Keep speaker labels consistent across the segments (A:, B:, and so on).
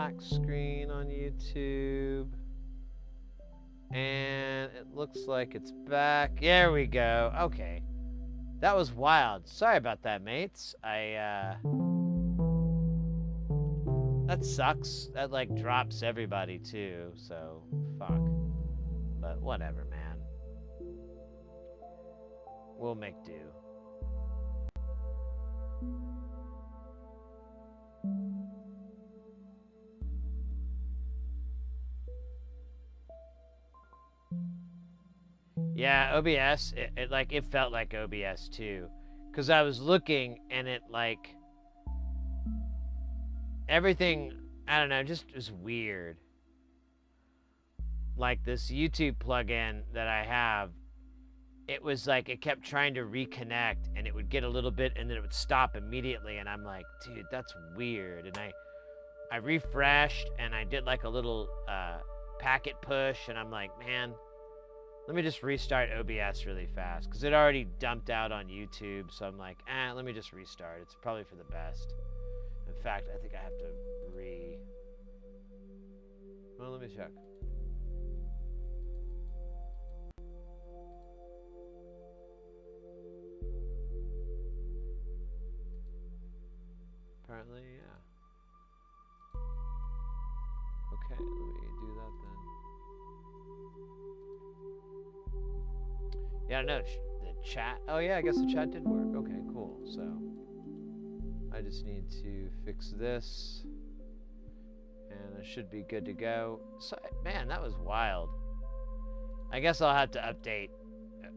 A: black screen on YouTube. And it looks like it's back. There we go. Okay. That was wild. Sorry about that, mates. That sucks. That, like, drops everybody, too. So, fuck. But whatever, man. We'll make do. Yeah, OBS, it felt like OBS too. Because I was looking and it, like, everything, I don't know, just was weird. Like this YouTube plugin that I have, it was like it kept trying to reconnect and it would get a little bit and then it would stop immediately. And I'm like, dude, that's weird. And I refreshed and I did like a little packet push and I'm like, man, let me just restart OBS really fast because it already dumped out on YouTube. So I'm like, let me just restart. It's probably for the best. In fact, I think I have to well, let me check. Apparently, yeah. Okay, let me do that then. Yeah, no, the chat. Oh, yeah, I guess the chat did work. Okay, cool. So, I just need to fix this. And I should be good to go. So, man, that was wild. I guess I'll have to update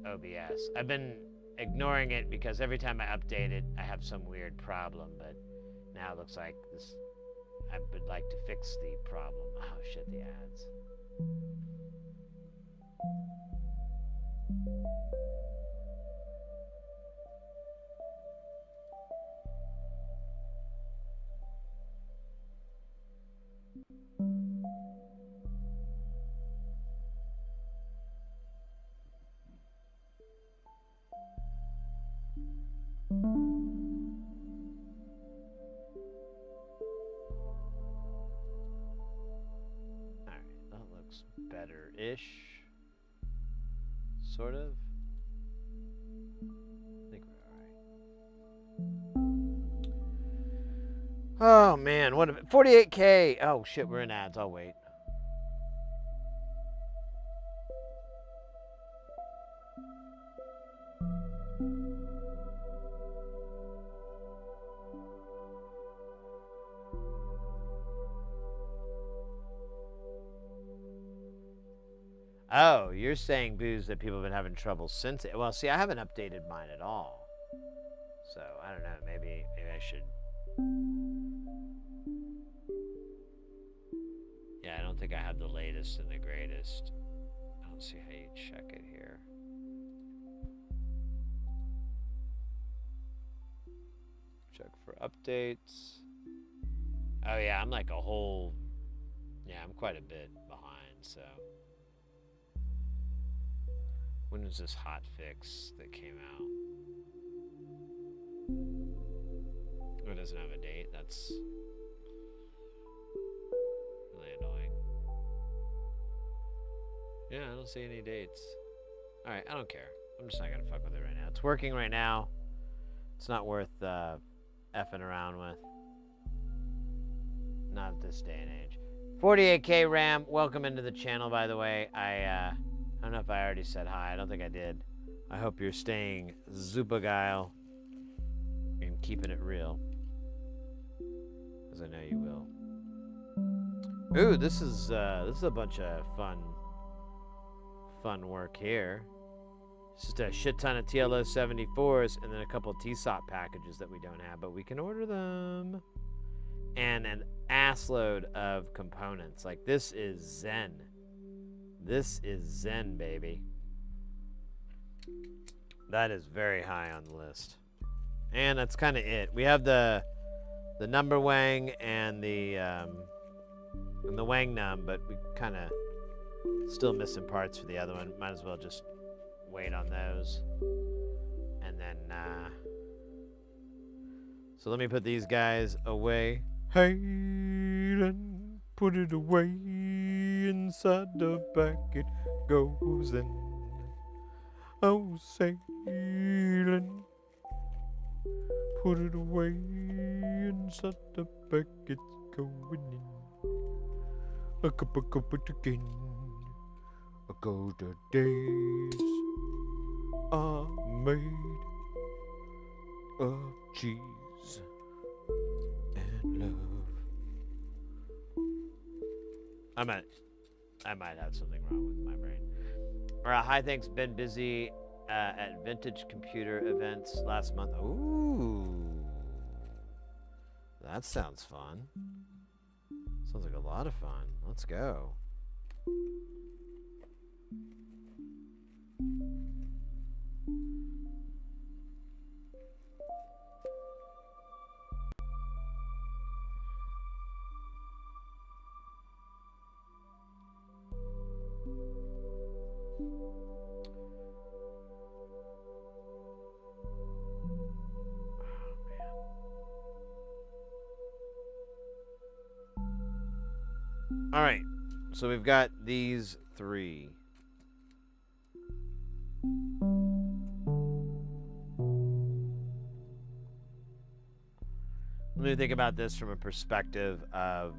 A: OBS. I've been ignoring it because every time I update it, I have some weird problem. But now it looks like this. I would like to fix the problem. Oh, shit, the ads. Alright, that looks better-ish. Sort of. I think we're alright. Oh, man, what a 48K! Oh, shit, we're in ads. I'll wait. Oh, you're saying, Booze, that people have been having trouble since it. Well, see, I haven't updated mine at all. So, I don't know. Maybe I should. Yeah, I don't think I have the latest and the greatest. I don't see how you check it here. Check for updates. Oh, yeah, I'm like a whole. Yeah, I'm quite a bit behind, so. When was this hot fix that came out? Oh, it doesn't have a date. That's really annoying. Yeah, I don't see any dates. Alright, I don't care. I'm just not gonna fuck with it right now. It's working right now. It's not worth effing around with. Not at this day and age. 48K RAM, welcome into the channel, by the way. I don't know if I already said hi. I don't think I did. I hope you're staying super geil and keeping it real, because I know you will. Ooh, this is a bunch of fun work here. It's just a shit ton of TLO 74s and then a couple of TSOP packages that we don't have, but we can order them. And an assload of components. Like, this is Zen. This is Zen, baby. That is very high on the list. And that's kind of it. We have the number wang and the wang num, but we kind of still missing parts for the other one. Might as well just wait on those. And then so let me put these guys away. Hey, Put it away inside the bag it goes in. Oh, sailing. Put it away inside the bag it's going in. A cup again. A golden days are made of cheese and love. I might have something wrong with my brain. All right, hi, thanks. Been busy at vintage computer events last month. Ooh, that sounds fun. Sounds like a lot of fun. Let's go. All right, so we've got these three. Let me think about this from a perspective of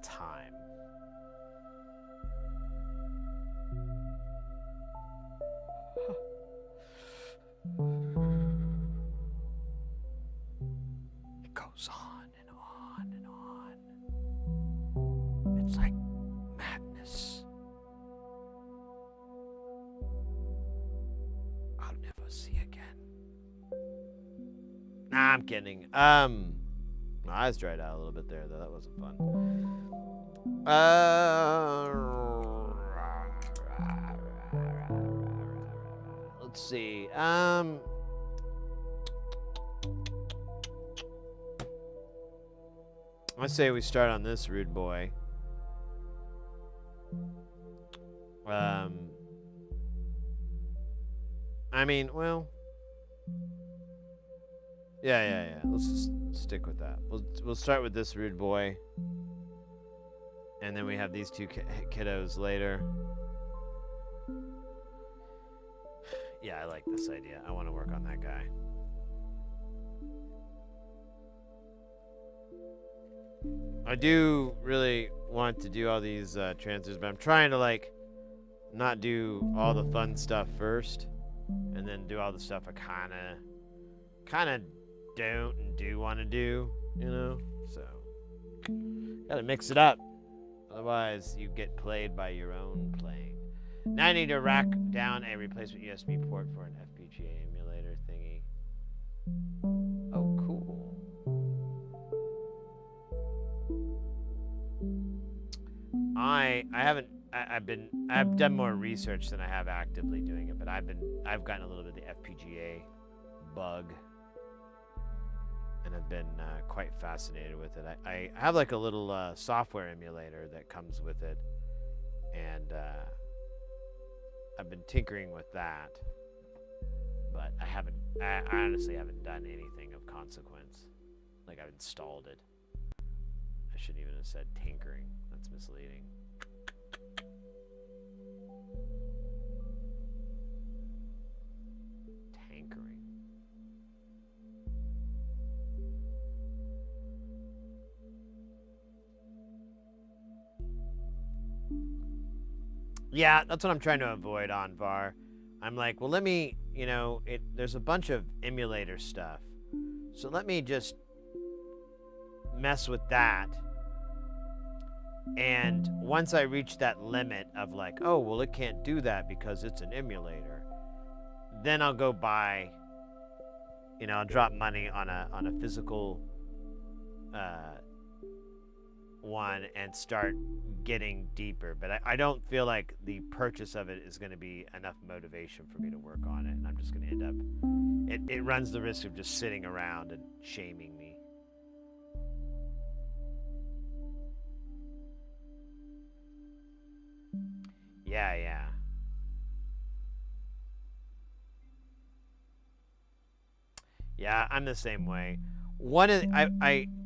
A: time. It goes on and on and on. It's like madness. I'll never see again. Nah, I'm kidding. My eyes dried out a little bit there, though. That wasn't fun. Let's see. I say we start on this rude boy. I mean, well, yeah. Let's just stick with that. We'll start with this rude boy, and then we have these two kiddos later. Yeah, I like this idea. I want to work on that guy. I do really want to do all these transfers, but I'm trying to like not do all the fun stuff first, and then do all the stuff I kind of don't and do want to do, you know. So gotta mix it up, otherwise you get played by your own playing. Now I need to rack down a replacement USB port for an FPGA emulator thingy. Oh, cool. I've done more research than I have actively doing it, but I've gotten a little bit of the FPGA bug, and I've been quite fascinated with it. I have like a little software emulator that comes with it, and I've been tinkering with that, but I honestly haven't done anything of consequence. Like, I've installed it. I shouldn't even have said tinkering. That's misleading. Tankering. Yeah, that's what I'm trying to avoid on VAR. I'm like, well, let me, there's a bunch of emulator stuff. So let me just mess with that. And once I reach that limit of like, oh, well, it can't do that because it's an emulator, then I'll go buy, I'll drop money on a physical one and start getting deeper. But I don't feel like the purchase of it is going to be enough motivation for me to work on it, and I'm just going to end up, it runs the risk of just sitting around and shaming me. Yeah. Yeah, I'm the same way. one of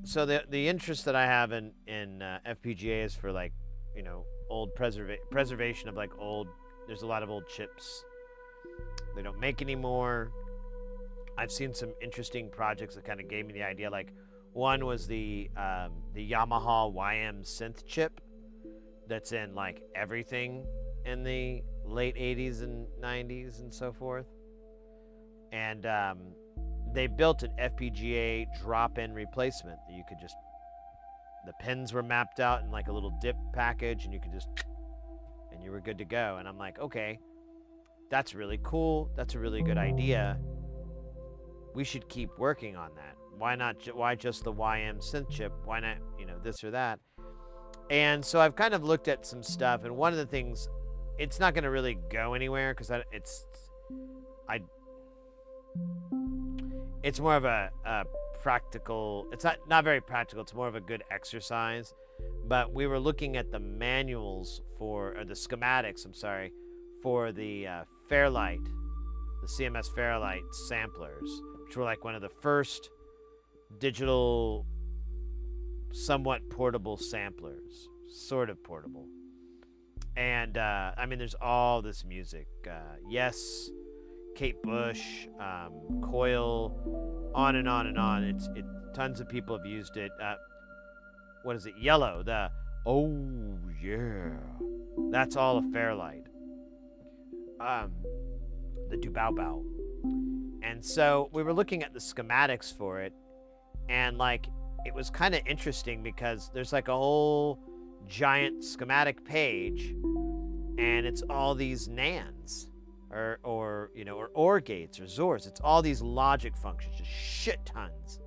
A: so the interest that I have in FPGA is for like, you know, old preservation of like old. There's a lot of old chips they don't make anymore. I've seen some interesting projects that kind of gave me the idea. Like one was the Yamaha YM synth chip that's in like everything in the late 80s and 90s and so forth. And they built an FPGA drop-in replacement that you could just, the pins were mapped out in like a little dip package, and you could just, and you were good to go. And I'm like, okay, that's really cool. That's a really good idea. We should keep working on that. Why not? Why just the YM synth chip? Why not, you know, this or that? And so I've kind of looked at some stuff, and one of the things, it's not going to really go anywhere because it's more of a practical. It's not very practical. It's more of a good exercise. But we were looking at the manuals or the schematics. I'm sorry, for the Fairlight, the CMS Fairlight samplers, which were like one of the first digital, somewhat portable samplers, sort of portable. And I mean, there's all this music. Yes, Kate Bush, Coil, on and on and on. Tons of people have used it. What is it? Yellow. Oh yeah, that's all a Fairlight. The Dubao Bao. And so we were looking at the schematics for it, and like it was kind of interesting because there's like a whole giant schematic page, and it's all these NANDs or you know, or OR gates or XORs. It's all these logic functions, just shit tons.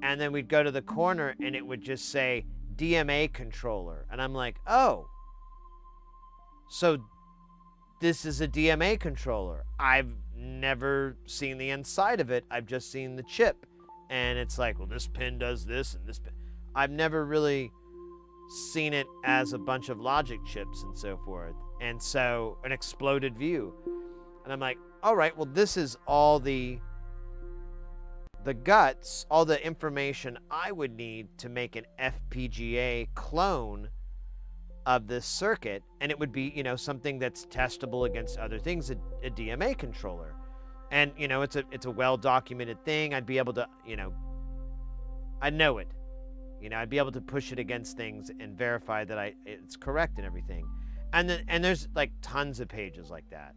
A: And then we'd go to the corner and it would just say DMA controller, and I'm like, oh, so this is a DMA controller. I've never seen the inside of it. I've just seen the chip. And it's like, well, this pin does this and this pin. I've never really seen it as a bunch of logic chips and so forth. And so an exploded view. And I'm like, all right, well, this is all the guts, all the information I would need to make an FPGA clone of this circuit, and it would be, you know, something that's testable against other things, a DMA controller. And, you know, it's a well-documented thing. I'd be able to, you know, I know it. You know, I'd be able to push it against things and verify that it's correct and everything. And there's like tons of pages like that.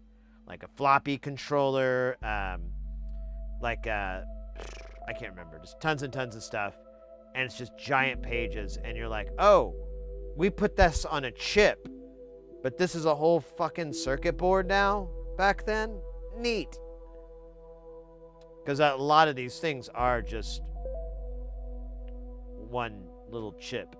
A: Like a floppy controller, like I can't remember, just tons and tons of stuff. And it's just giant pages, and you're like, oh, we put this on a chip, but this is a whole fucking circuit board now. Back then, neat. Because a lot of these things are just one little chip.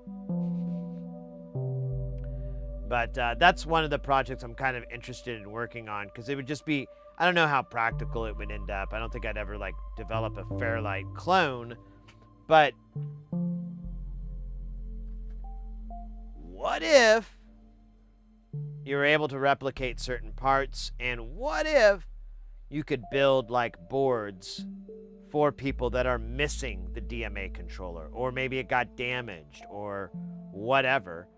A: But that's one of the projects I'm kind of interested in working on, because it would just be, I don't know how practical it would end up. I don't think I'd ever like develop a Fairlight clone, but what if you were able to replicate certain parts, and what if you could build like boards for people that are missing the DMA controller, or maybe it got damaged or whatever.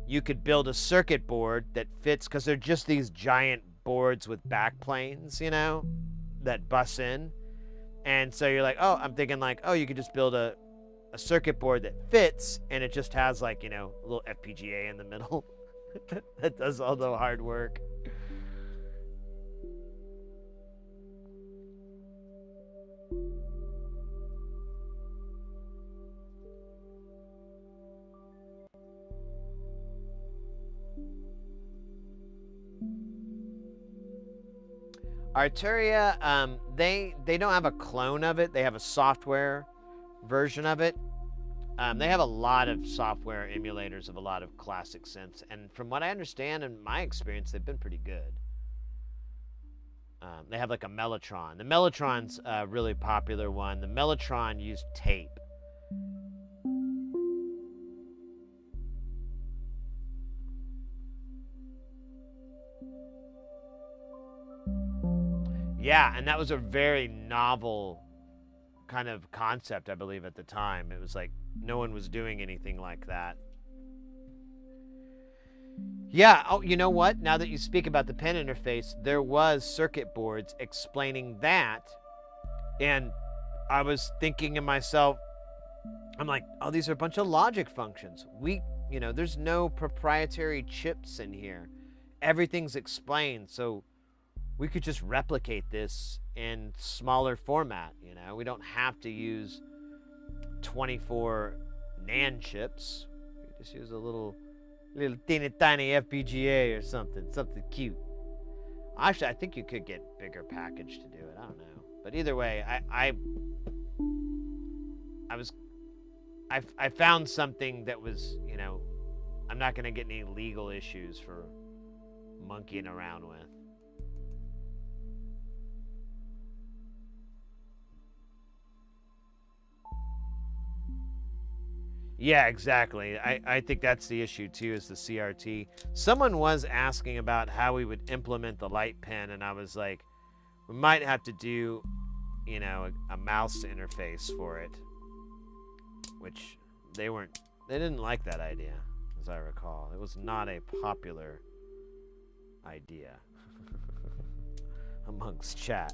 A: You could build a circuit board that fits, because they're just these giant boards with back planes, you know, that bus in. And so you're like, oh, I'm thinking like, oh, you could just build a circuit board that fits, and it just has like, you know, a little FPGA in the middle that does all the hard work. Arturia, they don't have a clone of it. They have a software version of it. They have a lot of software emulators of a lot of classic synths, and from what I understand and my experience, they've been pretty good. They have like a Mellotron. The Mellotron's a really popular one. The Mellotron used tape. Yeah, and that was a very novel kind of concept, I believe, at the time. It was like no one was doing anything like that. Yeah, oh, you know what? Now that you speak about the pen interface, there was circuit boards explaining that. And I was thinking to myself, I'm like, oh, these are a bunch of logic functions. There's no proprietary chips in here. Everything's explained, so we could just replicate this in smaller format, We don't have to use 24 NAND chips. We just use a little teeny tiny FPGA or something cute. Actually, I think you could get bigger package to do it. I don't know. But either way, I found something that was, I'm not going to get any legal issues for monkeying around with. Yeah, exactly. I think that's the issue too, is the CRT. Someone was asking about how we would implement the light pen, and I was like, we might have to do, a mouse interface for it, which they didn't like that idea, as I recall. It was not a popular idea amongst chat.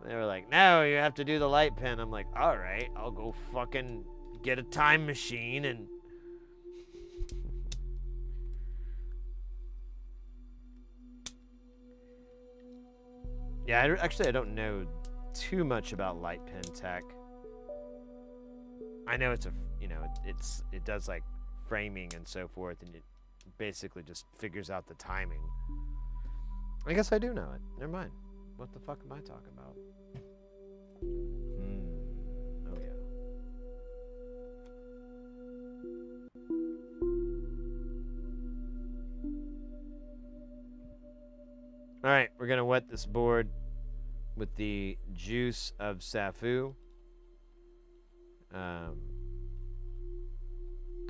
A: They were like, no, you have to do the light pen. I'm like, all right, I'll go fucking get a time machine and... Yeah, actually, I don't know too much about light pen tech. I know it's it does like framing and so forth, and it basically just figures out the timing. I guess I do know it. Never mind. What the fuck am I talking about? Oh yeah. All right, we're gonna wet this board with the juice of Safu.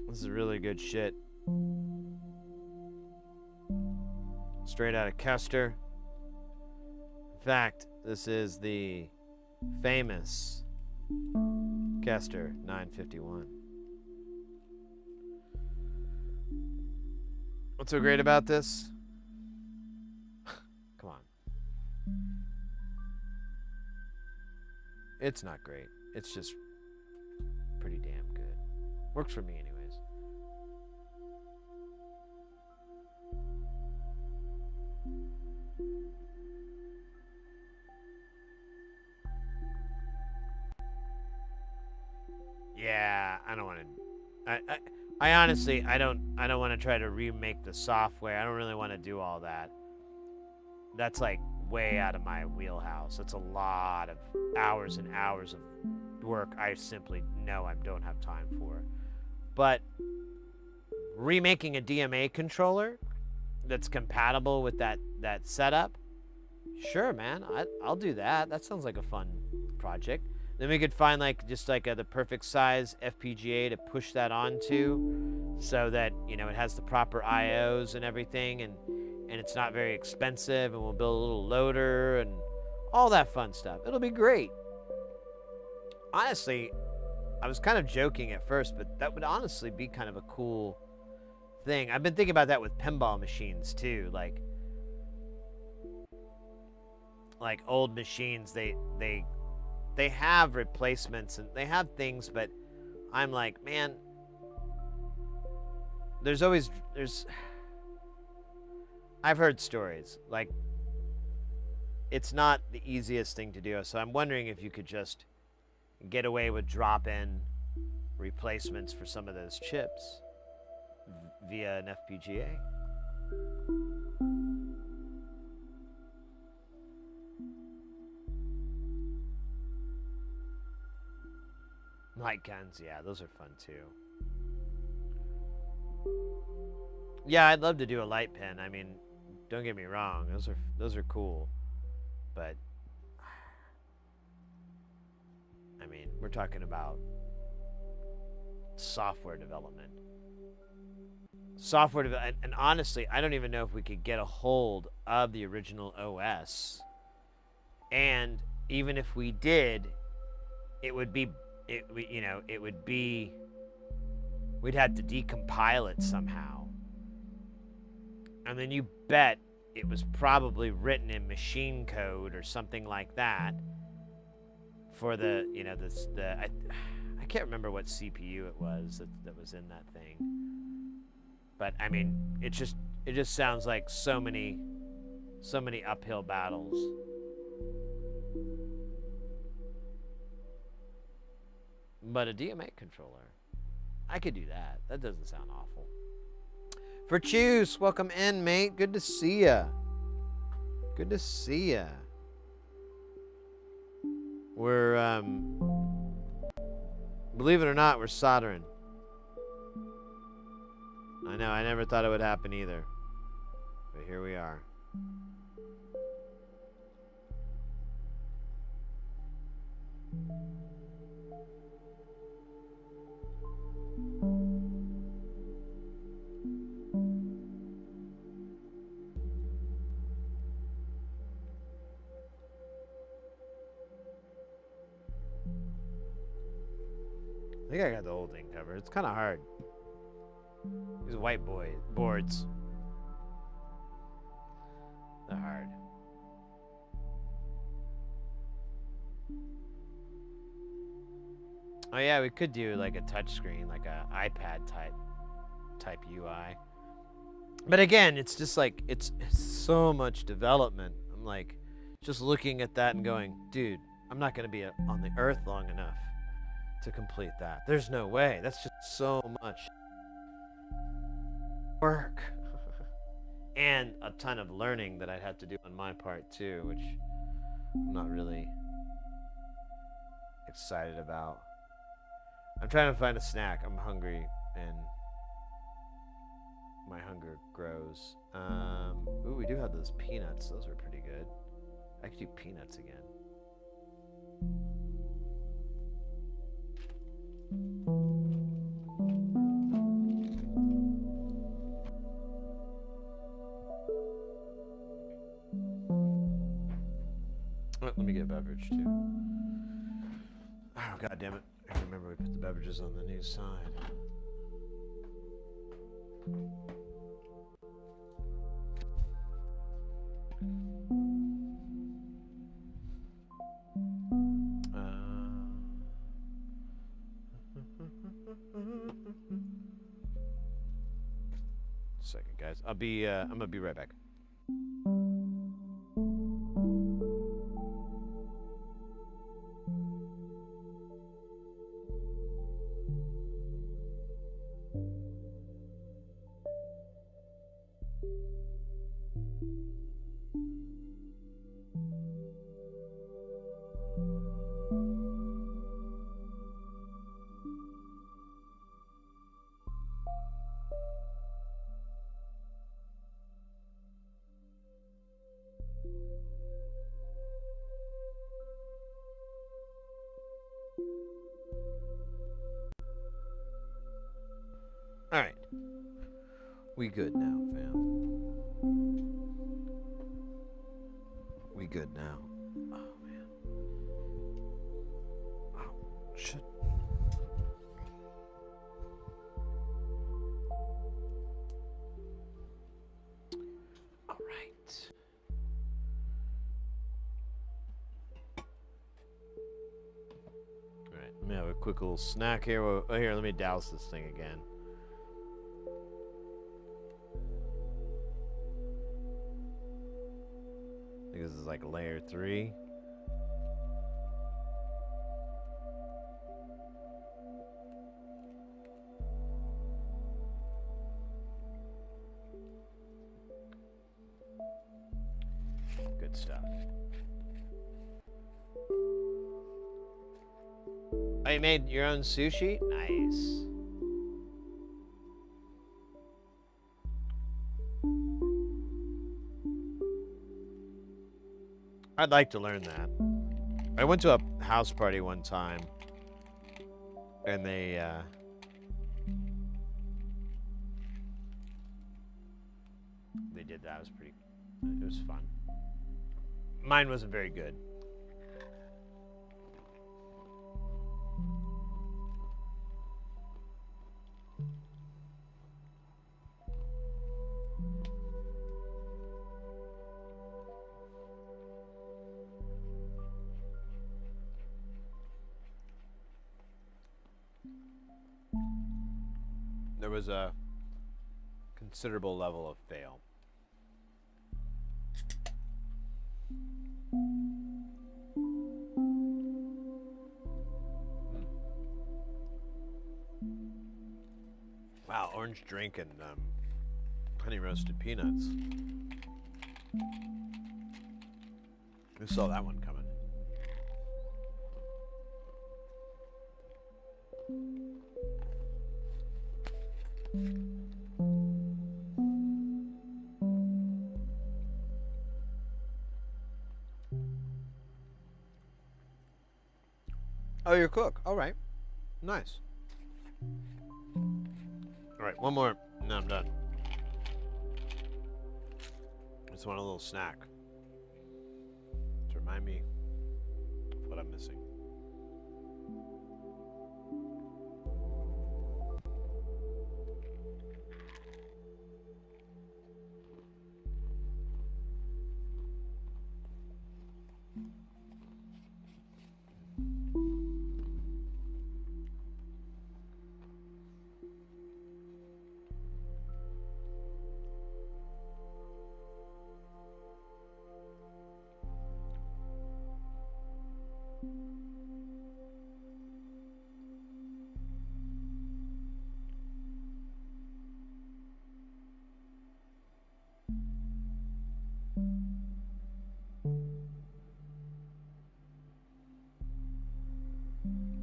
A: This is really good shit. Straight out of Kester. In fact, this is the famous Kester 951. What's so great about this? Come on. It's not great. It's just pretty damn good. Works for me anyways. Yeah, I don't want to. I honestly, I don't want to try to remake the software. I don't really want to do all that. That's like way out of my wheelhouse. It's a lot of hours and hours of work I simply know I don't have time for. But remaking a DMA controller that's compatible with that setup, sure, man, I'll do that. That sounds like a fun project. Then we could find the perfect size FPGA to push that onto, so that it has the proper IOs and everything, and it's not very expensive, and we'll build a little loader and all that fun stuff. It'll be great. Honestly, I was kind of joking at first, but that would honestly be kind of a cool thing. I've been thinking about that with pinball machines too, like old machines. They have replacements and they have things, but I'm like, man, I've heard stories, like, it's not the easiest thing to do. So I'm wondering if you could just get away with drop-in replacements for some of those chips via an FPGA. Light guns, yeah, those are fun too. Yeah, I'd love to do a light pen. I mean, don't get me wrong, those are cool, but I mean, we're talking about software development. And honestly, I don't even know if we could get a hold of the original OS and even if we did, it would be, you know, it would be, we'd have to decompile it somehow. And then you bet it was probably written in machine code or something like that for the, you know, I can't remember what CPU it was that was in that thing. But I mean, it just sounds like so many uphill battles. But a DMA controller, I could do that. That doesn't sound awful. For Choose, welcome in, mate. Good to see ya. Good to see ya. We're, believe it or not, we're soldering. I know, I never thought it would happen either. But here we are. I think I got the whole thing covered. It's kind of hard. These white boards. They're hard. Oh yeah, we could do like a touch screen, like a iPad type UI. But again, it's just like it's so much development. I'm like just looking at that and going, dude, I'm not going to be on the earth long enough to complete that. There's no way. That's just so much work. And a ton of learning that I'd have to do on my part too, which I'm not really excited about. I'm trying to find a snack. I'm hungry and my hunger grows. Ooh, we do have those peanuts. Those are pretty good. I could do peanuts again. Let me get a beverage too. Oh, god damn it. I remember we put the beverages on the new side. Second, guys. I'm gonna be right back. All right. We good now, fam. We good now. Oh, man. Oh, shit. All right. All right. Let me have a quick little snack here. Oh, here, let me douse this thing again. I think this is like layer 3. Good stuff. Oh, you made your own sushi? Nice. I'd like to learn that. I went to a house party one time, and they did that. It was pretty. It was fun. Mine wasn't very good. was a considerable level of fail. Wow, orange drink and honey roasted peanuts. Who saw that one coming? Oh, you're a cook. All right. Nice. All right, one more. No, I'm done. Just want a little snack to remind me of what I'm missing.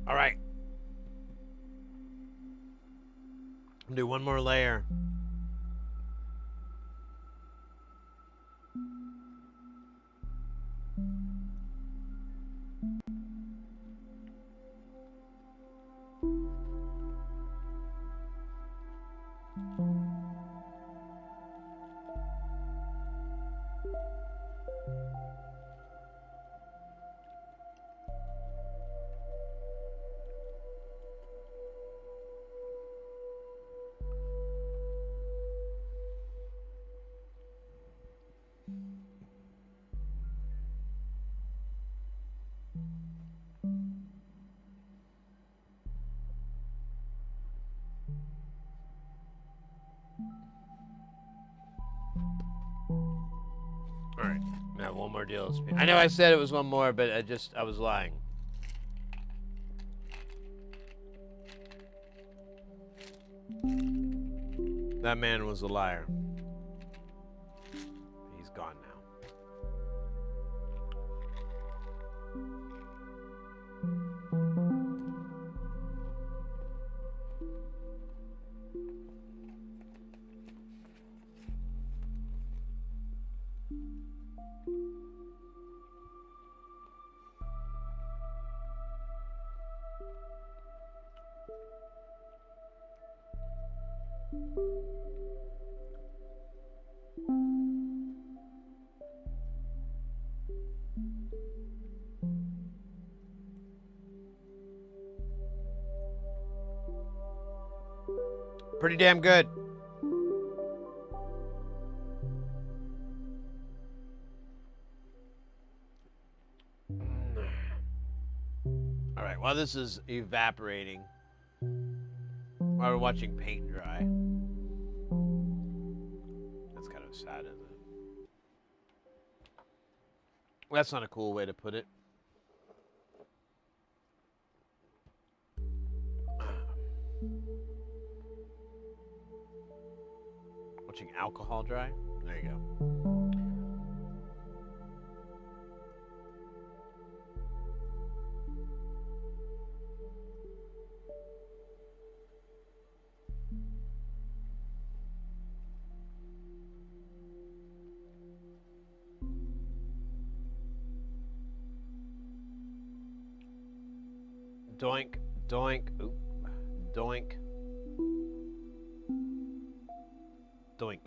A: All right. I'll do one more layer. All right, now one more deal. I know I said it was one more, but I was lying. That man was a liar. He's gone now. Pretty damn good. All right, while this is evaporating, while we're watching paint dry, that's kind of sad, isn't it? Well, that's not a cool way to put it. Watching alcohol dry. There you go. Doink, doink, oop, doink, doink.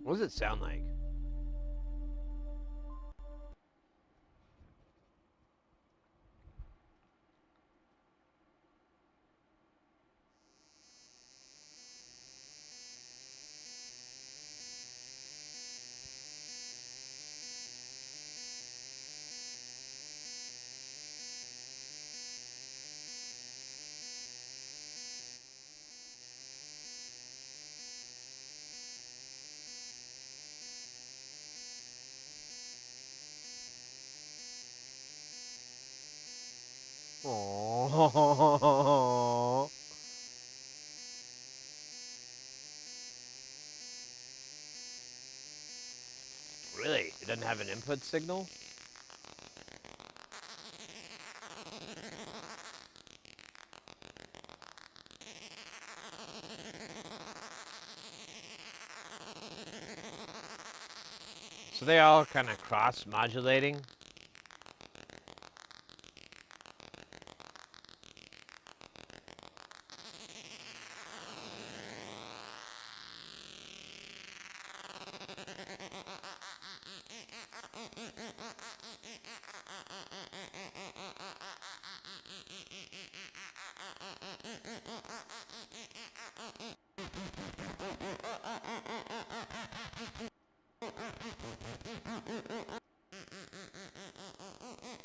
A: What does it sound like? Oh. Really? It doesn't have an input signal? So they all kind of cross-modulating?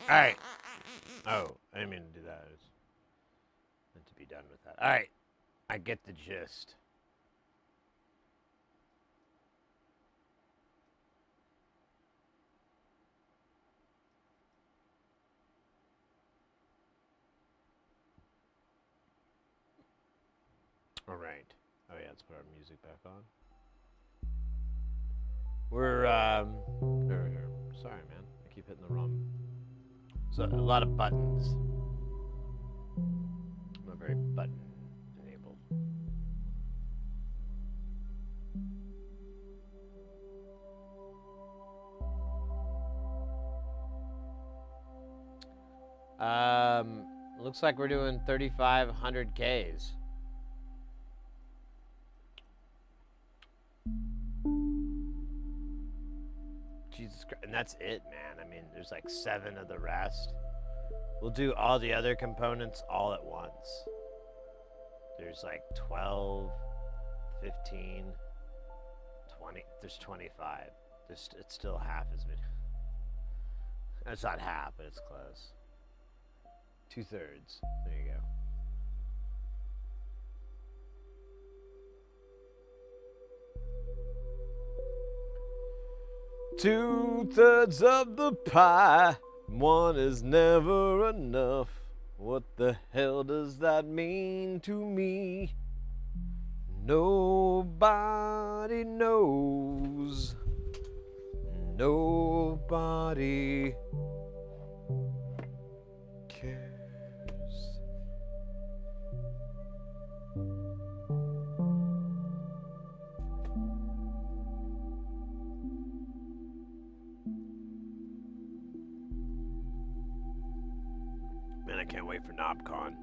A: Alright. Oh, I didn't mean to do that. I was meant to be done with that. Alright. I get the gist. Alright. Oh yeah, let's put our music back on. We're, here. Sorry, man. I keep hitting the wrong. So, a lot of buttons. I'm not very button enabled. Looks like we're doing 3,500 Ks. Jesus Christ. And that's it, man. I mean, there's like 7 of the rest. We'll do all the other components all at once. There's like 12, 15, 20. There's 25. It's still half as many. It's not half, but it's close. 2/3. There you go. Two-thirds of the pie. One is never enough. What the hell does that mean to me? Nobody knows. Nobody cares. Man, I can't wait for KnobCon.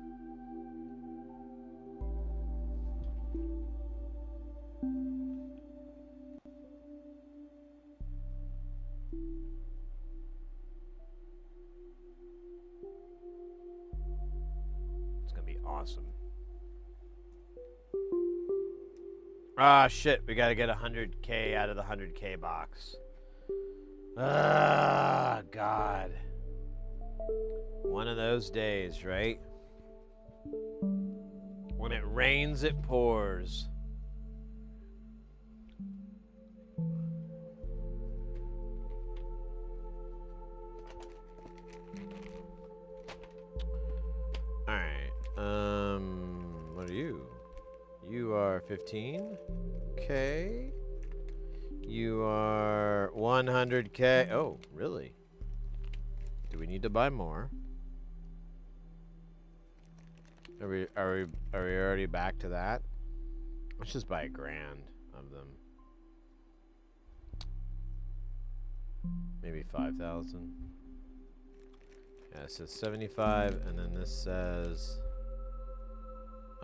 A: It's gonna be awesome. Ah, shit, we gotta get 100K out of the 100K box. Ah, God. One of those days, right? When it rains, it pours. Alright, what are you? You are 15K. You are 100K. Oh, really? Do we need to buy more? Are we already back to that? Let's just buy 1,000 of them. Maybe 5,000. Yeah, it says 75, and then this says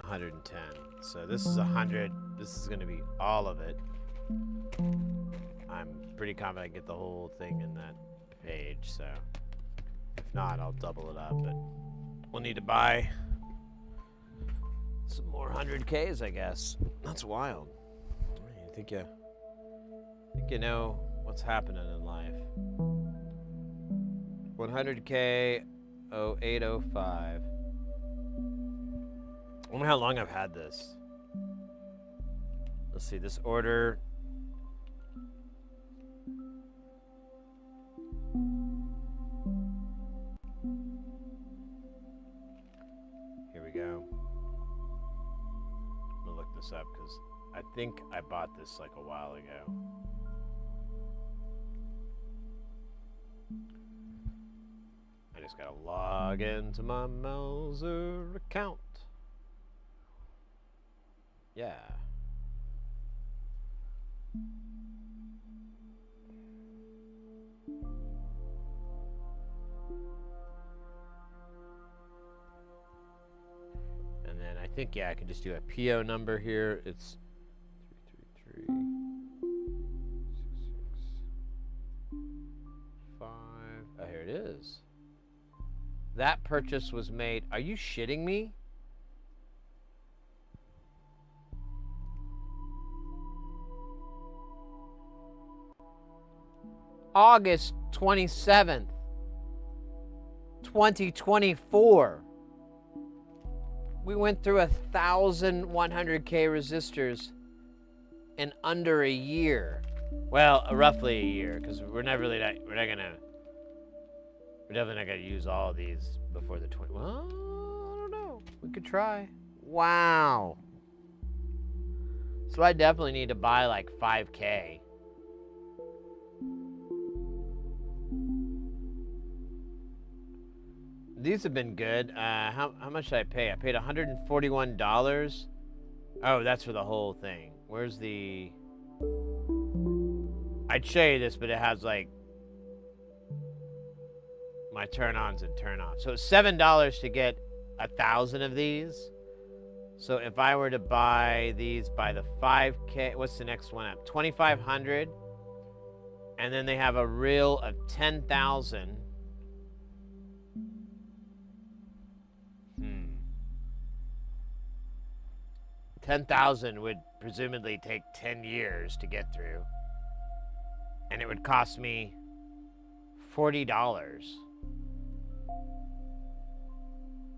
A: 110. So this is 100. This is going to be all of it. I'm pretty confident I get the whole thing in that page. So if not, I'll double it up. But we'll need to buy some more 100Ks, I guess. That's wild. I think you know what's happening in life. 100K 0805. I wonder how long I've had this. Let's see, this order. think I bought this like a while ago. I just gotta log into my Mouser account. Yeah. And then I think, yeah, I can just do a PO number here. It's 333-665. Oh, here it is. That purchase was made. Are you shitting me? August 27th, 2024. We went through 1,100K resistors in under a year. Well, roughly a year, because we're definitely not gonna use all of these before the 20. Well, I don't know. We could try. Wow. So I definitely need to buy like 5K. These have been good. How much did I pay? I paid $141. Oh, that's for the whole thing. Where's the... I'd show you this, but it has like my turn-ons and turn-offs. So it's $7 to get 1,000 of these. So if I were to buy these by the 5K, what's the next one up? 2,500. And then they have a reel of 10,000. 10,000 would presumably take 10 years to get through. And it would cost me $40.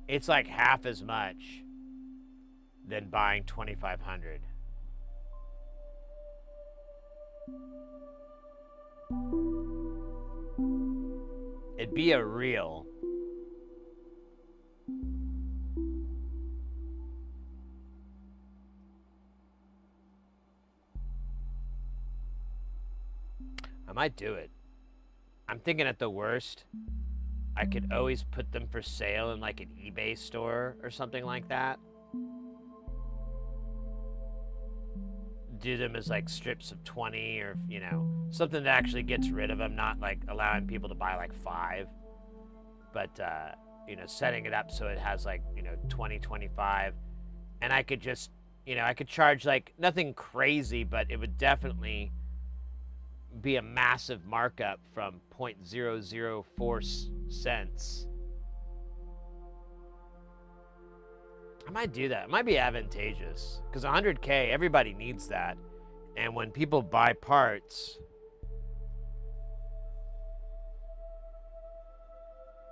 A: It's like half as much than buying 2,500. It'd be a reel. I might do it. I'm thinking at the worst, I could always put them for sale in like an eBay store or something like that. Do them as like strips of 20 or, you know, something that actually gets rid of them, not like allowing people to buy like 5. But, you know, setting it up so it has like, you know, 20, 25. And I could just, you know, I could charge like nothing crazy, but it would definitely be a massive markup from 0.004 cents. I might do that. It might be advantageous because 100K, everybody needs that. And when people buy parts,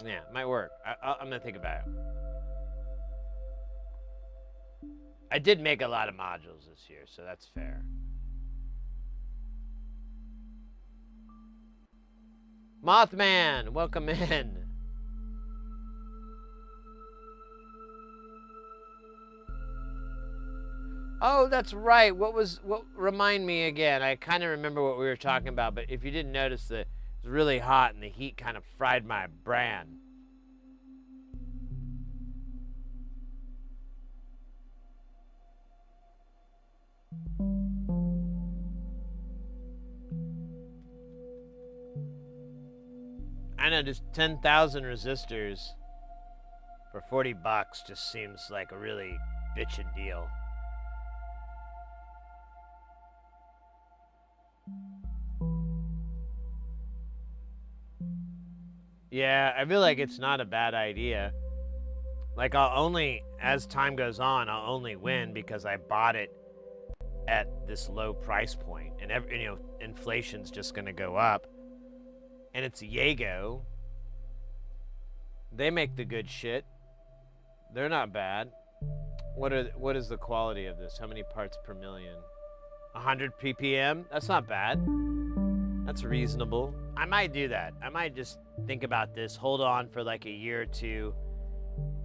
A: yeah, it might work. I'm gonna think about it. I did make a lot of modules this year, so that's fair. Mothman, welcome in. Oh, that's right. Remind me again. I kind of remember what we were talking about, but if you didn't notice, it was really hot and the heat kind of fried my bran. I know, just 10,000 resistors for $40 just seems like a really bitchin' deal. Yeah, I feel like it's not a bad idea. Like, I'll only, as time goes on, I'll only win because I bought it at this low price point. And, you know, inflation's just going to go up. And it's Yago. They make the good shit. They're not bad. What is the quality of this? How many parts per million? 100 ppm? That's not bad. That's reasonable. I might do that. I might just think about this, hold on for like a year or two,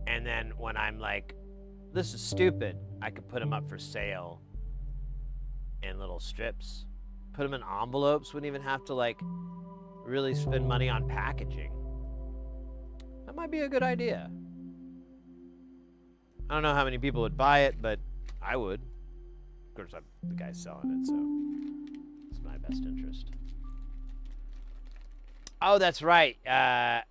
A: and then when I'm like, this is stupid, I could put them up for sale in little strips. Put them in envelopes. Wouldn't even have to like really spend money on packaging. That might be a good idea. I don't know how many people would buy it, but I would. Of course, I'm the guy selling it, so it's my best interest. Oh, that's right. The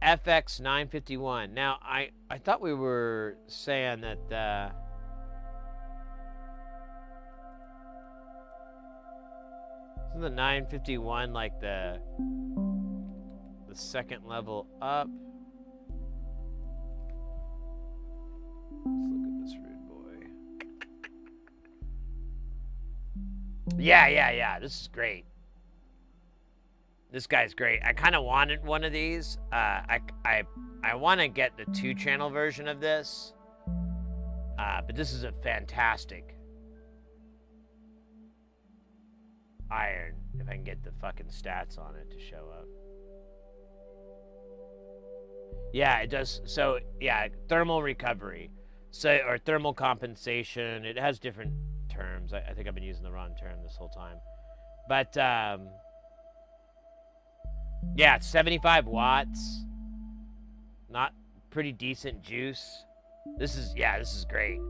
A: FX 951. Now, I thought we were saying that isn't the 951 like the second level up? Let's look at this rude boy. Yeah. This is great. This guy's great. I kind of wanted one of these. I want to get the 2-channel version of this. But this is a fantastic iron. If I can get the fucking stats on it to show up. Yeah, it does. So, yeah, thermal recovery. So, or thermal compensation. It has different terms. I think I've been using the wrong term this whole time. But, yeah, it's 75 watts. Not pretty decent juice. This is great.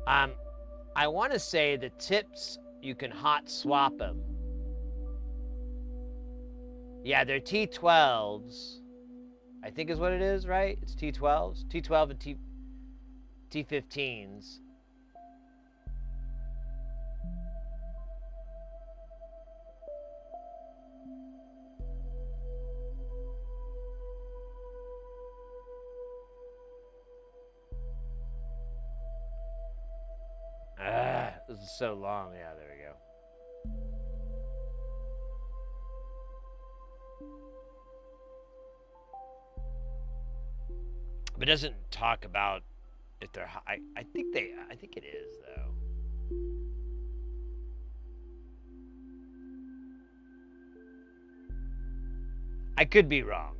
A: I want to say the tips, you can hot swap them. Yeah, they're T12s. I think is what it is, right? It's T12s. T12 and T15s. This is so long. Yeah, there we go. But it doesn't talk about if they're high. I think it is though. I could be wrong.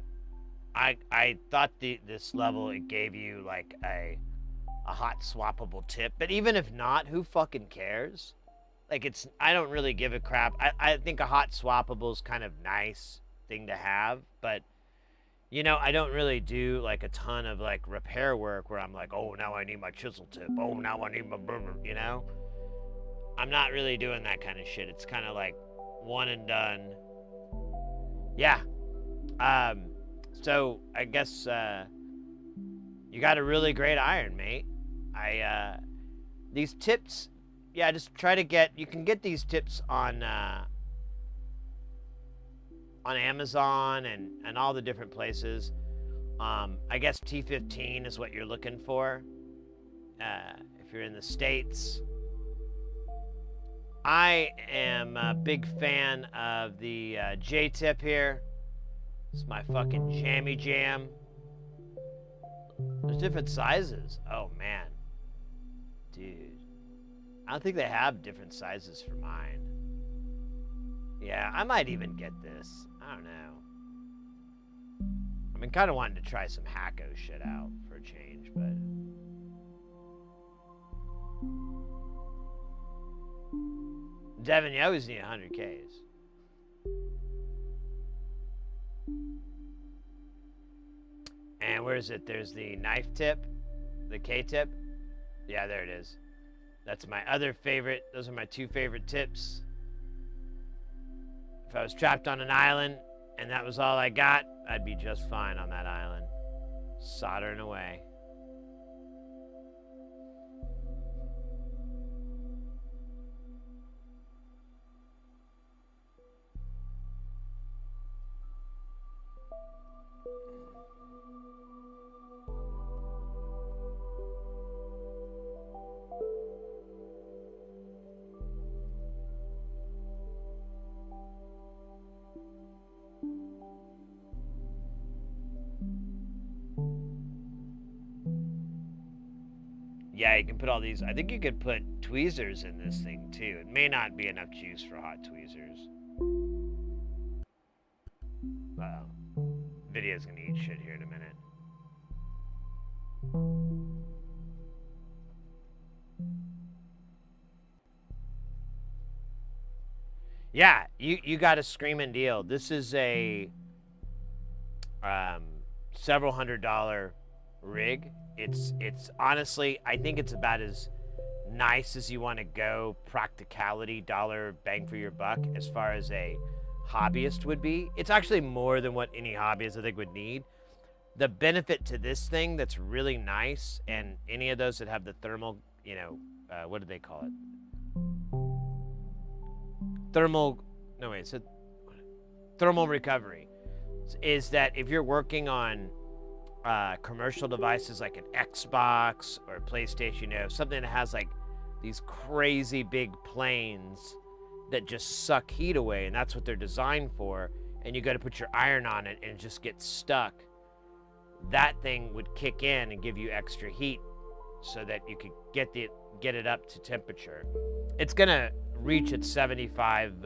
A: I thought this level it gave you like a hot swappable tip, but even if not, who fucking cares? Like I don't really give a crap. I think a hot swappable is kind of nice thing to have, but you know, I don't really do like a ton of like repair work where I'm like, oh, now I need my chisel tip. Oh, now I need my, you know? I'm not really doing that kind of shit. It's kind of like one and done. Yeah. So I guess you got a really great iron, mate. These tips, yeah, just try to get, you can get these tips on Amazon and all the different places. I guess T15 is what you're looking for if you're in the States. I am a big fan of the J-tip here. It's my fucking jammy jam. There's different sizes. Oh, man. Dude. I don't think they have different sizes for mine. Yeah, I might even get this. I don't know. I mean, kind of wanting to try some Hacko shit out for a change, but... Devin, you always need 100 Ks. And where is it? There's the knife tip, the K tip. Yeah, there it is. That's my other favorite. Those are my two favorite tips. If I was trapped on an island and that was all I got, I'd be just fine on that island, soldering away. Yeah, you can put all these. I think you could put tweezers in this thing too. It may not be enough juice for hot tweezers. Video's gonna eat shit here in a minute. Yeah, you got a screaming deal. This is a several $100 rig. It's honestly, I think it's about as nice as you want to go, practicality, dollar bang for your buck, as far as a hobbyist would be. It's actually more than what any hobbyist I think would need. The benefit to this thing that's really nice, and any of those that have the thermal, you know, what do they call it? Thermal recovery, is that if you're working on commercial devices like an Xbox or a PlayStation, you know, something that has like these crazy big planes that just suck heat away, and that's what they're designed for, and you got to put your iron on it and it just gets stuck, that thing would kick in and give you extra heat so that you could get it up to temperature. It's gonna reach its 75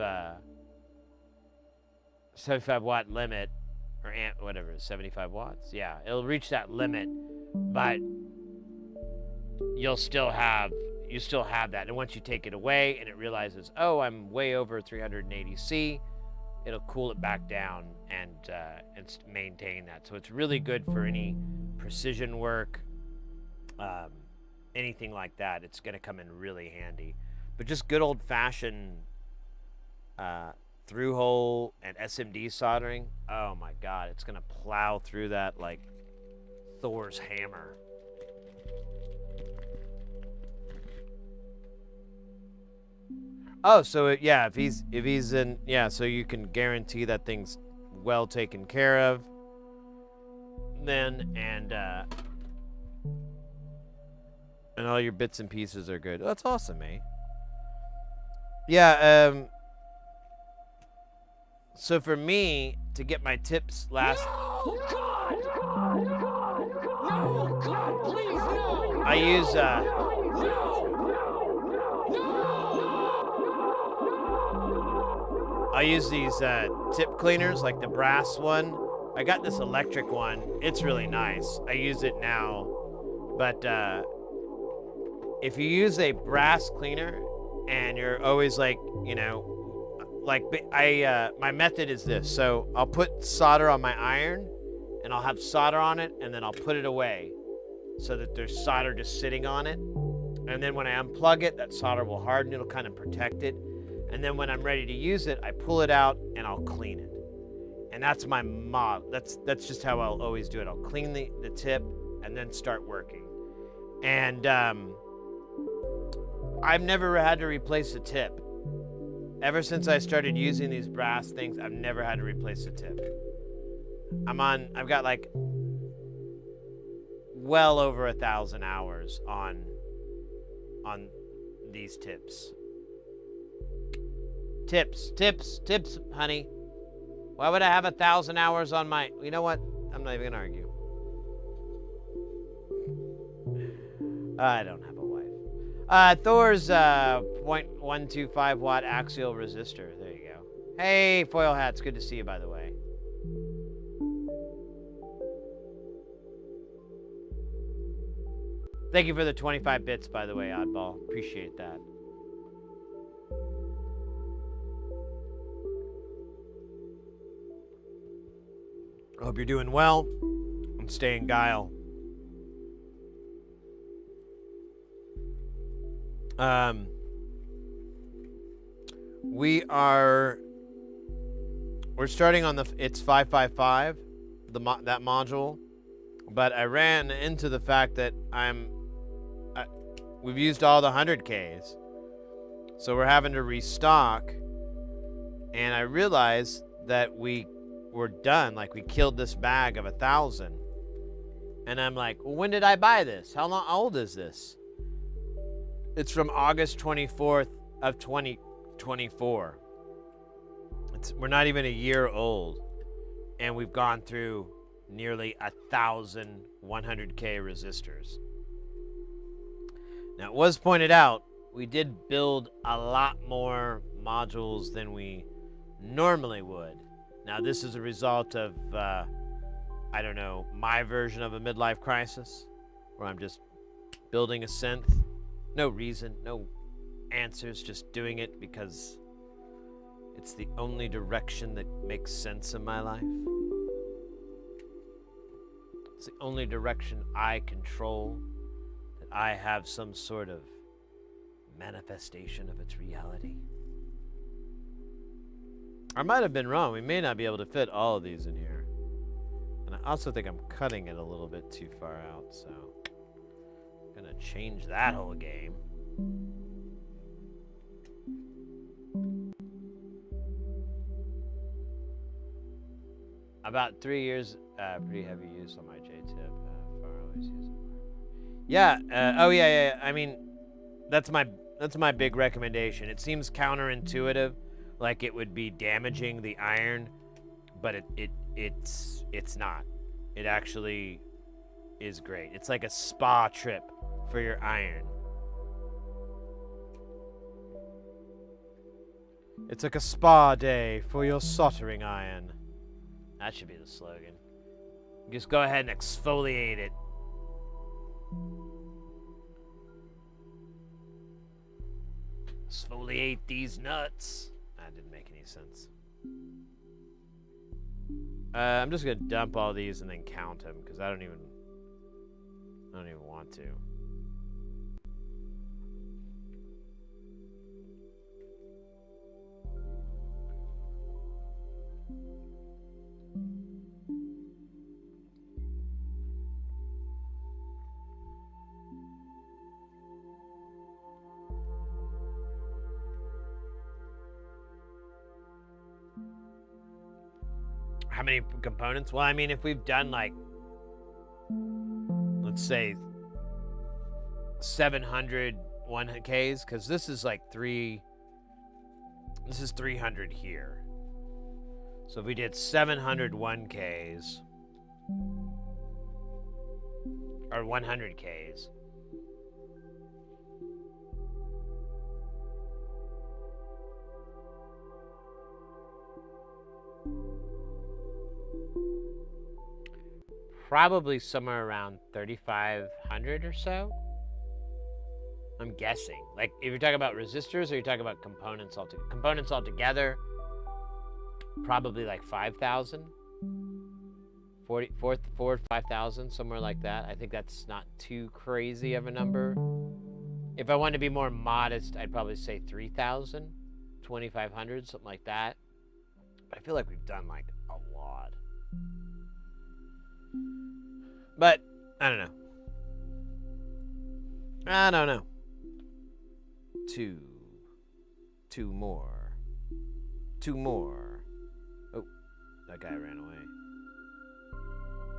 A: watt limit, or amp, whatever, 75 watts. Yeah, it'll reach that limit, but you still have that. And once you take it away and it realizes, oh, I'm way over 380 C, it'll cool it back down and maintain that. So it's really good for any precision work, anything like that. It's going to come in really handy. But just good old-fashioned through hole and SMD soldering, oh my God, it's going to plow through that like Thor's hammer. Oh, so yeah, if he's in, yeah, so you can guarantee that thing's well taken care of then, and all your bits and pieces are good. That's awesome, mate. Yeah, so for me to get my tips last,
B: No, God! No, God, please, no!
A: I use I use these tip cleaners, like the brass one. I got this electric one. It's really nice. I use it now. But if you use a brass cleaner and you're always like, you know, like my method is this. So I'll put solder on my iron and I'll have solder on it and then I'll put it away so that there's solder just sitting on it. And then when I unplug it, that solder will harden. It'll kind of protect it. And then when I'm ready to use it, I pull it out and I'll clean it. And that's my mod. That's just how I'll always do it. I'll clean the tip and then start working. And I've never had to replace a tip. Ever since I started using these brass things, I've never had to replace a tip. I've got like well over 1,000 hours on these tips. Tips, honey. Why would I have 1,000 hours on my... You know what? I'm not even gonna argue. I don't have a wife. Thor's 0.125 watt axial resistor. There you go. Hey, Foil Hats. Good to see you, by the way. Thank you for the 25 bits, by the way, Oddball. Appreciate that. I hope you're doing well and staying Guile. We're starting on it's 555, that module, but I ran into the fact that we've used all the 100Ks, so we're having to restock, and I realized that we're done. Like, we killed this bag of 1,000, and I'm like, well, when did I buy this? How old is this? It's from August 24th of 2024. We're not even a year old, and we've gone through nearly 1,000 100K resistors. Now, it was pointed out, we did build a lot more modules than we normally would. Now, this is a result of, I don't know, my version of a midlife crisis, where I'm just building a synth. No reason, no answers, just doing it because It's the only direction that makes sense in my life. It's the only direction I control, that I have some sort of manifestation of its reality. I might have been wrong. We may not be able to fit all of these in here. And I also think I'm cutting it a little bit too far out, so I'm gonna change that whole game. About 3 years, pretty heavy use on my J-tip. Far always use it. Yeah. Oh yeah. I mean, that's my big recommendation. It seems counterintuitive, like it would be damaging the iron, but it's not. It actually is great. It's like a spa trip for your iron. It's like a spa day for your soldering iron. That should be the slogan. Just go ahead and exfoliate it. Exfoliate these nuts. That didn't make any sense. I'm just gonna dump all these and then count them because I don't even want to. How many components? Well, I mean, if we've done like, let's say 700 1Ks, because this is like this is 300 here. So if we did 700 1Ks, or 100Ks, probably somewhere around 3,500 or so. I'm guessing. Like, if you're talking about resistors or you're talking about components altogether, probably like 5,000. 5,000, somewhere like that. I think that's not too crazy of a number. If I wanted to be more modest, I'd probably say 3,000, 2,500, something like that. But I feel like we've done like a lot. But I don't know. Two more. Oh, that guy ran away.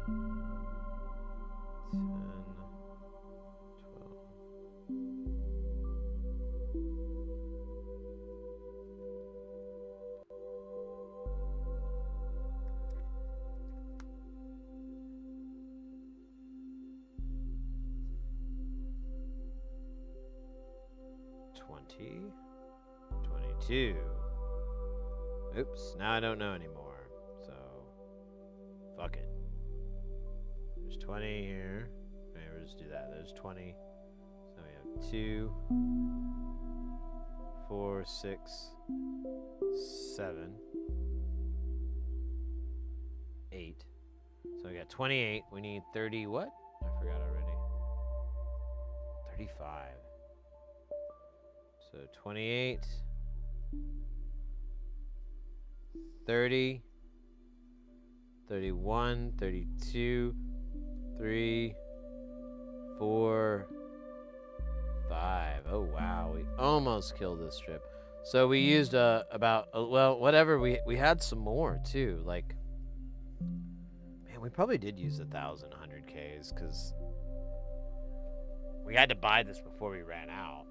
A: 10, 12. 20, 22. Oops, now I don't know anymore. So, fuck it. There's 20 here. Okay, we'll just do that. There's 20. So we have 2, 4, 6, 7, 8. So we got 28. We need 30 what? I forgot already. 35. So 28, 30, 31, 32, 3, 4, 5. Oh wow, we almost killed this strip. So we used well, whatever, we had some more too. Like, man, we probably did use 1,000 100Ks because we had to buy this before we ran out.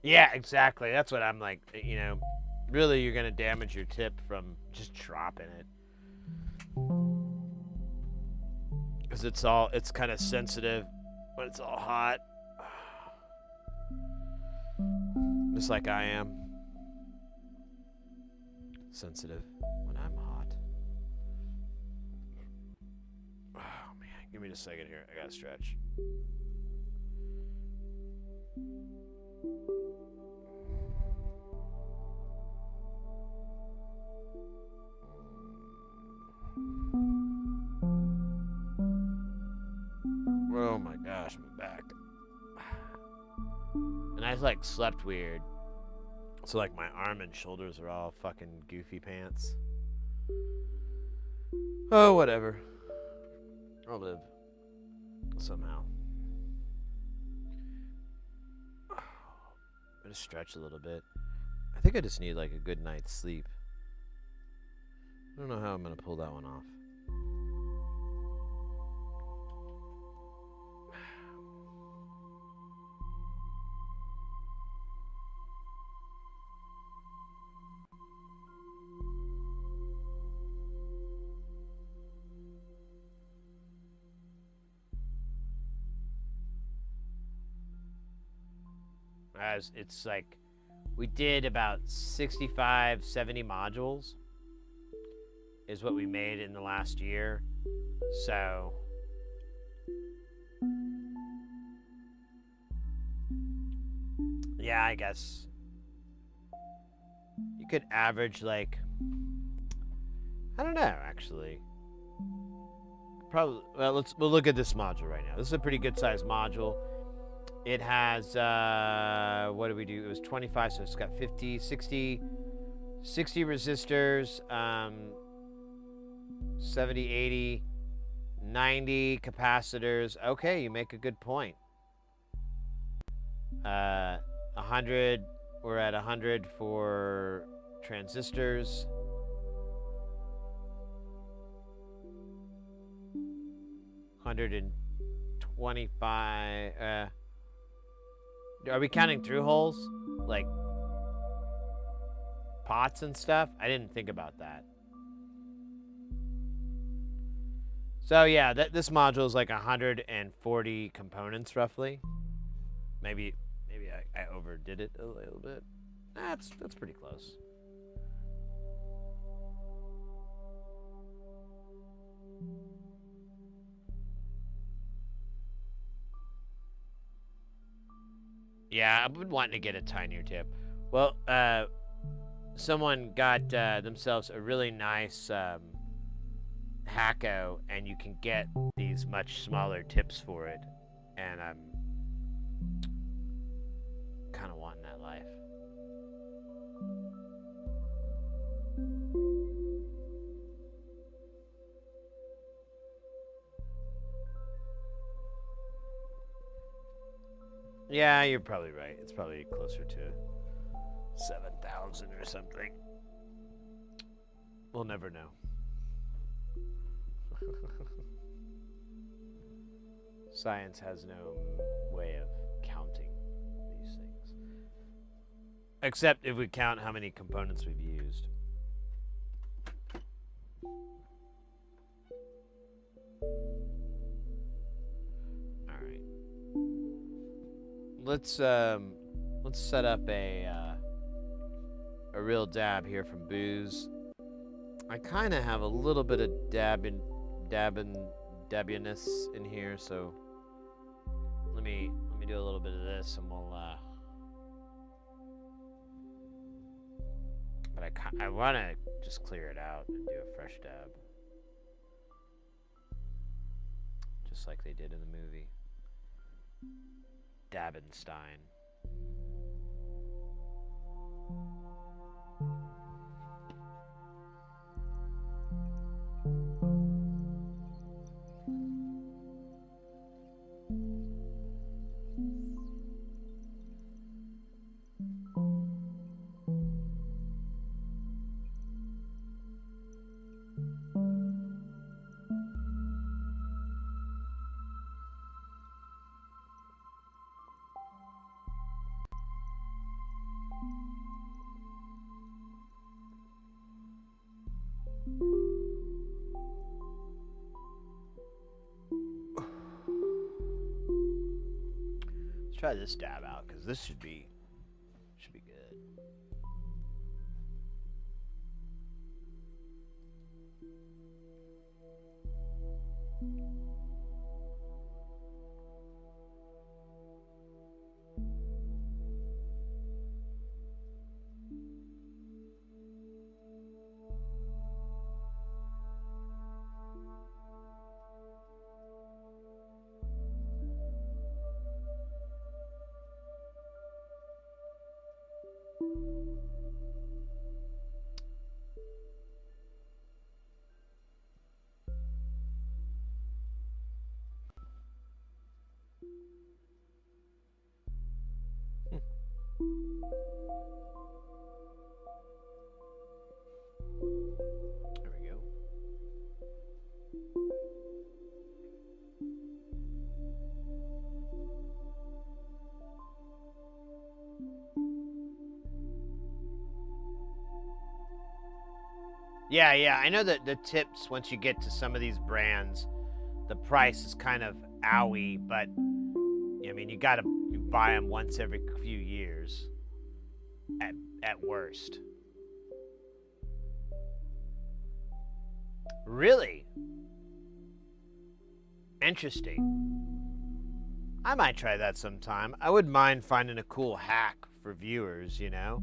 A: Yeah, exactly. That's what I'm like, you know, really you're going to damage your tip from just dropping it. Because it's kind of sensitive, but it's all hot. Just like I am. sensitive when I'm hot. Oh man, give me just a second here. I gotta stretch. Oh my gosh, my back. And I like slept weird. So like my arm and shoulders are all fucking goofy pants. Oh, whatever. I'll live somehow. I'm gonna stretch a little bit. I think I just need like a good night's sleep. I don't know how I'm gonna pull that one off. As it's like we did about 65, 70 modules is what we made in the last year. So yeah, I guess you could average like, I don't know actually. Probably, well, we'll look at this module right now. This is a pretty good sized module. It has, what did we do? It was 25, so it's got 50, 60 resistors, 70, 80, 90 capacitors. Okay, you make a good point. 100, we're at 100 for transistors. 125, are we counting through holes? Like pots and stuff? I didn't think about that. So yeah, this module is like 140 components roughly. Maybe I overdid it a little bit. That's pretty close. Yeah, I've been wanting to get a tinier tip. Well, someone got themselves a really nice Hacko, and you can get these much smaller tips for it. And I'm kind of wanting that life. Yeah, you're probably right. It's probably closer to 7,000 or something. We'll never know. Science has no way of counting these things. Except if we count how many components we've used. Alright. Let's set up a real dab here from Booze. I kind of have a little bit of dabbiness in here, so let me do a little bit of this, and we'll. But I want to just clear it out and do a fresh dab, just like they did in the movie. Dabbenstein. Let's try this dab out, because this should be good. Yeah, yeah. I know that the tips, once you get to some of these brands, the price is kind of owie, but I mean, you buy them once every few years at worst. Really? Interesting. I might try that sometime. I wouldn't mind finding a cool hack for viewers, you know?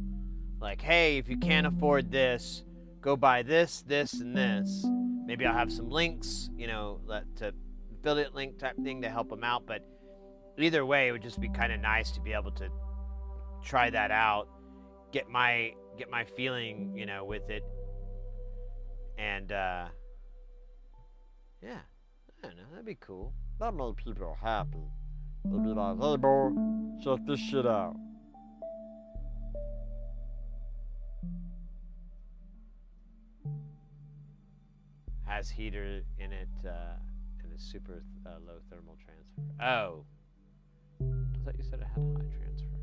A: Like, hey, if you can't afford this, go buy this, this, and this. Maybe I'll have some links, you know, to affiliate link type thing to help them out. But either way, it would just be kind of nice to be able to try that out, get my feeling, you know, with it, and yeah, I don't know, that'd be cool. That made people happy. They'd be like, hey, bro, check this shit out. Has heater in it and is super low thermal transfer. Oh, I thought you said it had high transfer.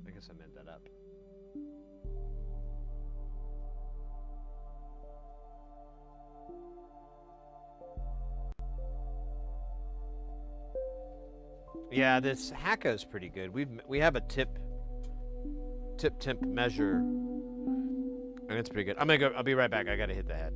A: I guess I made that up. Yeah, this Hacko's pretty good. We have a tip temp measure, and it's pretty good. I'm gonna go. I'll be right back. I gotta hit the head.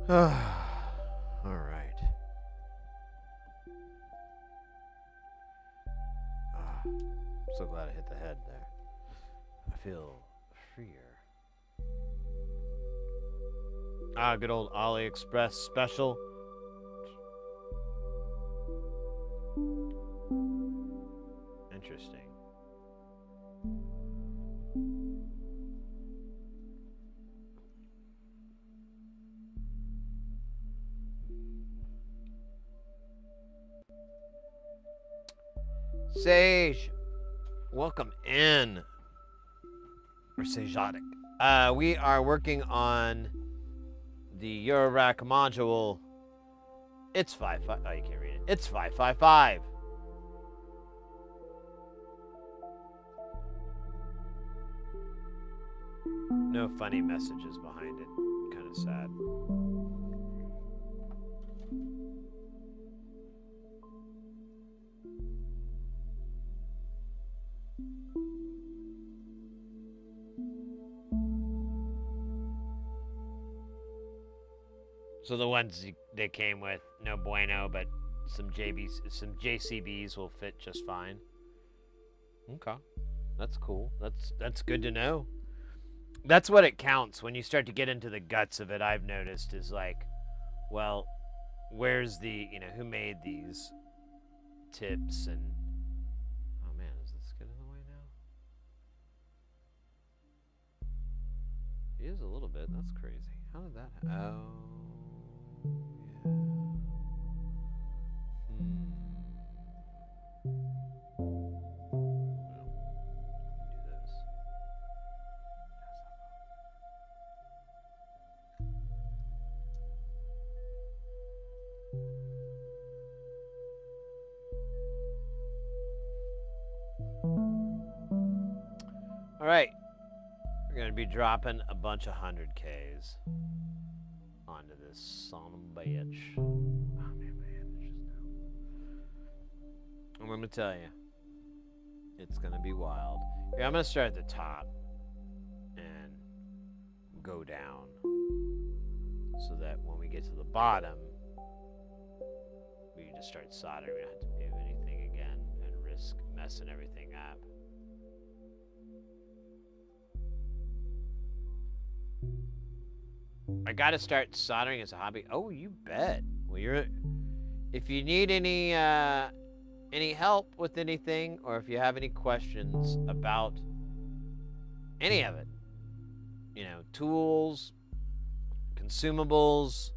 A: All right. So glad I hit the head there. I feel freer. Good old AliExpress special. Interesting. Sage, welcome in. Or Sajotic. We are working on the eurorack module. It's 5.5. Oh, you can't read it. It's 5.5.5. No funny messages behind it. Kind of sad. So the ones they came with, no bueno, but some JCBs will fit just fine. Okay, that's cool. That's good to know. That's what it counts when you start to get into the guts of it. I've noticed is like, well, where's the who made these tips and oh man, is this getting in the way now? He is a little bit. That's crazy. How did that? Oh. Yeah. Do this. All right. We're going to be dropping a bunch of 100Ks onto this son of a bitch. Oh, man, my head I'm going to tell you. It's going to be wild. Here, I'm going to start at the top and go down so that when we get to the bottom, we can just start soldering. We don't have to move anything again and risk messing everything up. I got to start soldering as a hobby. Oh, you bet. Well, if you need any help with anything, or if you have any questions about any of it, you know, tools, consumables,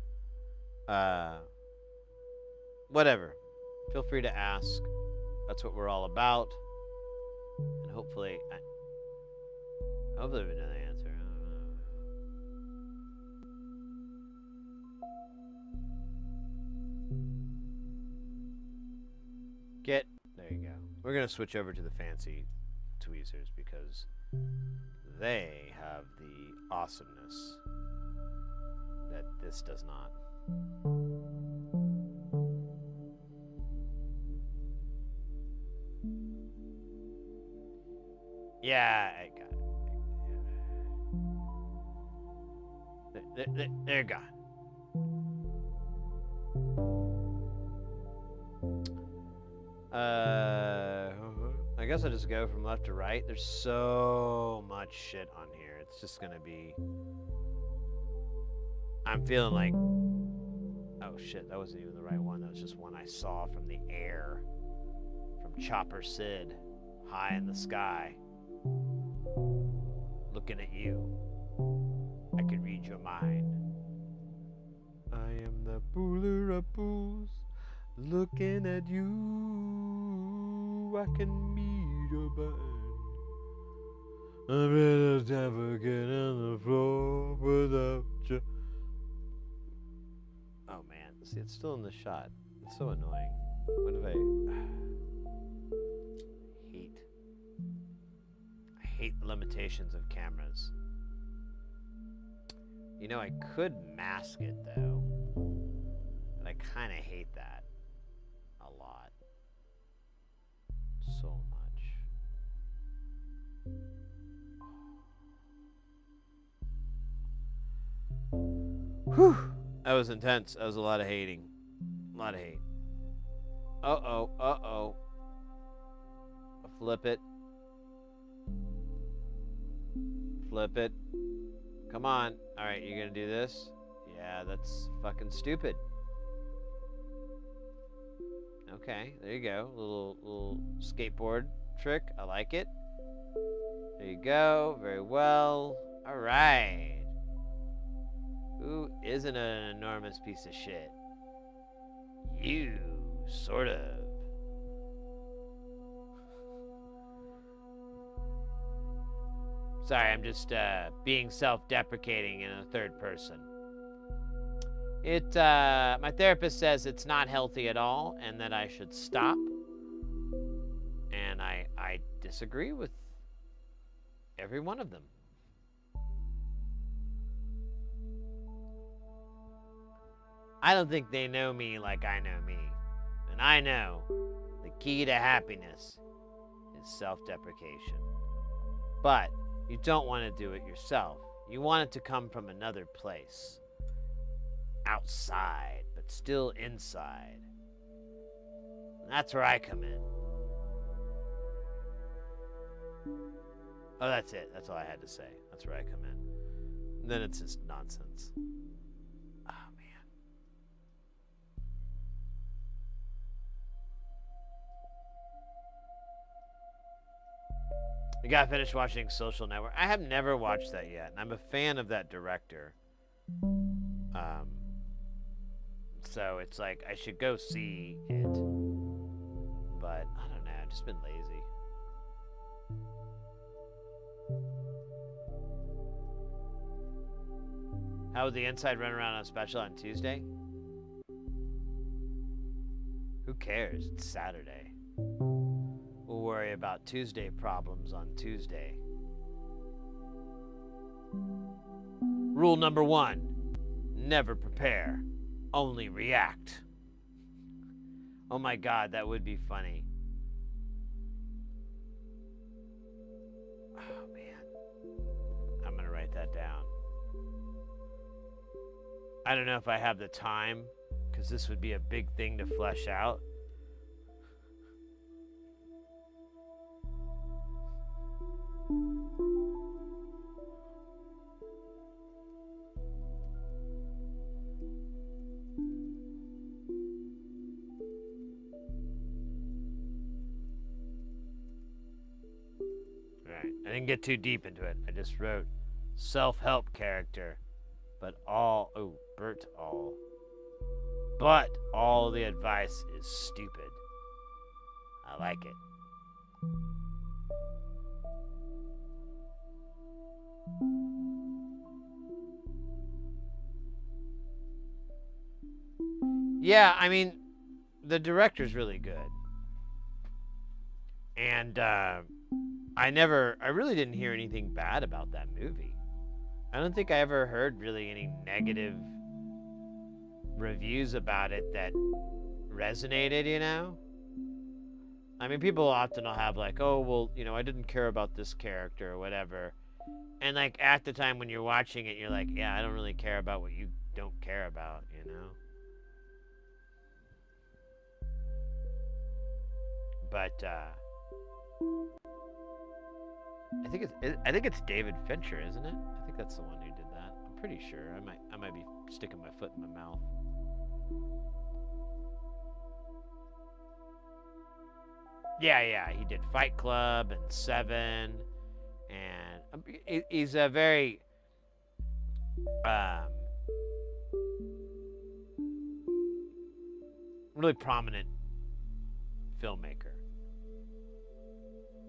A: whatever, feel free to ask. That's what we're all about. And hopefully we know the answer. There you go. We're going to switch over to the fancy tweezers because they have the awesomeness that this does not. Yeah, I got it. There you go. I guess I'll just go from left to right. There's so much shit on here. It's just gonna be... I'm feeling like... Oh shit, that wasn't even the right one. That was just one I saw from the air. From Chopper Sid. High in the sky. Looking at you. I can read your mind. I am the pooler of pools. Looking at you, I can meet your mind. I better never get on the floor without you. Oh man, see, it's still in the shot. It's so annoying. What if I hate the limitations of cameras. You know, I could mask it though, but I kind of hate that. So much. Whew. That was intense. That was a lot of hating. A lot of hate. Uh-oh. Uh-oh. Flip it. Flip it. Come on. Alright, you're gonna do this? Yeah, that's fucking stupid. Okay, there you go. Little skateboard trick. I like it. There you go. Very well. All right. Who isn't an enormous piece of shit? You, sort of. Sorry, I'm just being self-deprecating in a third person. My therapist says it's not healthy at all and that I should stop. And I disagree with every one of them. I don't think they know me like I know me. And I know the key to happiness is self-deprecation. But you don't want to do it yourself. You want it to come from another place. Outside, but still inside. And that's where I come in. Oh, that's it. That's all I had to say. That's where I come in. And then it's just nonsense. Oh, man. You gotta finish watching Social Network. I have never watched that yet, and I'm a fan of that director. So it's like I should go see it, but I don't know. I've just been lazy. How would the inside run around on special on Tuesday? Who cares? It's Saturday. We'll worry about Tuesday problems on Tuesday. Rule number 1: never prepare. Only react. Oh my god, that would be funny. I don't know if I have the time, because this would be a big thing to flesh out. Alright, I didn't get too deep into it. I just wrote self-help character, but Bert all. But all the advice is stupid. I like it. Yeah, I mean, the director's really good. And I really didn't hear anything bad about that movie. I don't think I ever heard really any negative reviews about it that resonated, you know? I mean, people often will have like, oh, well, you know, I didn't care about this character or whatever. And like at the time when you're watching it, you're like, yeah, I don't really care about what you don't care about, you know? But I think it's David Fincher, isn't it? I think that's the one who did that. I'm pretty sure. I might be sticking my foot in my mouth. Yeah, he did Fight Club and Seven, and he's a very really prominent filmmaker.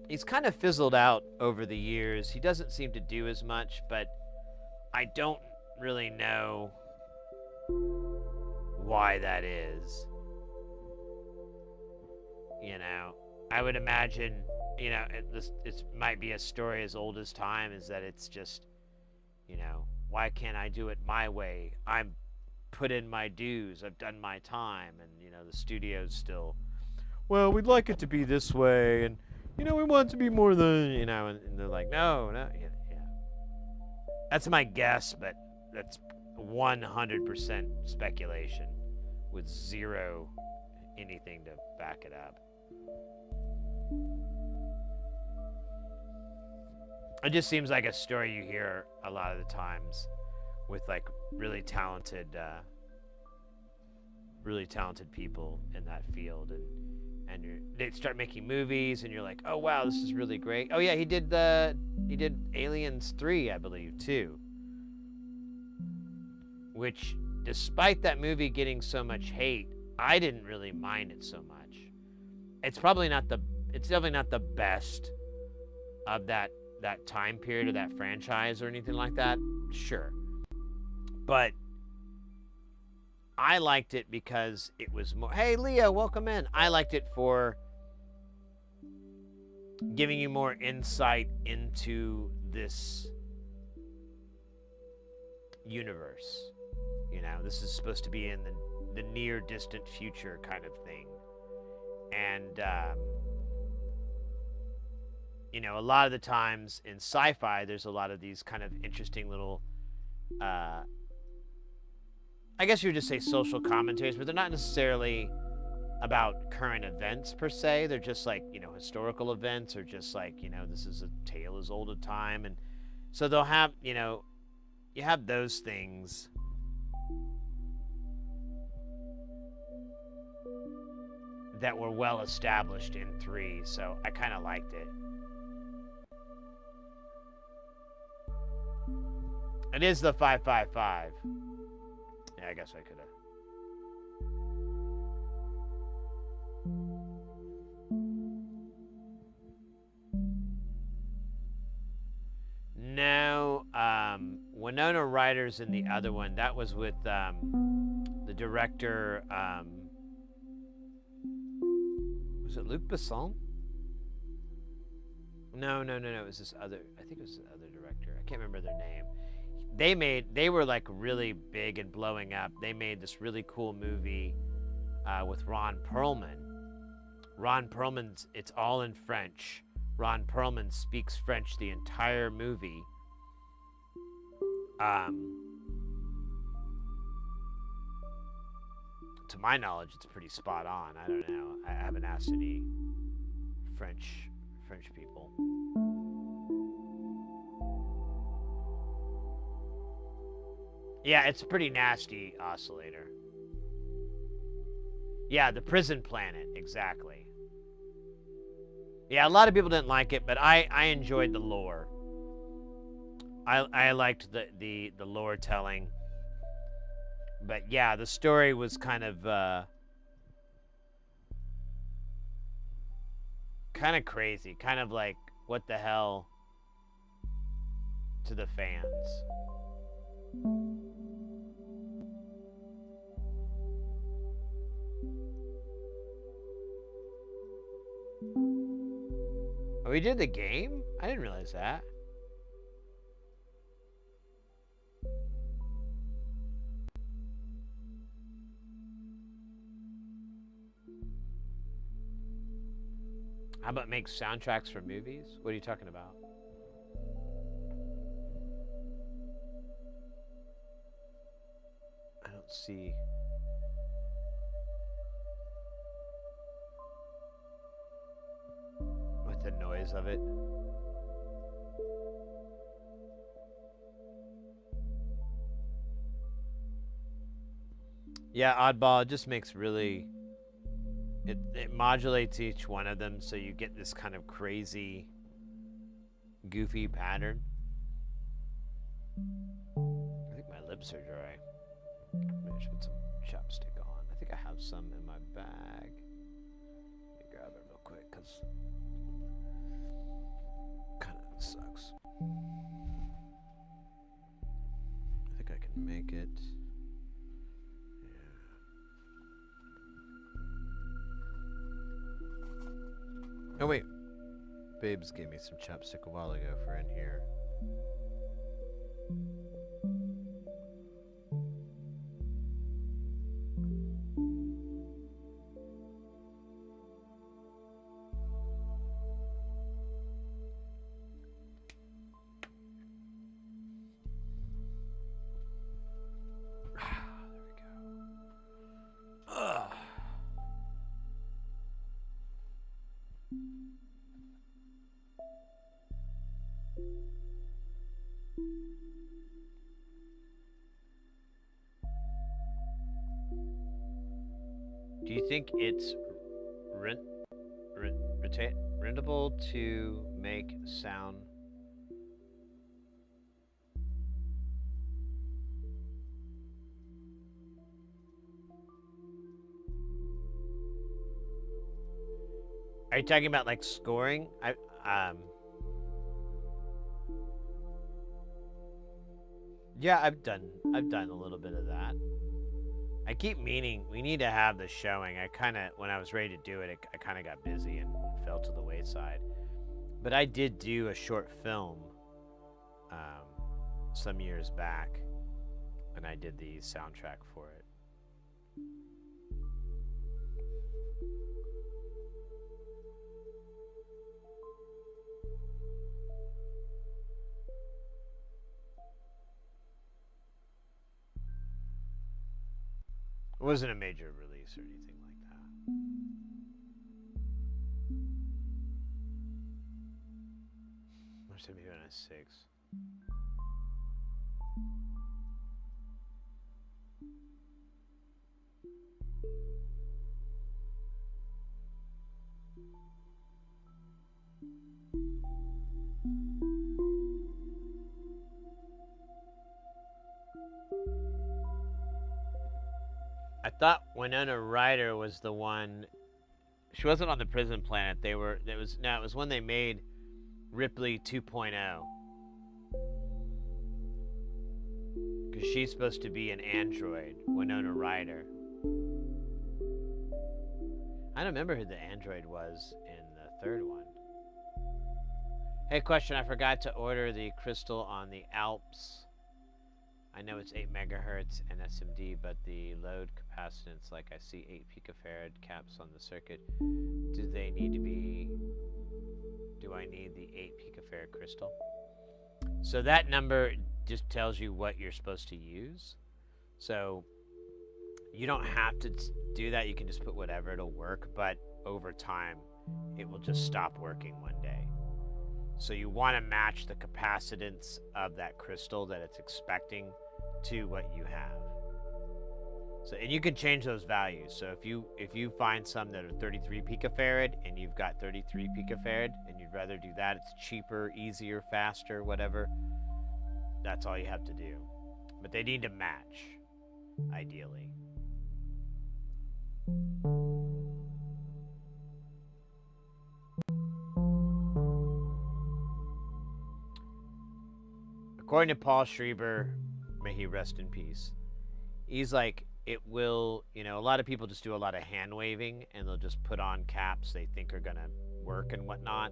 A: He's kind of fizzled out over the years. He doesn't seem to do as much, but I don't really know why that is. You know, I would imagine, you know, it might be a story as old as time, is that it's just, you know, why can't I do it my way? I'm put in my dues. I've done my time. And, you know, the studio's still, well, we'd like it to be this way. And, you know, we want it to be more than, you know, and they're like, no, yeah. That's my guess, but that's 100% speculation with zero anything to back it up. It just seems like a story you hear a lot of the times with like really talented people in that field, and they start making movies, and you're like, oh wow, this is really great. Oh yeah, he did Aliens 3, I believe, too. Which, despite that movie getting so much hate, I didn't really mind it so much. It's definitely not the best of that time period or that franchise or anything like that. Sure. But I liked it because it was more, hey Leah, welcome in. I liked it for giving you more insight into this universe. You know, this is supposed to be in the near distant future kind of thing. And you know, a lot of the times in sci-fi, there's a lot of these kind of interesting little, I guess you would just say social commentaries, but they're not necessarily about current events per se. They're just like, you know, historical events, or just like, you know, this is a tale as old as time. And so they'll have, you know, you have those things. That were well established in 3, so I kind of liked it. It is the 555. Yeah, I guess I could have. No, Winona Ryder's in the other one. That was with the director. Was it Luc Besson? No. It was this other. I think it was the other director. I can't remember their name. They were like really big and blowing up. They made this really cool movie with Ron Perlman. Ron Perlman's, it's all in French. Ron Perlman speaks French the entire movie. to my knowledge, it's pretty spot on. I don't know. I haven't asked any French people. Yeah, it's a pretty nasty oscillator. Yeah, the prison planet, exactly. Yeah, a lot of people didn't like it, but I enjoyed the lore. I liked the lore telling. But yeah, the story was kind of crazy, kind of like what the hell to the fans. Oh, we did the game? I didn't realize that. How about make soundtracks for movies? What are you talking about? I don't see. With the noise of it. Yeah, Oddball just makes really... It modulates each one of them so you get this kind of crazy, goofy pattern. I think my lips are dry. Maybe I should put some chapstick on. I think I have some in my bag. Let me grab it real quick because kind of sucks. I think I can make it. Oh wait, Babes gave me some chapstick a while ago for in here. Do you think it's rentable to make sound? Are you talking about like scoring? Yeah, I've done a little bit of that. I keep meaning we need to have the showing. When I was ready to do it, I kind of got busy and fell to the wayside. But I did do a short film some years back, and I did the soundtrack for it. It wasn't a major release or anything like that. Or maybe on a 6. I thought Winona Ryder was the one. She wasn't on the Prison Planet. It was when they made Ripley 2.0. Because she's supposed to be an android, Winona Ryder. I don't remember who the android was in the third one. Hey, question, I forgot to order the crystal on the Alps. I know it's 8 megahertz and SMD, but the load capacitance, like I see 8 picofarad caps on the circuit. Do I need the 8 picofarad crystal? So that number just tells you what you're supposed to use. So You don't have to do that. You can just put whatever, it'll work, but over time, it will just stop working one day. So you want to match the capacitance of that crystal that it's expecting to what you have. So, and you can change those values. So if you find some that are 33 picofarad and you've got 33 picofarad and you'd rather do that, it's cheaper, easier, faster, whatever. That's all you have to do. But they need to match, ideally. According to Paul Schreiber, may he rest in peace, he's like, it will, you know, a lot of people just do a lot of hand waving and they'll just put on caps they think are going to work and whatnot.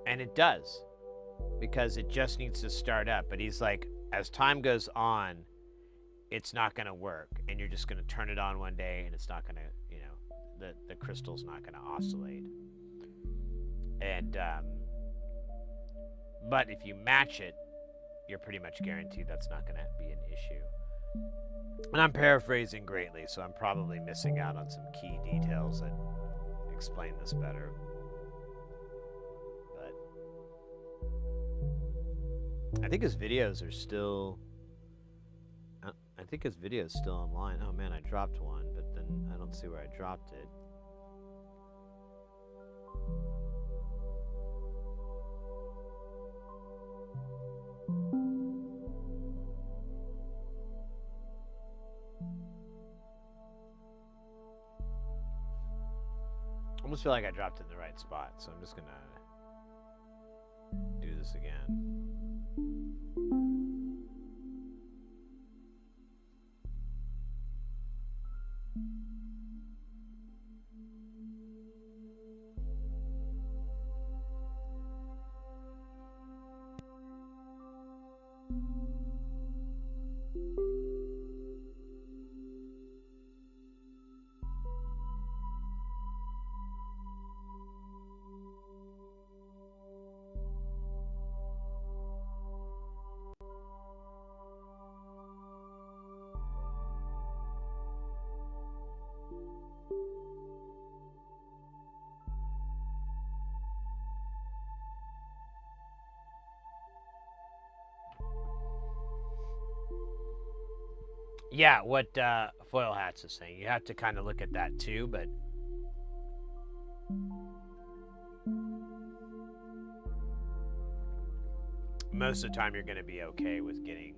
A: And it does, because it just needs to start up. But he's like, as time goes on, it's not going to work. And you're just going to turn it on one day and it's not going to, you know, the crystal's not going to oscillate. And, but if you match it, you're pretty much guaranteed that's not going to be an issue. And I'm paraphrasing greatly, so I'm probably missing out on some key details that explain this better. But I think his videos are still... I think his video is still online. Oh man, I dropped one, but then I don't see where I dropped it. I almost feel like I dropped it in the right spot, so I'm just gonna do this again. Yeah, what Foil Hats is saying. You have to kind of look at that too, but most of the time you're going to be okay with getting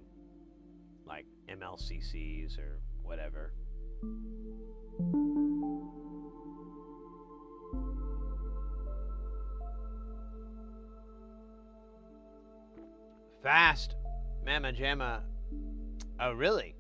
A: like MLCCs or whatever. Fast, Mama Jamma. Oh, really?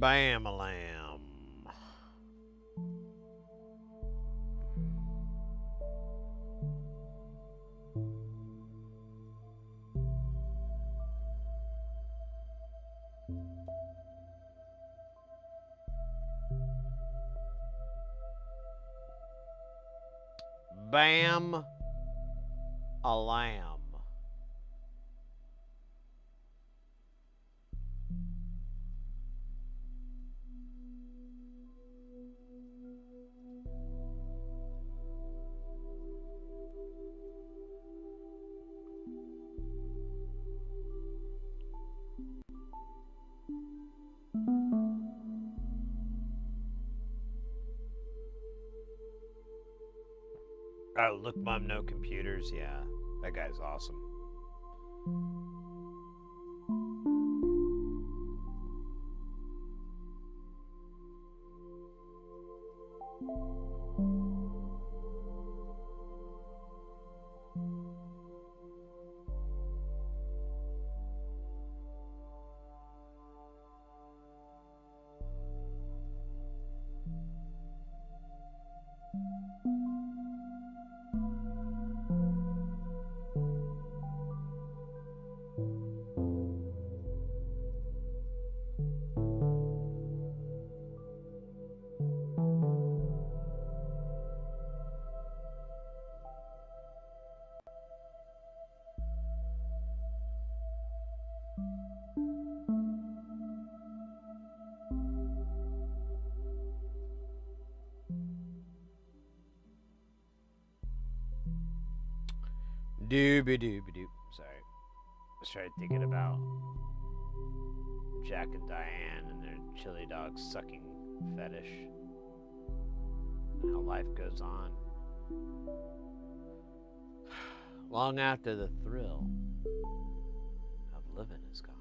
A: Bam-a-lam. Bam-a-lam. Oh, look, Mom, no computers. Yeah, that guy's awesome. Dooby-dooby-doo. Sorry. I started thinking about Jack and Diane and their chili dog sucking fetish. And how life goes on. Long after the thrill of living is gone.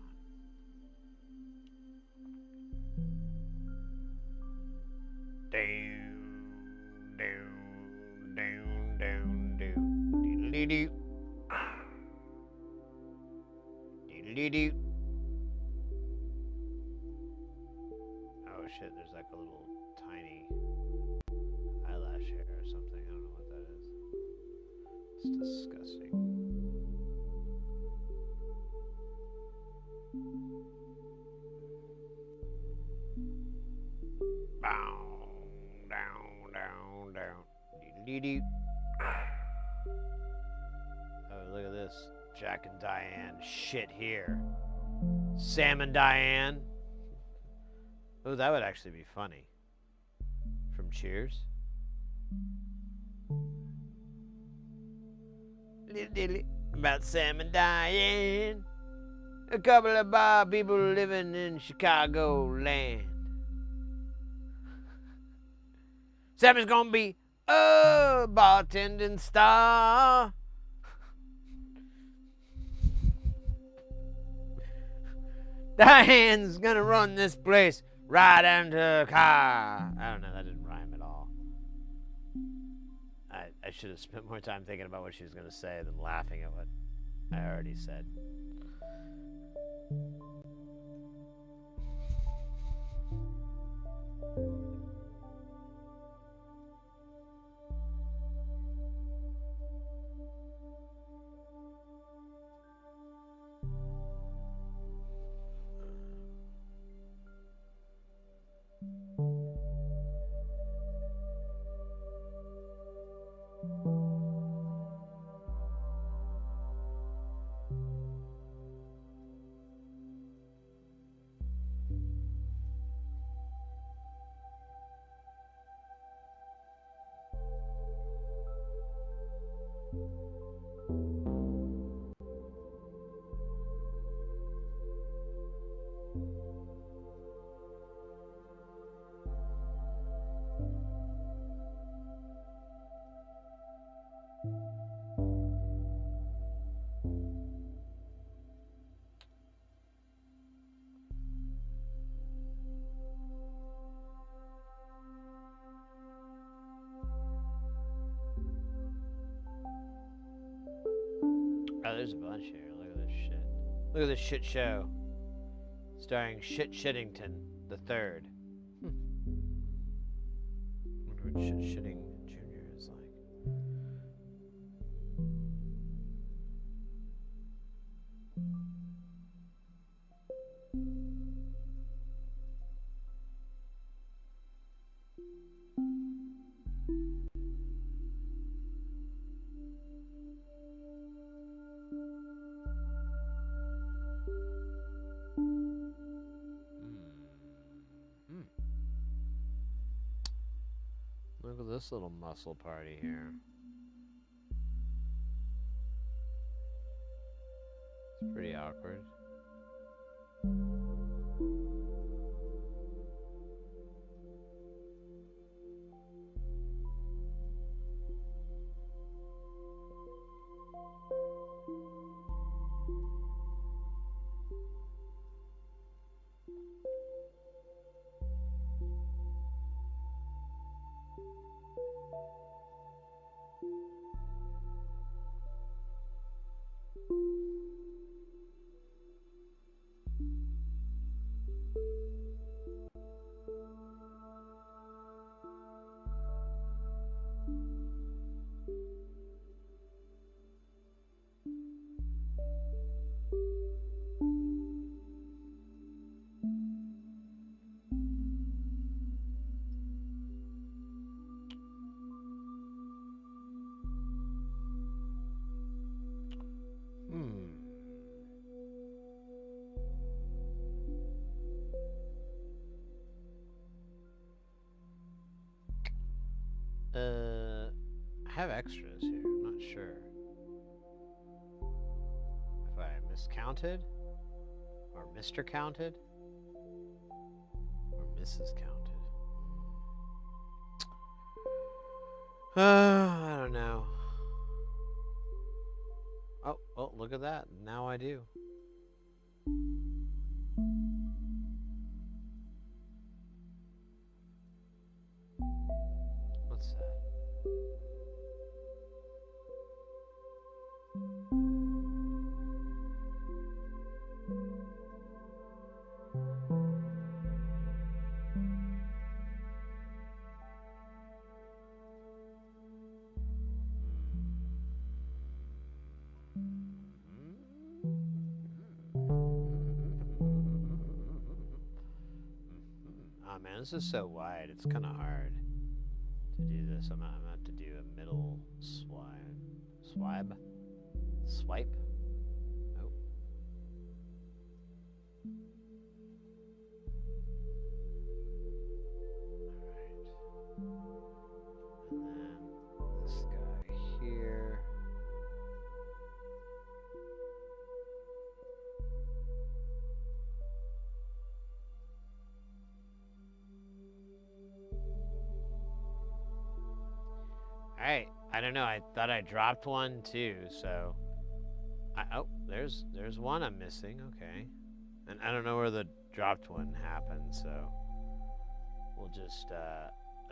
A: Down, down, down, down, down. Doodly-doo. Doodly-doo. Oh shit, there's like a little tiny eyelash hair or something. I don't know what that is. It's disgusting. Bow, down, down, down. Doodly-doo. Oh, look at this. Jack and Diane. Shit here. Sam and Diane. Oh, that would actually be funny. From Cheers. About Sam and Diane. A couple of bar people living in Chicago land. Sam is gonna be a bartending star. Diane's gonna run this place right into her car. I don't know, that didn't rhyme at all. I should have spent more time thinking about what she was gonna say than laughing at what I already said. Oh, there's a bunch here. Look at this shit. Look at this shit show. Starring Shit Shittington the Third. Wonder what Shit Shitting Jr. is like. Look at this little muscle party here. It's pretty awkward. I have extras here. I'm not sure if I miscounted or Mr. Counted or Mrs. Counted. I don't know. Oh, well, look at that. Now I do. What's that? Oh man, this is so wide. It's kind of hard to do this. I'm gonna have to do a middle swipe. Oh. All right. And then this guy here. Alright, I don't know, I thought I dropped one too, so... oh, there's one I'm missing, okay. And I don't know where the dropped one happened, so... We'll just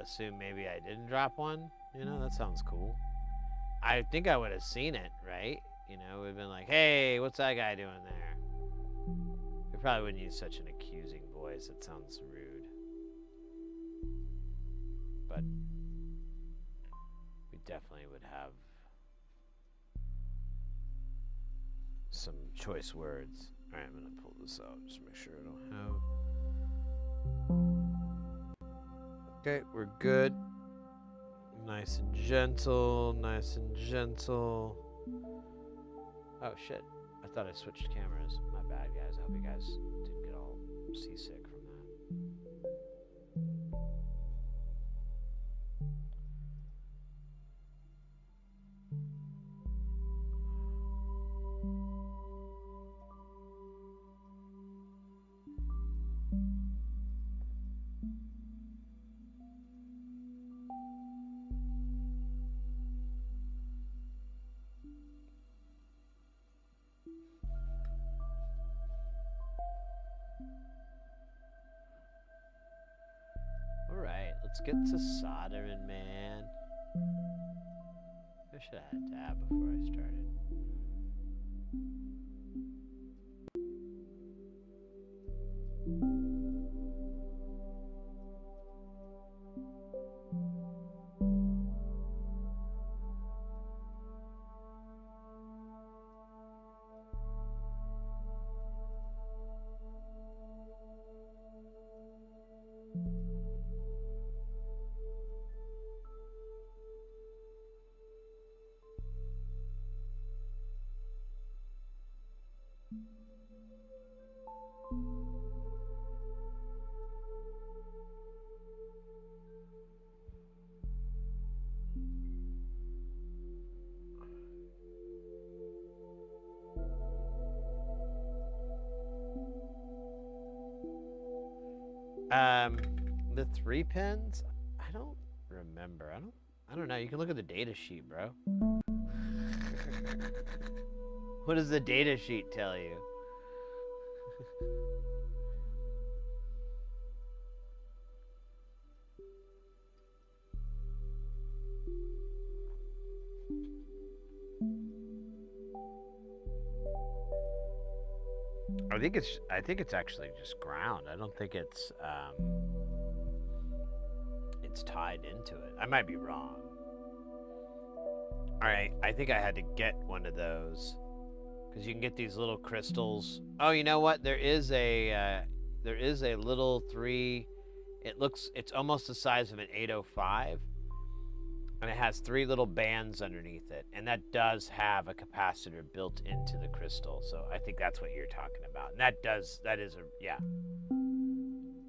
A: assume maybe I didn't drop one. You know, that sounds cool. I think I would have seen it, right? You know, we've been like, hey, what's that guy doing there? We probably wouldn't use such an accusing voice, it sounds rude. But... definitely would have some choice words. Alright, I'm gonna pull this out just to make sure I don't have. Okay, we're good. Nice and gentle, nice and gentle. Oh shit, I thought I switched cameras. My bad, guys. I hope you guys didn't get all seasick from that. Let's get to soldering, man. I should have had a dab before I started. The 3 pins? I don't remember. I don't know. You can look at the data sheet, bro. What does the data sheet tell you? I think it's actually just ground. I don't think it's tied into it. I might be wrong. All right, I think I had to get one of those because you can get these little crystals. Oh, you know what? There is a little 3. It's almost the size of an 805, and it has 3 little bands underneath it, and that does have a capacitor built into the crystal. So I think that's what you're talking about. And that is yeah.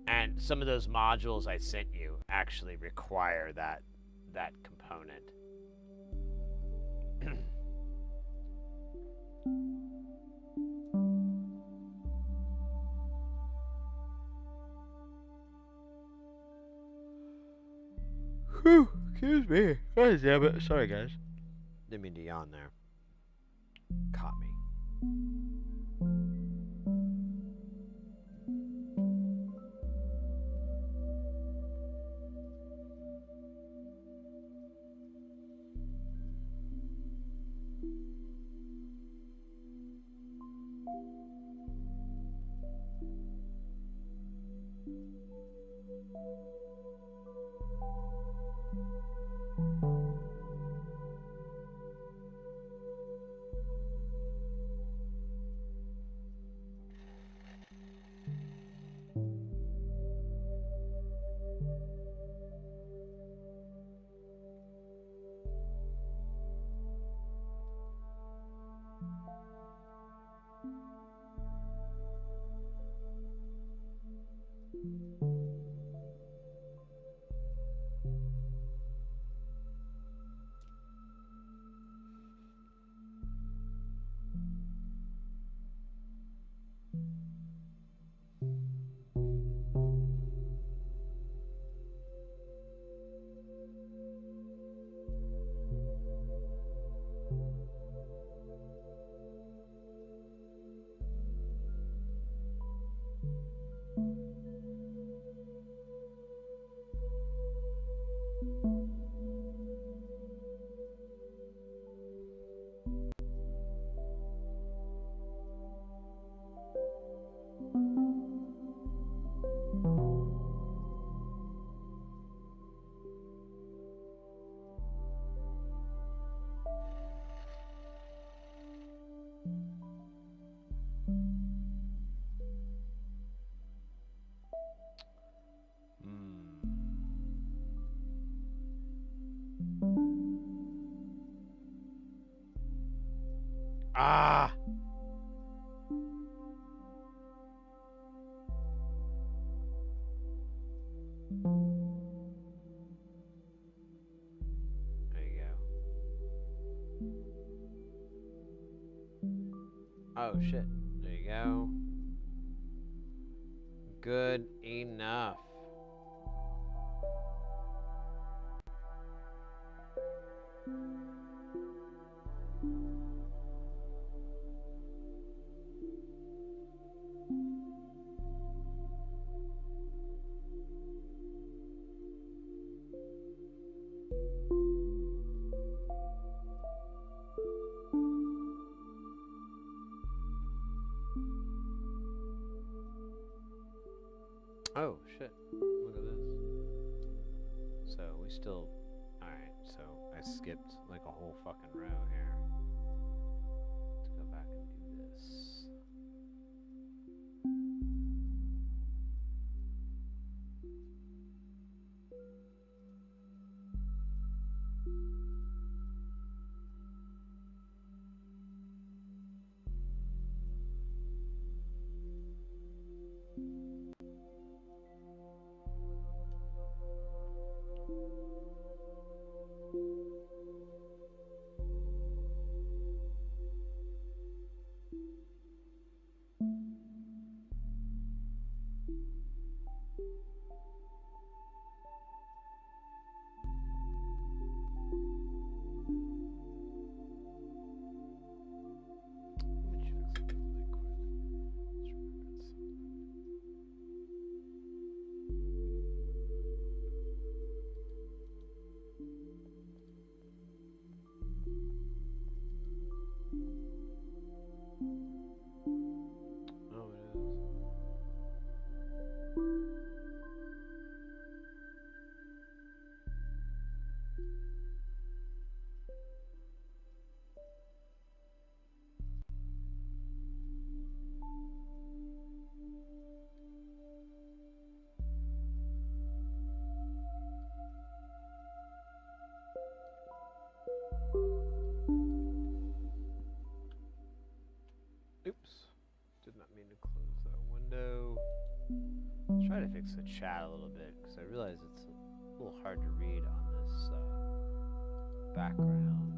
A: And some of those modules I sent you actually require that component. Whew, excuse me. God damn it. Sorry, guys. Didn't mean to yawn there. Caught me. Ah! There you go. Oh shit. There you go. Good enough. Oh shit. Look at this. So we still... Alright, so I skipped like a whole fucking row here. Let's go back and do this. Oops. Did not mean to close that window. Let's try to fix the chat a little bit, because I realize it's a little hard to read on this background.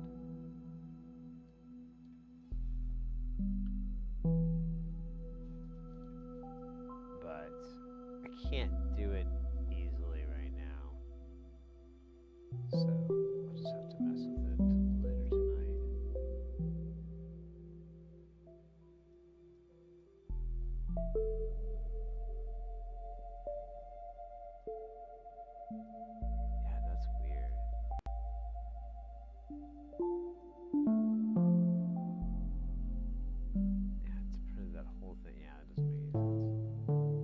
A: can't do it easily right now. So I'll just have to mess with it later tonight. Yeah, that's weird. Yeah, it's printed that whole thing. Yeah, it doesn't make any sense.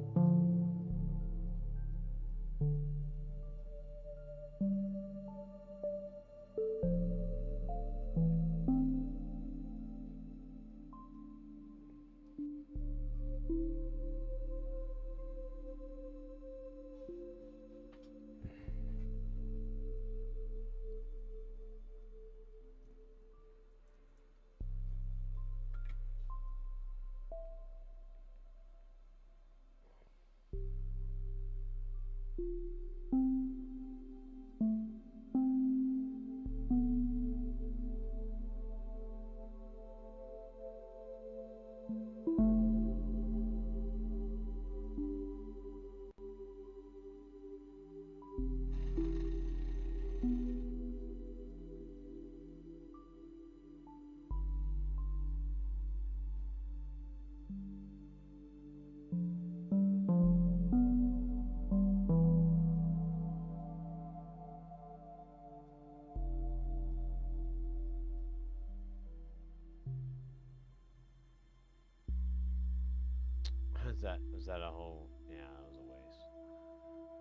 A: Was that a whole? Yeah, that was a waste.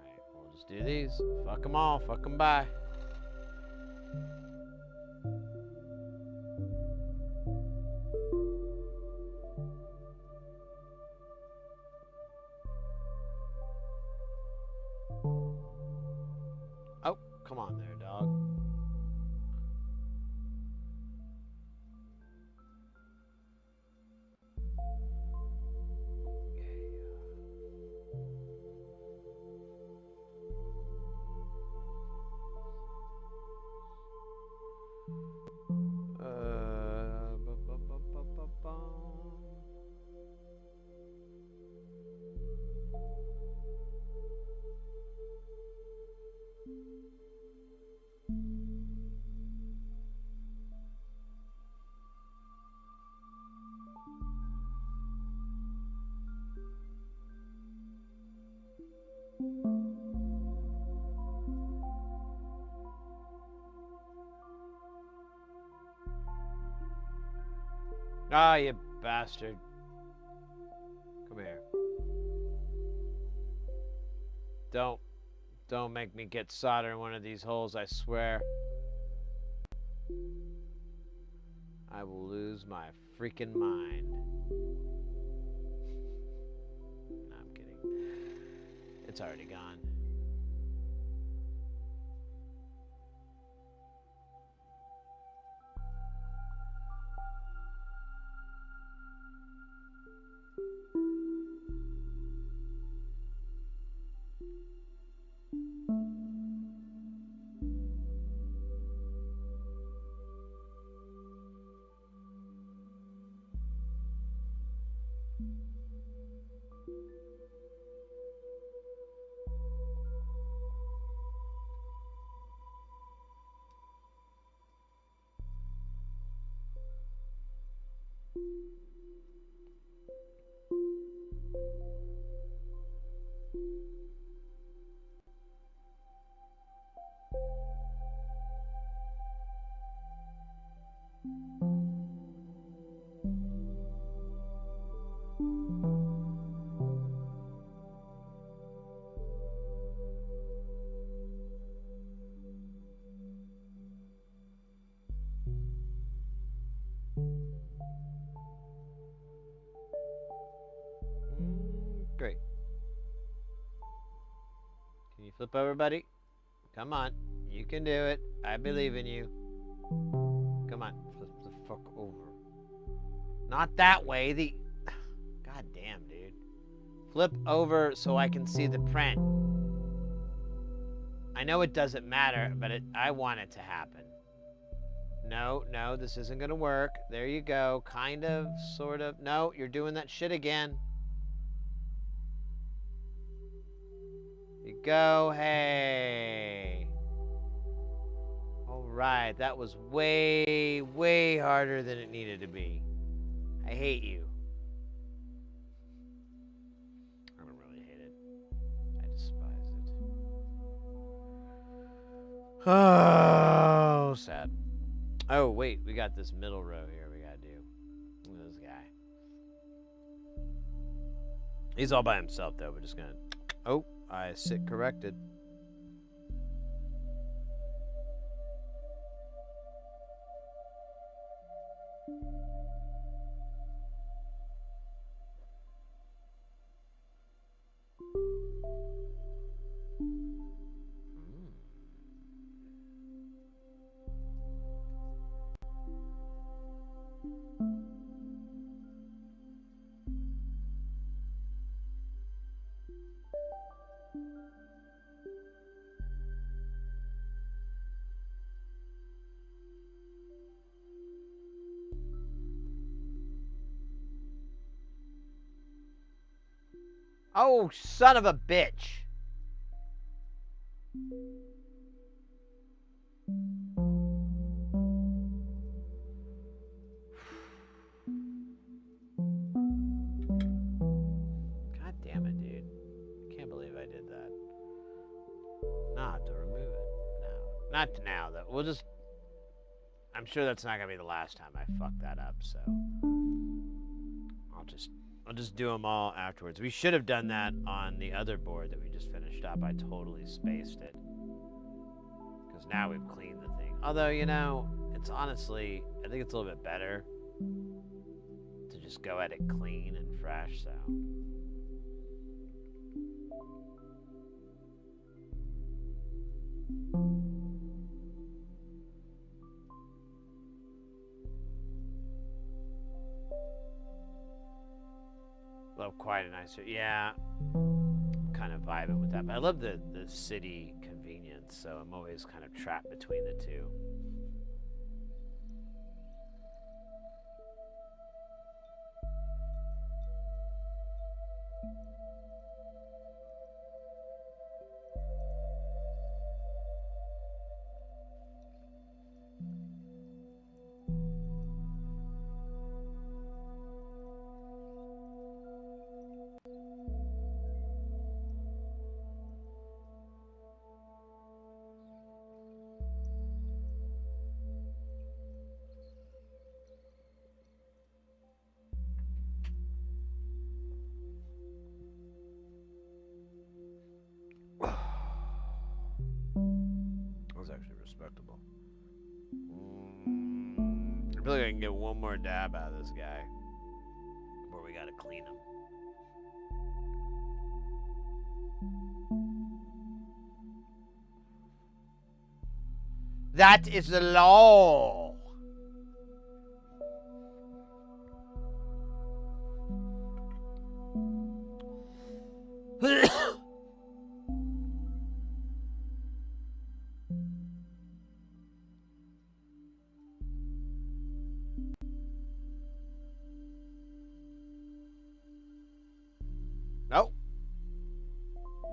A: Alright, we'll just do these. Fuck them all. Fuck them by. Oh, come on there, dog. Ah, you bastard. Come here. Don't make me get solder in one of these holes, I swear. I will lose my freaking mind. No, I'm kidding. It's already gone. Great. Can you flip over, buddy? Come on. You can do it. I believe in you. Come on. Flip the fuck over. Not that way. God damn, dude. Flip over so I can see the print. I know it doesn't matter, but I want it to happen. No, this isn't going to work. There you go. Kind of, sort of. No, you're doing that shit again. go. Hey. Alright, that was way, way harder than it needed to be. I hate you. I don't really hate it. I despise it. Oh, sad. Oh, wait, we got this middle row here we gotta do. Look at this guy. He's all by himself, though. We're just gonna... Oh, I sit corrected. Oh, son of a bitch. God damn it, dude. I can't believe I did that. Not to remove it. No. Not now, though. We'll just... I'm sure that's not going to be the last time I fuck that up, so... I'll just do them all afterwards. We should have done that on the other board that we just finished up. I totally spaced it. Because now we've cleaned the thing. Although, you know, it's honestly... I think it's a little bit better to just go at it clean and fresh, so... Love quiet and nicer. Yeah, kind of vibing with that. But I love the city convenience, so I'm always kind of trapped between the two. Actually respectable. I feel like I can get one more dab out of this guy before we gotta clean him. That is the law.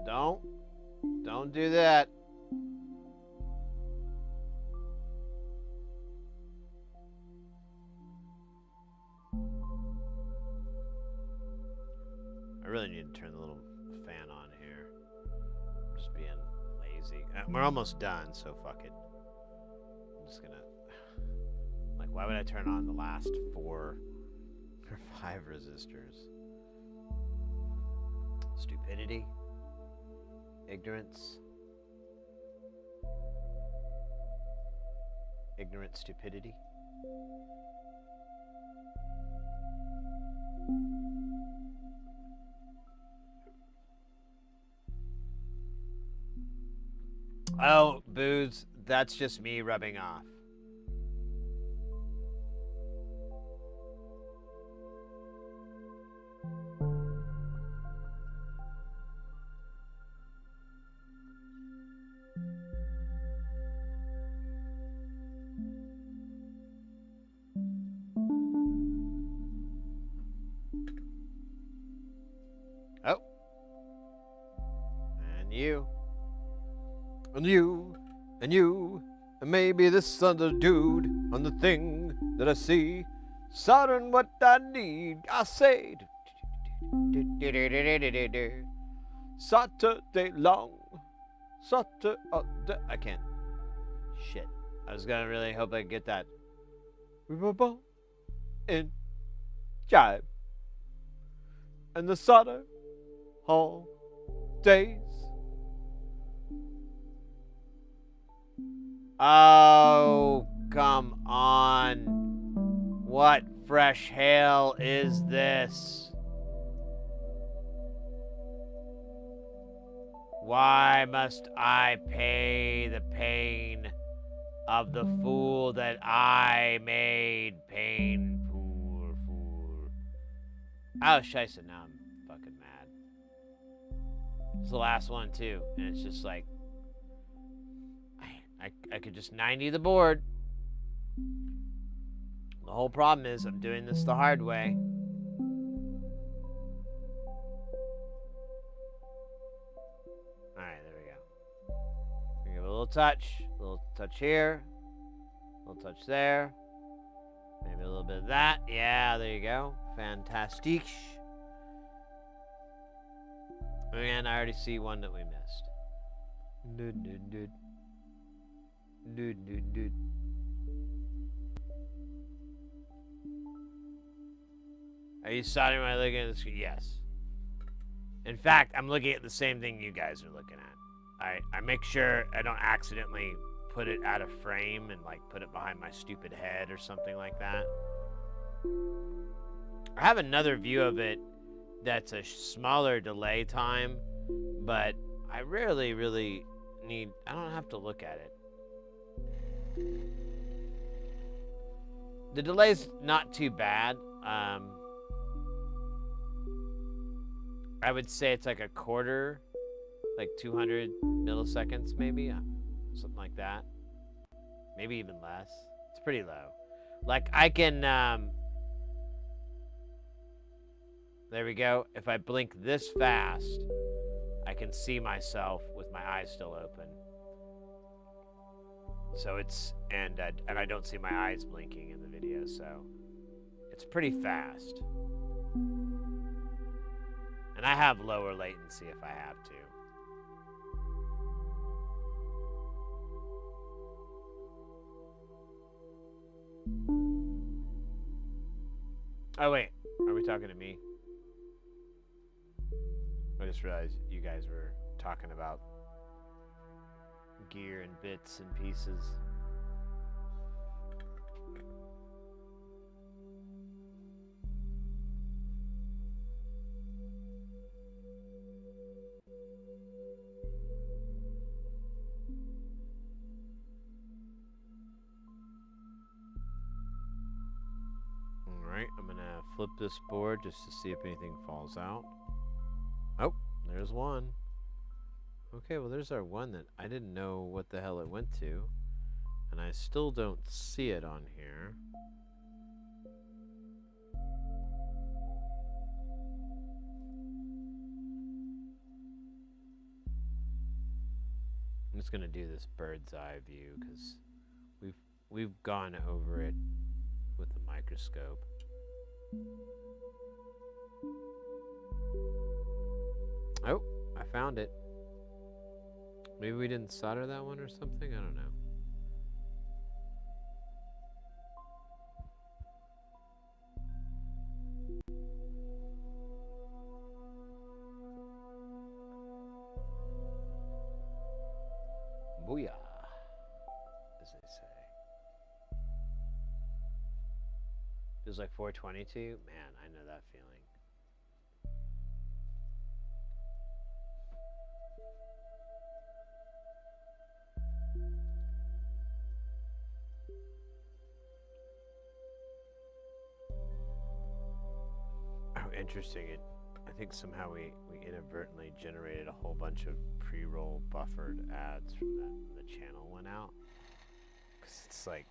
A: Nope. Don't do that. I really need to turn the little fan on here. I'm just being lazy. We're almost done, so fuck it. I'm just gonna... Like, why would I turn on the last 4 or 5 resistors? Stupidity, ignorance, ignorant stupidity. Oh, booze, that's just me rubbing off. you, and you, and you, and maybe this other dude on the thing that I see. Soldering what I need, I say. Saturday long. Saturday. I can't. Shit. I was gonna really hope I could get that. We were born in jive. And the solder hall days. Oh, come on. What fresh hell is this? Why must I pay the pain of the fool that I made? Pain, poor fool. Oh, scheisse, now I'm fucking mad. It's the last one, too. And it's just like, I could just 90 the board. The whole problem is I'm doing this the hard way. Alright, there we go. We give it a little touch here, a little touch there, maybe a little bit of that. Yeah, there you go. Fantastic. And I already see one that we missed. Are you sounding when I look at the screen? Yes. In fact, I'm looking at the same thing you guys are looking at. I make sure I don't accidentally put it out of frame and like put it behind my stupid head or something like that. I have another view of it that's a smaller delay time, but I rarely really need, I don't have to look at it. The delay's not too bad. I would say it's like a quarter, like 200 milliseconds maybe, something like that. Maybe even less. It's pretty low. Like I can, there we go. If I blink this fast, I can see myself with my eyes still open. So it's, and I don't see my eyes blinking in the video, so it's pretty fast. And I have lower latency if I have to. Oh wait, are we talking to me? I just realized you guys were talking about gear and bits and pieces. Alright, I'm gonna flip this board just to see if anything falls out. Oh, there's one. Okay, well there's our one that I didn't know what the hell it went to. And I still don't see it on here. I'm just gonna do this bird's eye view because we've gone over it with the microscope. Oh, I found it. Maybe we didn't solder that one or something? I don't know. Booyah, as they say. Feels like 422? Man, I know that feeling. Oh, interesting. I think somehow we inadvertently generated a whole bunch of pre-roll buffered ads from the channel went out. Because it's like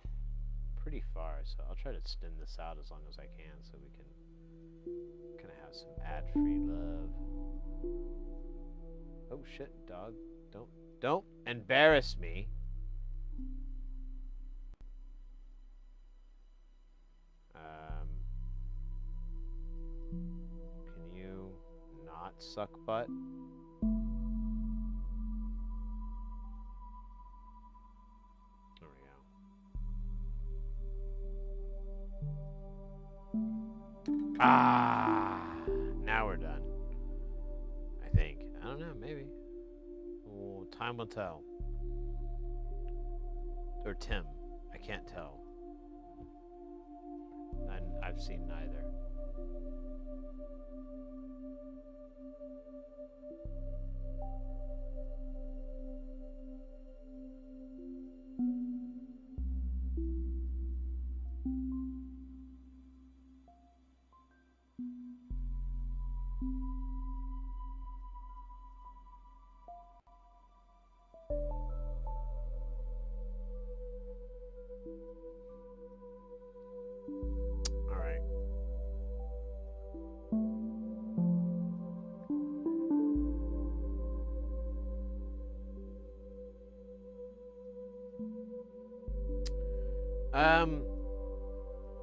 A: pretty far, so I'll try to extend this out as long as I can so we can kind of have some ad-free love. Oh shit, dog. Don't embarrass me. Can you not suck butt? There we go. Now we're done. I think. I don't know, maybe. Well, time will tell. Or Tim. I can't tell. I've seen neither.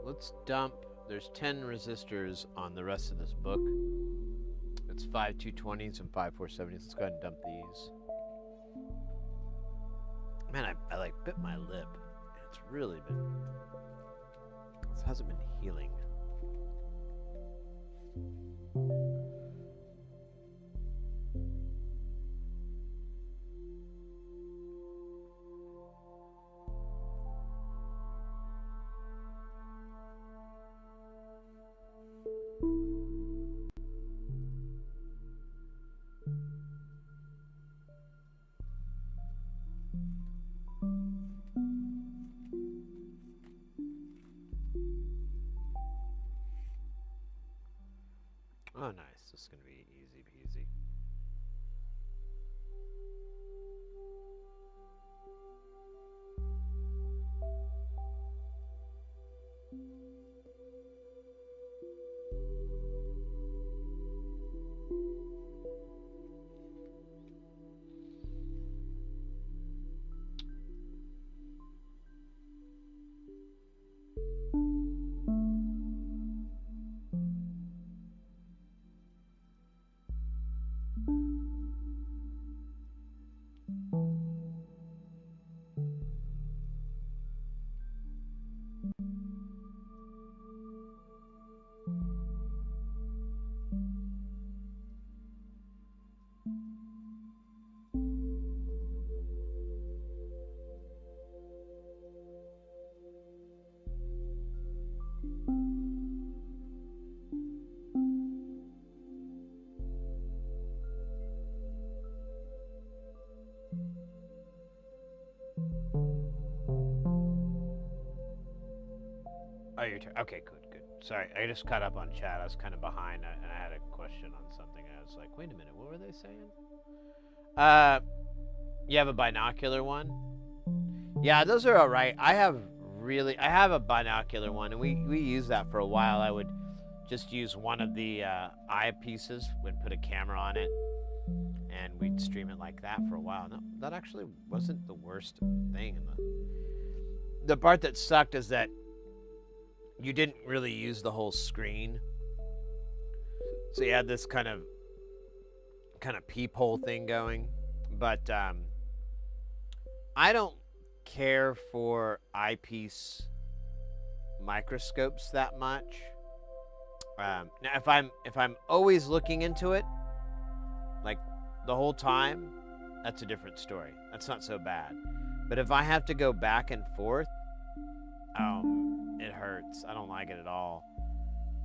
A: Let's dump. There's 10 resistors on the rest of this book. It's 5 220s and 5 470s. Let's go ahead and dump these. Man, I like bit my lip. It's really been. This hasn't been healing. Oh, nice. This is going to be easy peasy. Oh, your turn. Okay, good. Sorry, I just caught up on chat. I was kind of behind, and I had a question on something. I was like, wait a minute, what were they saying? You have a binocular one? Yeah, those are all right. I have a binocular one, and we used that for a while. I would just use one of the eyepieces, would put a camera on it, and we'd stream it like that for a while. No, that actually wasn't the worst thing. The part that sucked is that you didn't really use the whole screen. So you had this kind of peephole thing going. But I don't care for eyepiece microscopes that much. Now if I'm always looking into it, like the whole time, that's a different story. That's not so bad. But if I have to go back and forth, it hurts. I don't like it at all.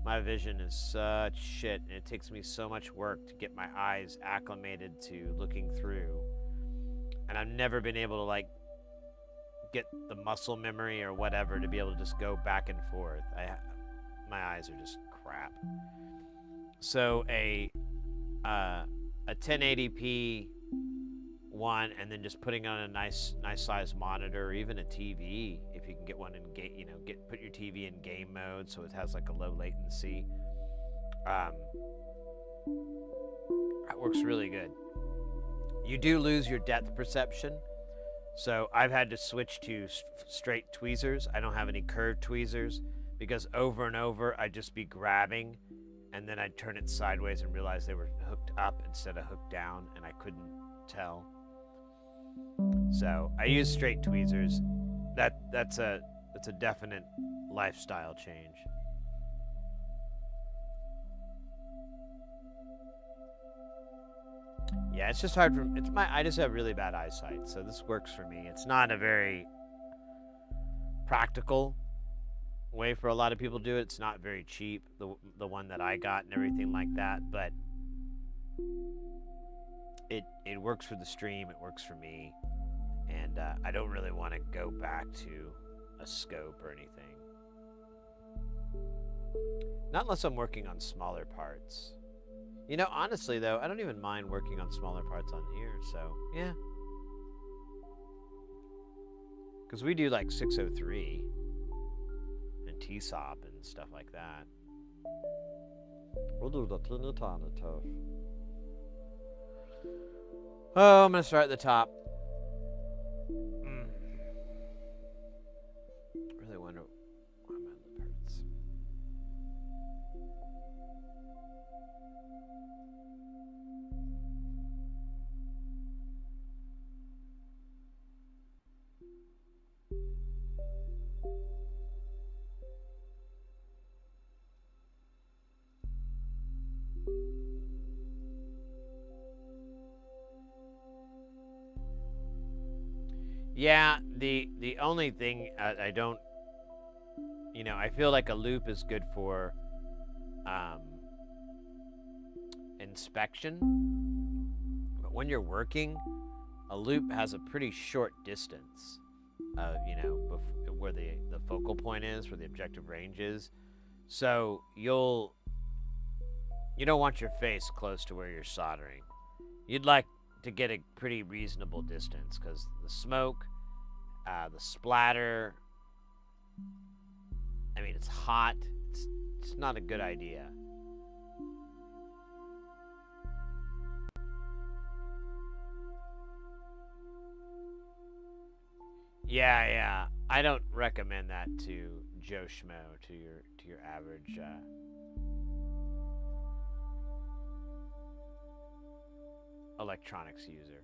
A: My vision is such shit, and it takes me so much work to get my eyes acclimated to looking through. And I've never been able to like get the muscle memory or whatever to be able to just go back and forth. My eyes are just crap. So a 1080p one, and then just putting on a nice size monitor, or even a TV if you can get one in put your TV in game mode so it has like a low latency. That works really good. you do lose your depth perception. So I've had to switch to straight tweezers. I don't have any curved tweezers because over and over I'd just be grabbing and then I'd turn it sideways and realize they were hooked up instead of hooked down and I couldn't tell. So I use straight tweezers. That's a definite lifestyle change. Yeah, it's just hard for I just have really bad eyesight, so this works for me. It's not a very practical way for a lot of people to do it. It's not very cheap, the one that I got and everything like that, but it works for the stream, it works for me, and I don't really want to go back to a scope or anything. Not unless I'm working on smaller parts. You know, honestly, though, I don't even mind working on smaller parts on here, so, yeah. Because we do, like, 603 and T-SOP and stuff like that.
C: We'll do the teeny tiny stuff.
A: Oh, I'm going to start at the top. Really wonder why my lip hurts. Yeah, the only thing I don't, you know, I feel like a loop is good for inspection, but when you're working, a loop has a pretty short distance, you know, where the focal point is, where the objective range is, so you don't want your face close to where you're soldering. You'd like to get a pretty reasonable distance because the smoke, the splatter, I mean, it's hot. It's not a good idea. Yeah. I don't recommend that to Joe Schmo, to your average electronics user,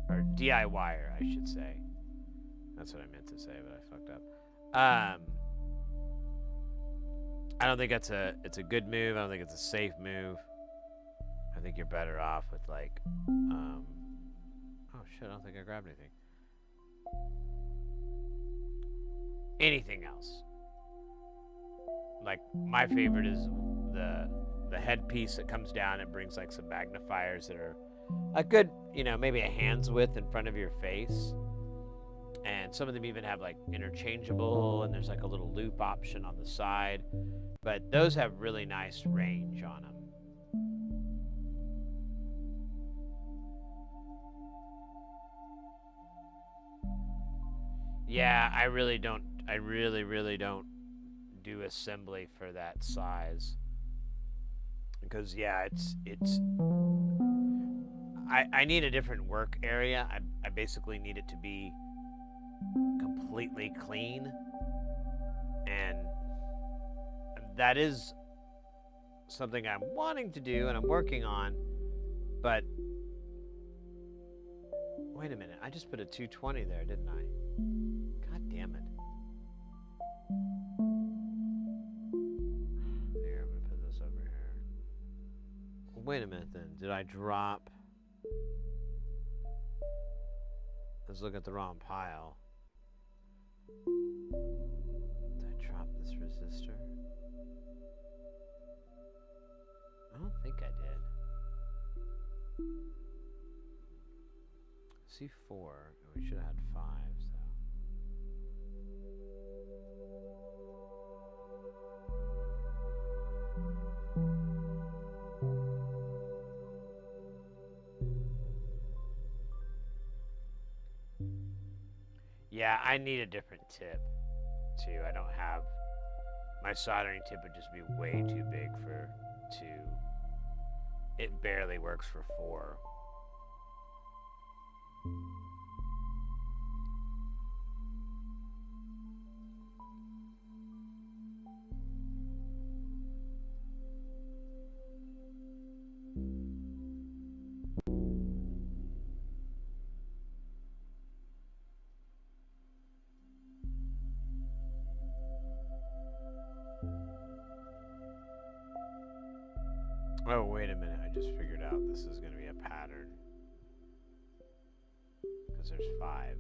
A: or DIYer, I should say. That's what I meant to say, but I fucked up. I don't think it's a good move. I don't think it's a safe move. I think you're better off with like, oh shit, I don't think I grabbed anything. Anything else. Like, my favorite is the headpiece that comes down and brings like some magnifiers that are a good, you know, maybe a hand's width in front of your face. And some of them even have like interchangeable, and there's like a little loop option on the side. But those have really nice range on them. Yeah, I really don't do assembly for that size. Because yeah, I need a different work area. I basically need it to be completely clean, and that is something I'm wanting to do and I'm working on. But wait a minute, I just put a 220 there, didn't I? God damn it. Here, I'm gonna put this over here. Wait a minute then, did I drop? Let's look at the wrong pile. Did I drop this resistor? I don't think I did. C4. We should have had 5, so. Yeah, I need a different tip, too. I don't have... My soldering tip would just be way too big for 2. It barely works for 4. Oh, wait a minute. I just figured out this is going to be a pattern. Because there's 5.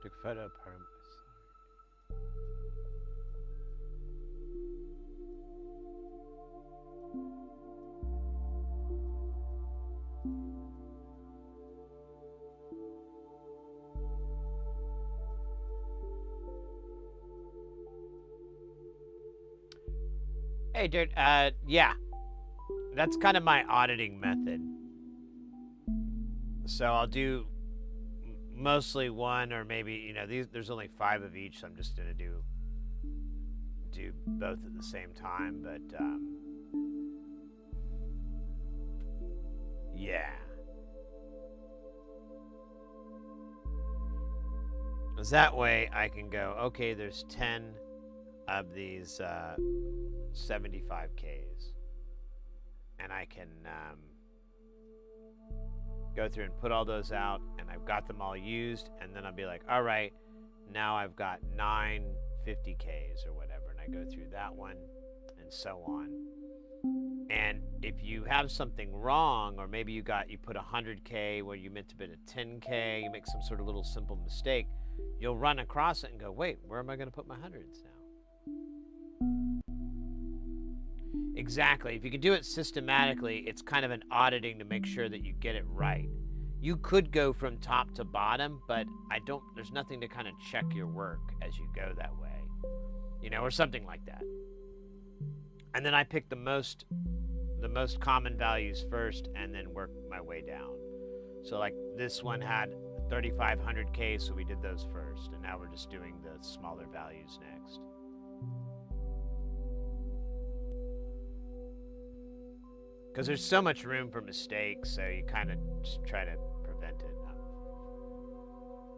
A: Took photo perm. Hey, dude, yeah. That's kind of my auditing method. So I'll do mostly one, or maybe, you know, there's only 5 of each, so I'm just gonna do both at the same time, but yeah. Because that way I can go, okay, there's 10 of these 75Ks, and I can go through and put all those out, and I've got them all used, and then I'll be like, all right, now I've got 9 50Ks or whatever, and I go through that one and so on. And if you have something wrong, or maybe you put 100K where you meant to put a 10K, you make some sort of little simple mistake, you'll run across it and go, wait, where am I going to put my hundreds now? Exactly. If you can do it systematically, it's kind of an auditing to make sure that you get it right. You could go from top to bottom, but there's nothing to kind of check your work as you go that way, you know, or something like that. And then I pick the most common values first and then work my way down. So like this one had 3,500K, so we did those first, and now we're just doing the smaller values next. Because there's so much room for mistakes, so you kind of just try to prevent it.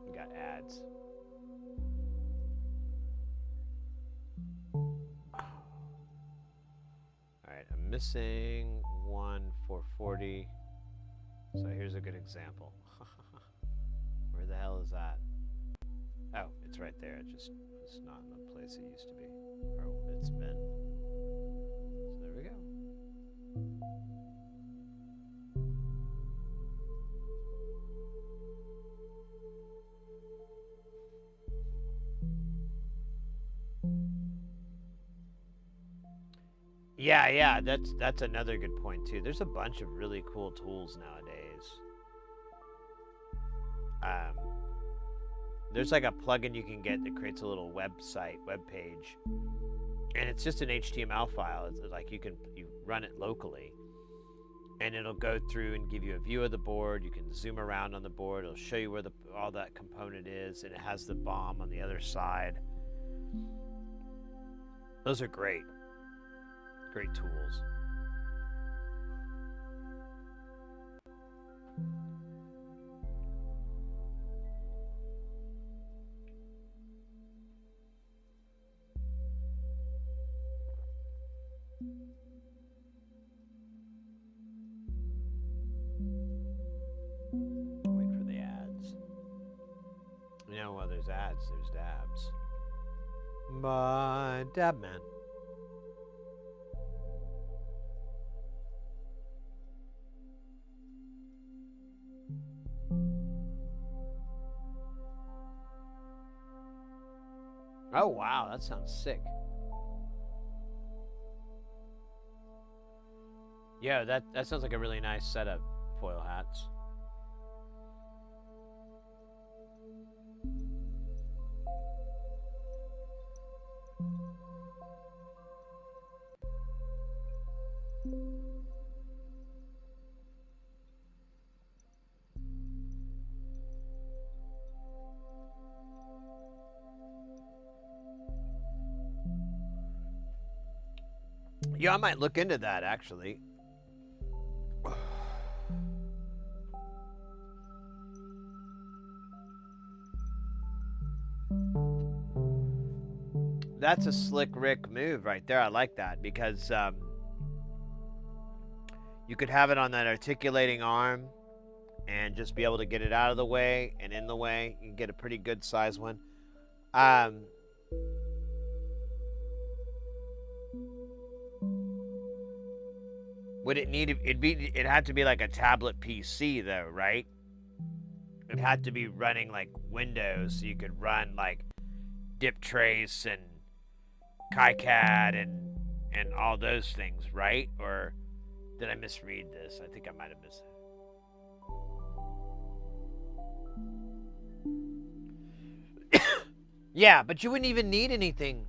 A: We got ads. Alright, I'm missing one 440. So here's a good example. Where the hell is that? Oh, it's right there. It's not in the place it used to be. Or it's been. So there we go. Yeah, that's another good point too. There's a bunch of really cool tools nowadays. There's like a plugin you can get that creates a little web page, and it's just an HTML file. It's like you run it locally, and it'll go through and give you a view of the board. You can zoom around on the board. It'll show you where all that component is, and it has the BOM on the other side. Those are great tools. Wait for the ads. You know, while there's ads, there's dabs. My dab man. Oh, wow, that sounds sick. Yeah, that sounds like a really nice setup, foil hats. Yeah, I might look into that, actually. That's a slick Rick move right there. I like that because you could have it on that articulating arm and just be able to get it out of the way and in the way. You can get a pretty good size one. Would it need it had to be like a tablet PC though, right? It had to be running like Windows so you could run like DipTrace and KiCad and all those things, right? Or did I misread this? I think I might have missed it. Yeah, but you wouldn't even need anything.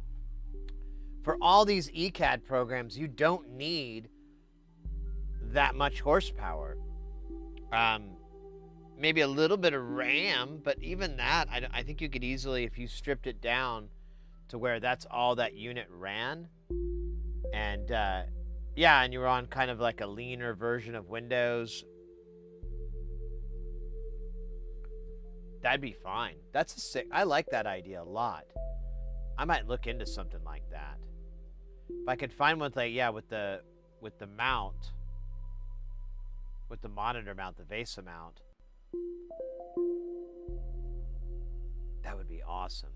A: For all these ECAD programs, you don't need that much horsepower. Maybe a little bit of RAM, but even that, I think you could easily, if you stripped it down to where that's all that unit ran, and yeah, and you were on kind of like a leaner version of Windows, that'd be fine. That's a sick, I like that idea a lot. I might look into something like that. If I could find one, like, yeah, with the mount, with the monitor mount, the VESA mount, that would be awesome.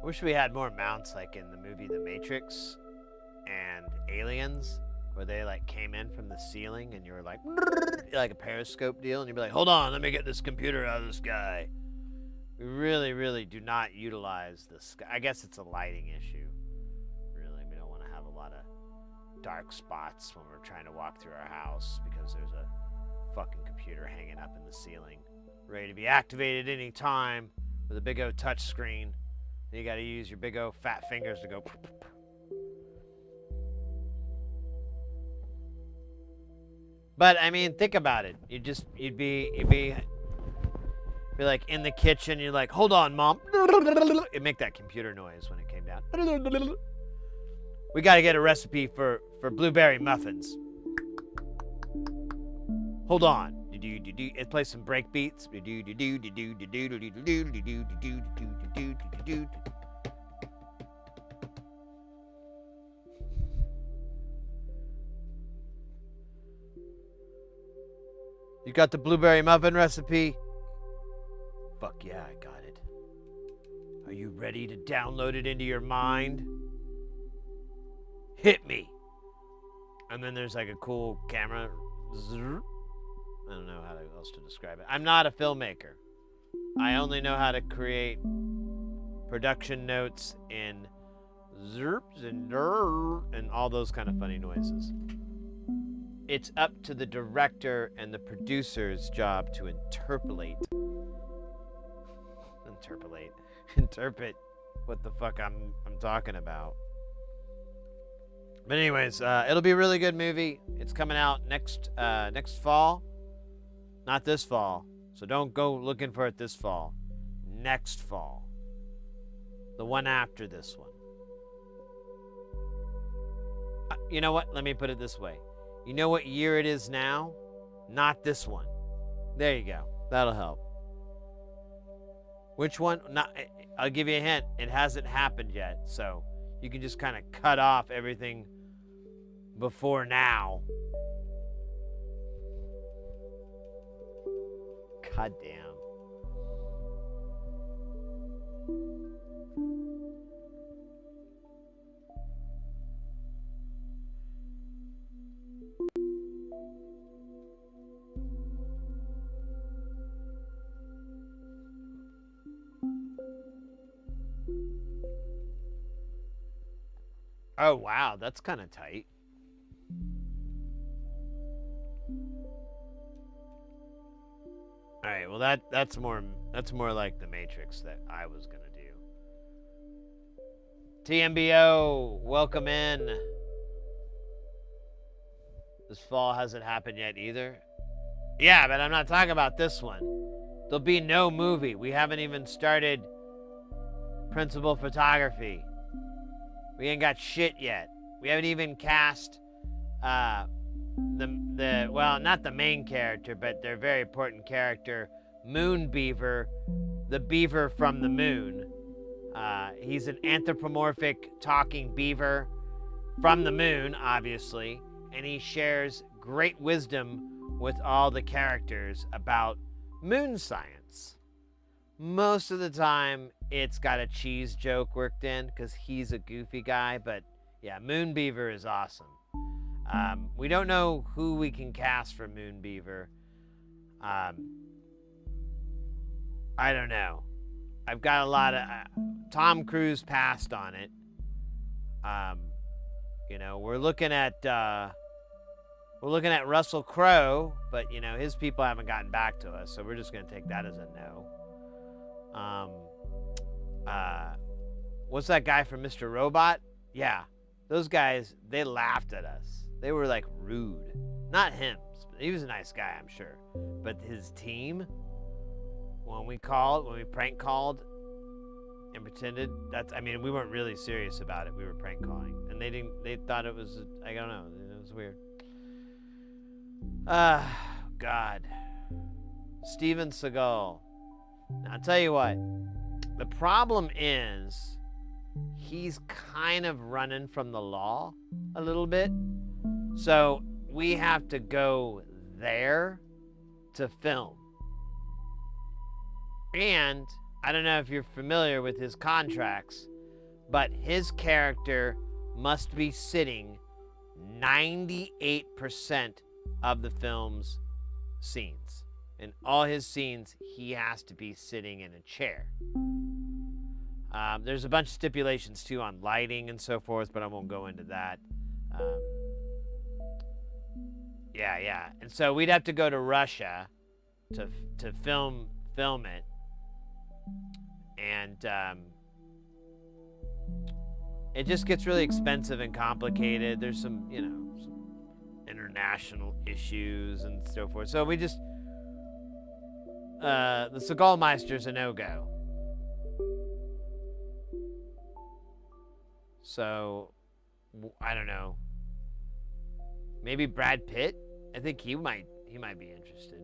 A: I wish we had more mounts like in the movie The Matrix and Aliens, where they like came in from the ceiling and you were like a periscope deal, and you'd be like, hold on, let me get this computer out of the sky. We really, really do not utilize the sky. I guess it's a lighting issue. Really, we don't want to have a lot of dark spots when we're trying to walk through our house because there's a fucking computer hanging up in the ceiling, ready to be activated any time with a big old touch screen. And you got to use your big old fat fingers to go. But I mean, think about it. You'd be like in the kitchen. You're like, hold on, mom. It'd make that computer noise when it came down. We got to get a recipe for blueberry muffins. Hold on. It plays some break beats. You got the blueberry muffin recipe? Fuck yeah, I got it. Are you ready to download it into your mind? Hit me. And then there's like a cool camera. I don't know how else to describe it. I'm not a filmmaker. I only know how to create production notes in zerps and all those kind of funny noises. It's up to the director and the producer's job to interpret what the fuck I'm talking about. But anyways, it'll be a really good movie. It's coming out next fall. Not this fall. So don't go looking for it this fall. Next fall. The one after this one. You know what? Let me put it this way. You know what year it is now? Not this one. There you go. That'll help. Which one? Not I'll give you a hint. It hasn't happened yet, so you can just kind of cut off everything before now. God damn. Oh wow, that's kind of tight. All right, well that's more like the Matrix that I was gonna do. TMBO, welcome in. This fall hasn't happened yet either. Yeah, but I'm not talking about this one. There'll be no movie. We haven't even started principal photography. We ain't got shit yet. We haven't even cast the well, not the main character, but their very important character, Moon Beaver, the beaver from the moon. He's an anthropomorphic talking beaver from the moon, obviously, and he shares great wisdom with all the characters about moon science. Most of the time, it's got a cheese joke worked in because he's a goofy guy, but yeah, Moon Beaver is awesome. We don't know who we can cast for Moon Beaver. I don't know. I've got a lot of Tom Cruise passed on it. You know, we're looking at Russell Crowe, but you know his people haven't gotten back to us, so we're just gonna take that as a no. What's that guy from Mr. Robot? Yeah, those guys, they laughed at us. They were like rude. Not him. He was a nice guy, I'm sure. But his team, when we prank called and pretended, we weren't really serious about it. We were prank calling. And they thought it was, I don't know, it was weird. God. Steven Seagal. Now, I'll tell you what. The problem is he's kind of running from the law a little bit. So we have to go there to film. And I don't know if you're familiar with his contracts, but his character must be sitting 98% of the film's scenes. In all his scenes, he has to be sitting in a chair. There's a bunch of stipulations too on lighting and so forth, but I won't go into that. Yeah. And so we'd have to go to Russia to film it. And it just gets really expensive and complicated. There's some international issues and so forth. So we just the Seagalmeister's a no-go. So I don't know. Maybe Brad Pitt? I think he might be interested.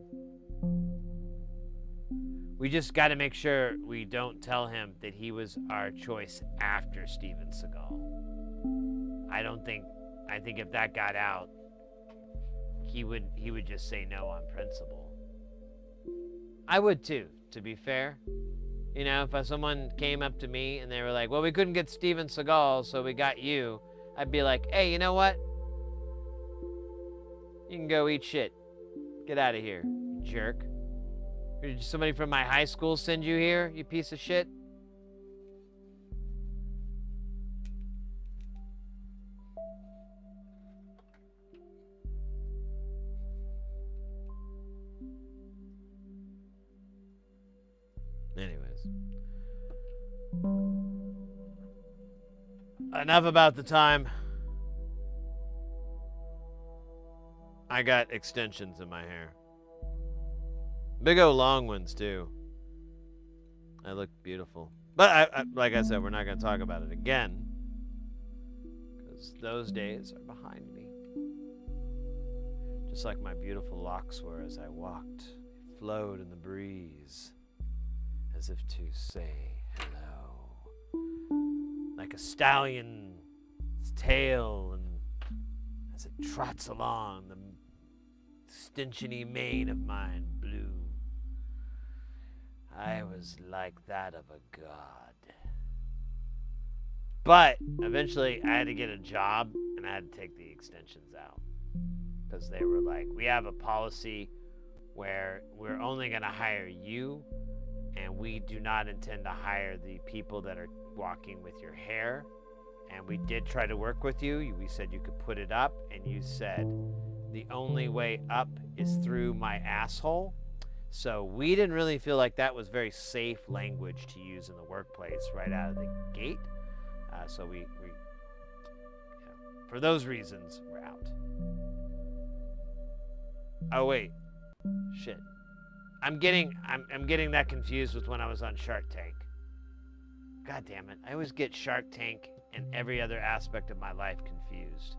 A: We just got to make sure we don't tell him that he was our choice after Steven Seagal. I think if that got out, he would just say no on principle. I would too, to be fair. You know, if someone came up to me and they were like, well, we couldn't get Steven Seagal, so we got you, I'd be like, hey, you know what? You can go eat shit. Get out of here, you jerk. Did somebody from my high school send you here, you piece of shit? Anyways. Enough about the time. I got extensions in my hair. Big old long ones, too. I look beautiful. But, like I said, we're not going to talk about it again. Because those days are behind me. Just like my beautiful locks were as I walked. They flowed in the breeze. As if to say hello. like a stallion's tail, and as it trots along, the stenchiny mane of mine blew. I was like that of a god. But eventually I had to get a job and I had to take the extensions out. Because they were like, we have a policy where we're only going to hire you, and we do not intend to hire the people that are walking with your hair. And we did try to work with you. We said you could put it up, and you said the only way up is through my asshole. So we didn't really feel like that was very safe language to use in the workplace right out of the gate. So we for those reasons, we're out. Oh wait, shit. I'm getting that confused with when I was on Shark Tank. God damn it! I always get Shark Tank and every other aspect of my life confused.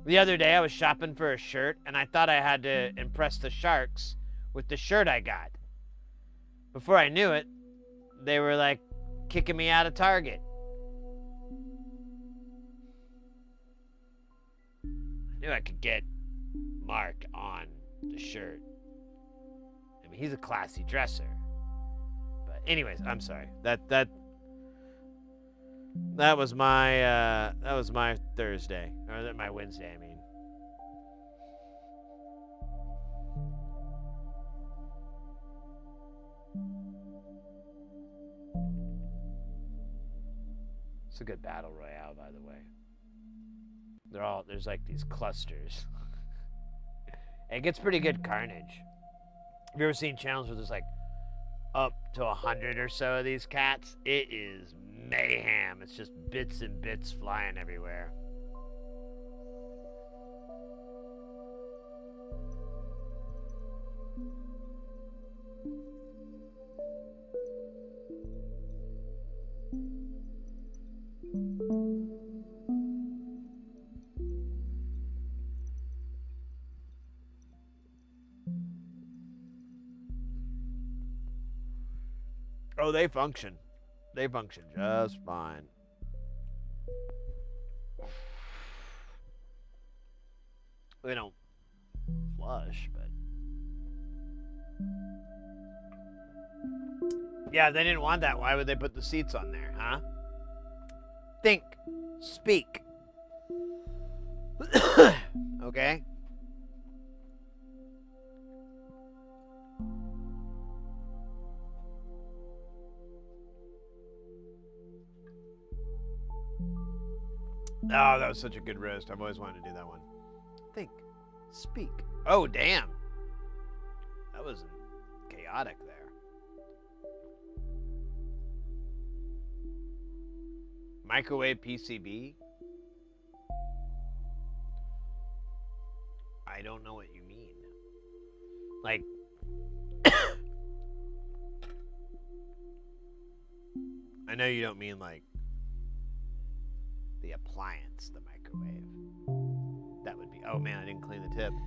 A: The other day I was shopping for a shirt and I thought I had to impress the sharks with the shirt I got. Before I knew it, they were like kicking me out of Target. I knew I could get Mark on the shirt. I mean, he's a classy dresser. But anyways, I'm sorry. That was my Thursday, or my Wednesday, I mean. It's a good battle royale, by the way. There's like these clusters. It gets pretty good carnage. Have you ever seen channels where there's like up to 100 or so of these cats? It is mayhem. It's just bits and bits flying everywhere. Oh, they function. They function just fine. They don't flush, but... Yeah, if they didn't want that, why would they put the seats on there, huh? Think. Speak. Okay? Oh, that was such a good roast. I've always wanted to do that one. Think. Speak. Oh, damn. That was chaotic there. Microwave PCB? I don't know what you mean. Like... I know you don't mean like... the appliance, the microwave. That would be... Oh man, I didn't clean the tip. No,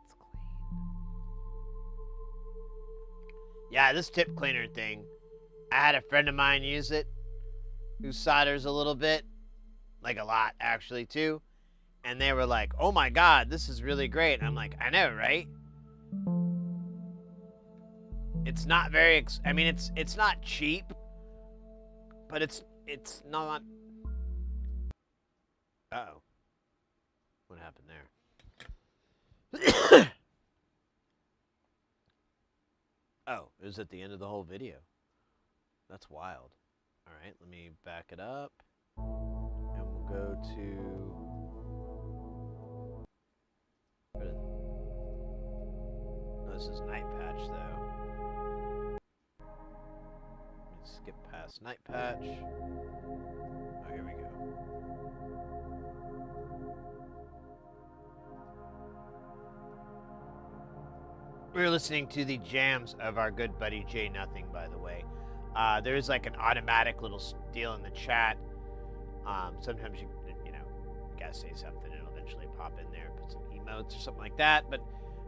A: it's clean. Yeah, this tip cleaner thing. I had a friend of mine use it who solders a little bit. Like a lot, actually, too. And they were like, oh my god, this is really great. And I'm like, I know, right? It's not very, I mean, it's not cheap, but it's not. Uh-oh. What happened there? Oh, it was at the end of the whole video. That's wild. All right, let me back it up. And we'll go to... Oh, this is Night Patch, though. Skip past Night Patch. Oh, here we go. We're listening to the jams of our good buddy Jay Nothing, by the way. There is like an automatic little deal in the chat. Sometimes you gotta say something, it'll eventually pop in there, put some emotes or something like that. But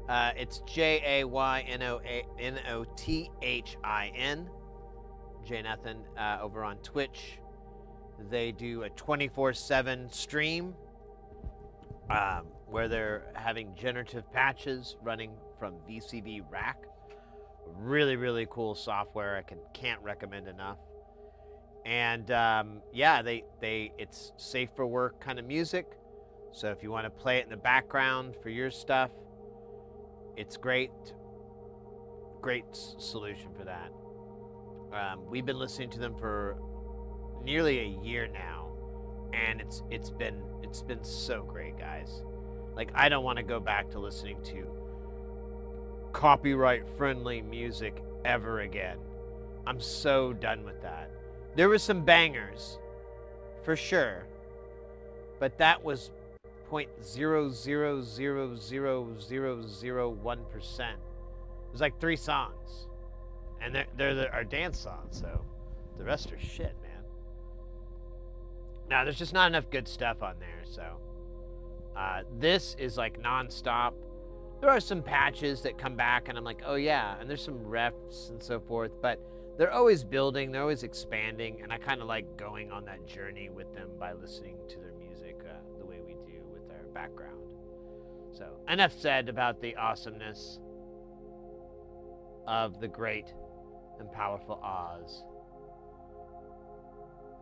A: It's JAYNOTHIN. Janathan over on Twitch. They do a 24/7 stream where they're having generative patches running from VCV Rack. Really, really cool software. I can't recommend enough. And yeah, it's safe for work kind of music. So if you want to play it in the background for your stuff, it's great. Great solution for that. We've been listening to them for nearly a year now, and it's been so great, guys. Like, I don't want to go back to listening to copyright friendly music ever again. I'm so done with that. There were some bangers, for sure, but that was 0.0000001%. It was like 3 songs, and they're our dance songs, so the rest are shit, man. Now, there's just not enough good stuff on there, so this is like nonstop. There are some patches that come back, and I'm like, oh yeah, and there's some refs and so forth, but they're always building, they're always expanding, and I kind of like going on that journey with them by listening to their music the way we do with our background. So, enough said about the awesomeness of the great and powerful Oz.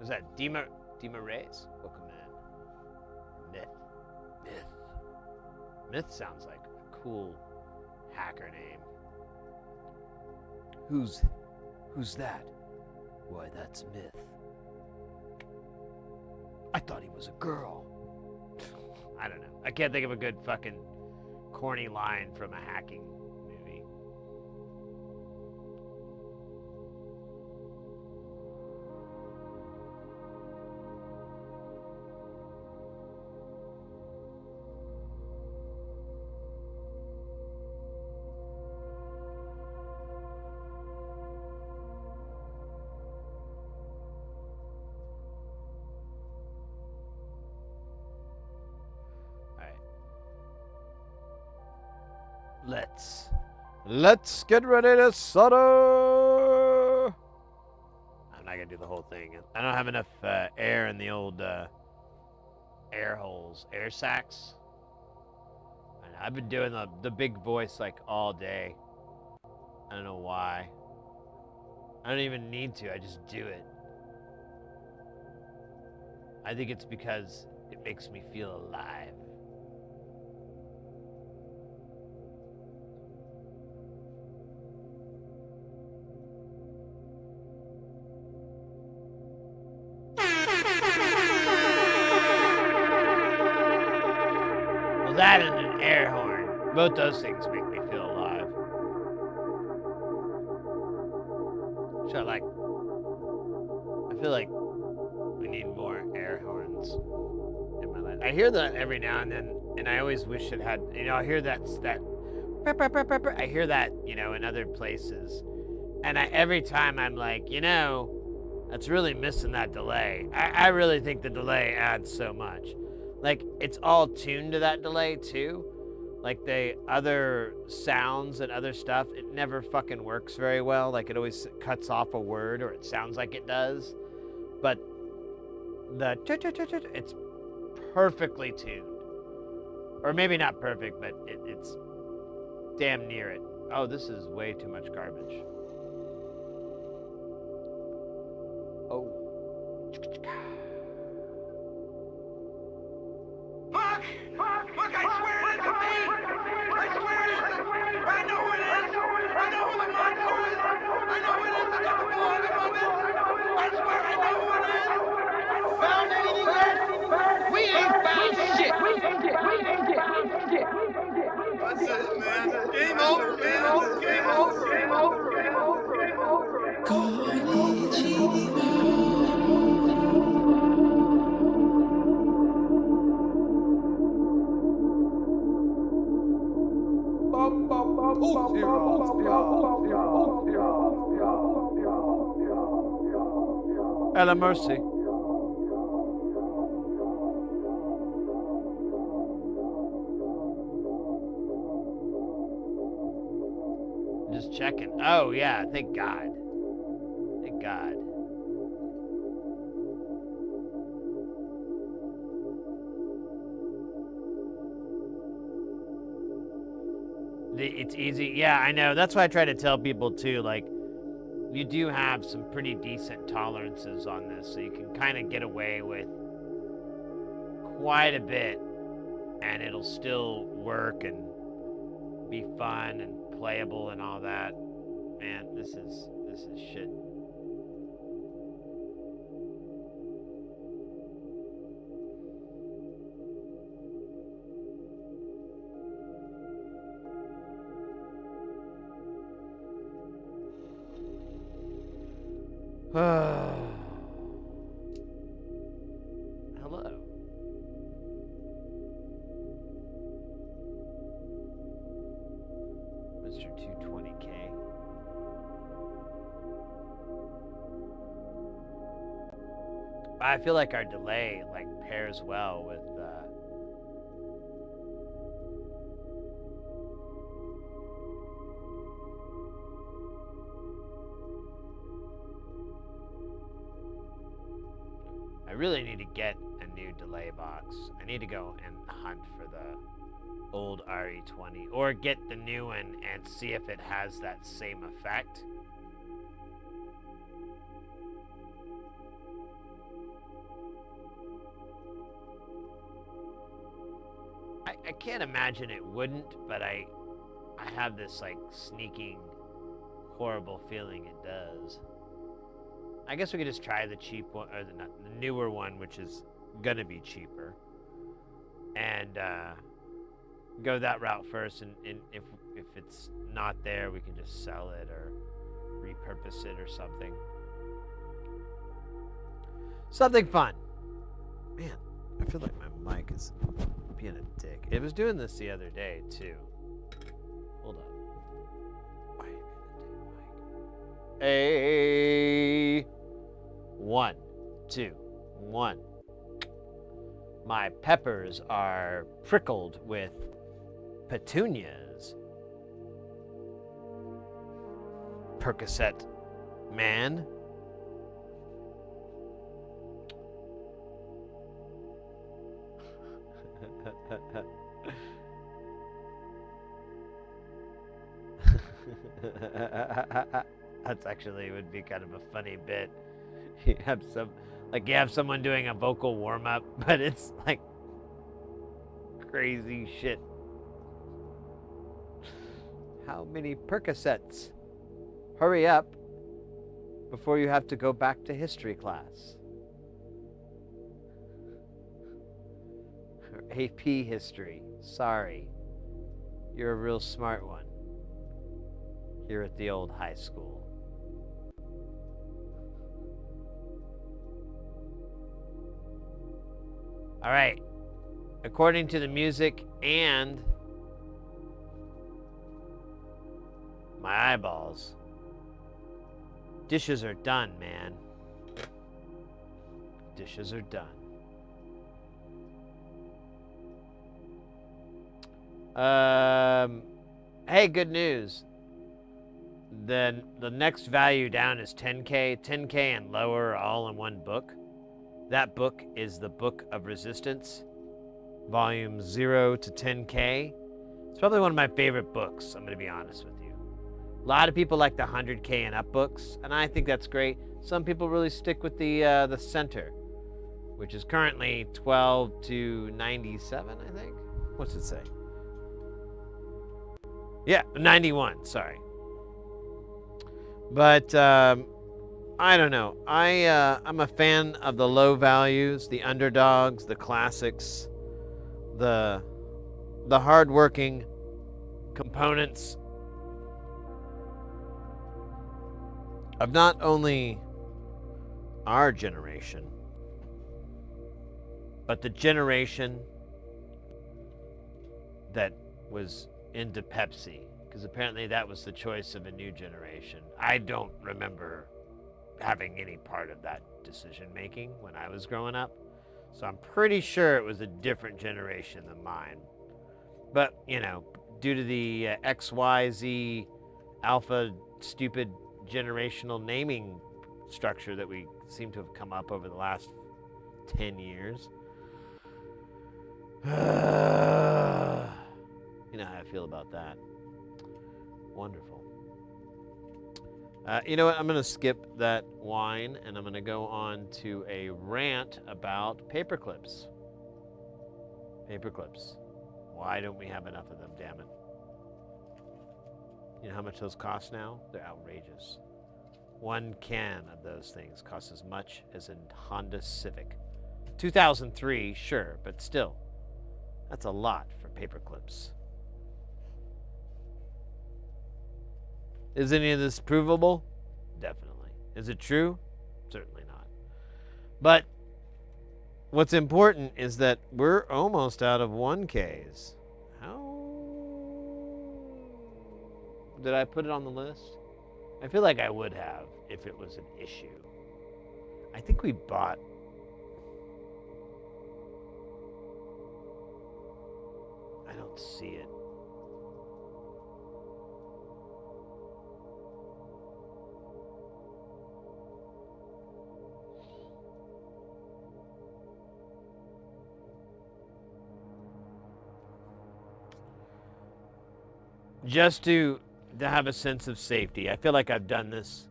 A: Was that Dima Reyes? Welcome in. Myth sounds like a cool hacker name. Who's that? Why, that's Myth. I thought he was a girl. I don't know. I can't think of a good fucking corny line from a hacking movie. Let's get ready to solder. I'm not gonna do the whole thing. I don't have enough air in the old air holes, air sacs. I've been doing the big voice like all day. I don't know why. I don't even need to. I just do it. I think it's because it makes me feel alive. That and an air horn. Both those things make me feel alive. So I feel like we need more air horns in my life. I hear that every now and then, and I always wish it had, I hear that I hear that, in other places. And every time I'm like, that's really missing that delay. I really think the delay adds so much. Like, it's all tuned to that delay, too. Like, the other sounds and other stuff, it never fucking works very well. Like, it always cuts off a word, or it sounds like it does. But it's perfectly tuned. Or maybe not perfect, but it's damn near it. Oh, this is way too much garbage. Oh.
C: Fuck! Look, I swear it isn't me! I swear it isn't! I know who it is! I know who the monster is! I know who it is that doesn't belong above it! I swear I know who it is! Found anything yet? We ain't found shit! That's it, man. Game over, man. Game over. Game over. Game over. Game
A: Ella Mercy. Just checking. Oh, yeah, thank God. Thank God. It's easy. Yeah, I know. That's why I try to tell people, too, like, you do have some pretty decent tolerances on this, so you can kind of get away with quite a bit, and it'll still work and be fun and playable and all that. Man, this is shit. Hello. Mr. 220K. I feel like our delay like pairs well with I really need to get a new delay box. I need to go and hunt for the old RE20 or get the new one and see if it has that same effect. I can't imagine it wouldn't, but I have this like sneaking horrible feeling it does. I guess we could just try the cheap one, or the newer one, which is gonna be cheaper, and go that route first. And if it's not there, we can just sell it or repurpose it or something. Something fun. Man, I feel like my mic is being a dick. It was doing this the other day too. Hold on. Why are you being a dick, Mike? 1, 2, 1. My peppers are prickled with petunias. Percocet man. That's actually would be kind of a funny bit. You have someone doing a vocal warm-up, but it's like crazy shit. How many Percocets? Hurry up before you have to go back to history class. AP history. Sorry. You're a real smart one. Here at the old high school. All right. According to the music and my eyeballs, dishes are done, man. Dishes are done. Hey, good news. The next value down is 10K. 10K and lower are all in one book. That book is the Book of Resistance, volume 0 to 10K. It's probably one of my favorite books, I'm going to be honest with you. A lot of people like the 100K and up books, and I think that's great. Some people really stick with the center, which is currently 12 to 97, I think. What's it say? Yeah, 91, sorry. But I don't know. I'm a fan of the low values, the underdogs, the classics, the hard-working components of not only our generation, but the generation that was into Pepsi, because apparently that was the choice of a new generation. I don't remember having any part of that decision making when I was growing up, so I'm pretty sure it was a different generation than mine. But you know, due to the XYZ alpha stupid generational naming structure that we seem to have come up over the last 10 years. You know how I feel about that. Wonderful. You know what? I'm going to skip that whine, and I'm going to go on to a rant about paperclips. Paperclips. Why don't we have enough of them, damn it? You know how much those cost now? They're outrageous. One can of those things costs as much as a Honda Civic. 2003, sure, but still, that's a lot for paperclips. Is any of this provable? Definitely. Is it true? Certainly not. But what's important is that we're almost out of 1Ks. How did I put it on the list? I feel like I would have if it was an issue. I think we bought... I don't see it. Just to have a sense of safety. I feel like I've done this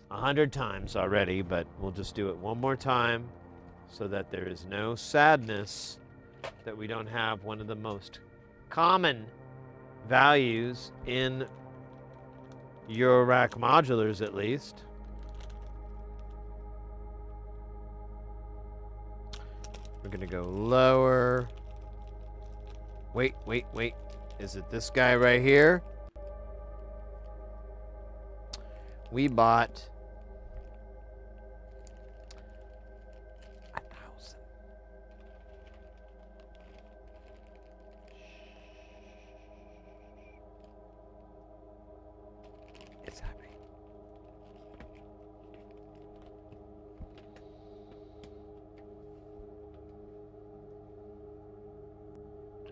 A: 100 times already, but we'll just do it one more time so that there is no sadness that we don't have one of the most common values in eurorack modulars, at least. We're gonna go lower. Wait. Is it this guy right here? We bought 1,000. It's happening.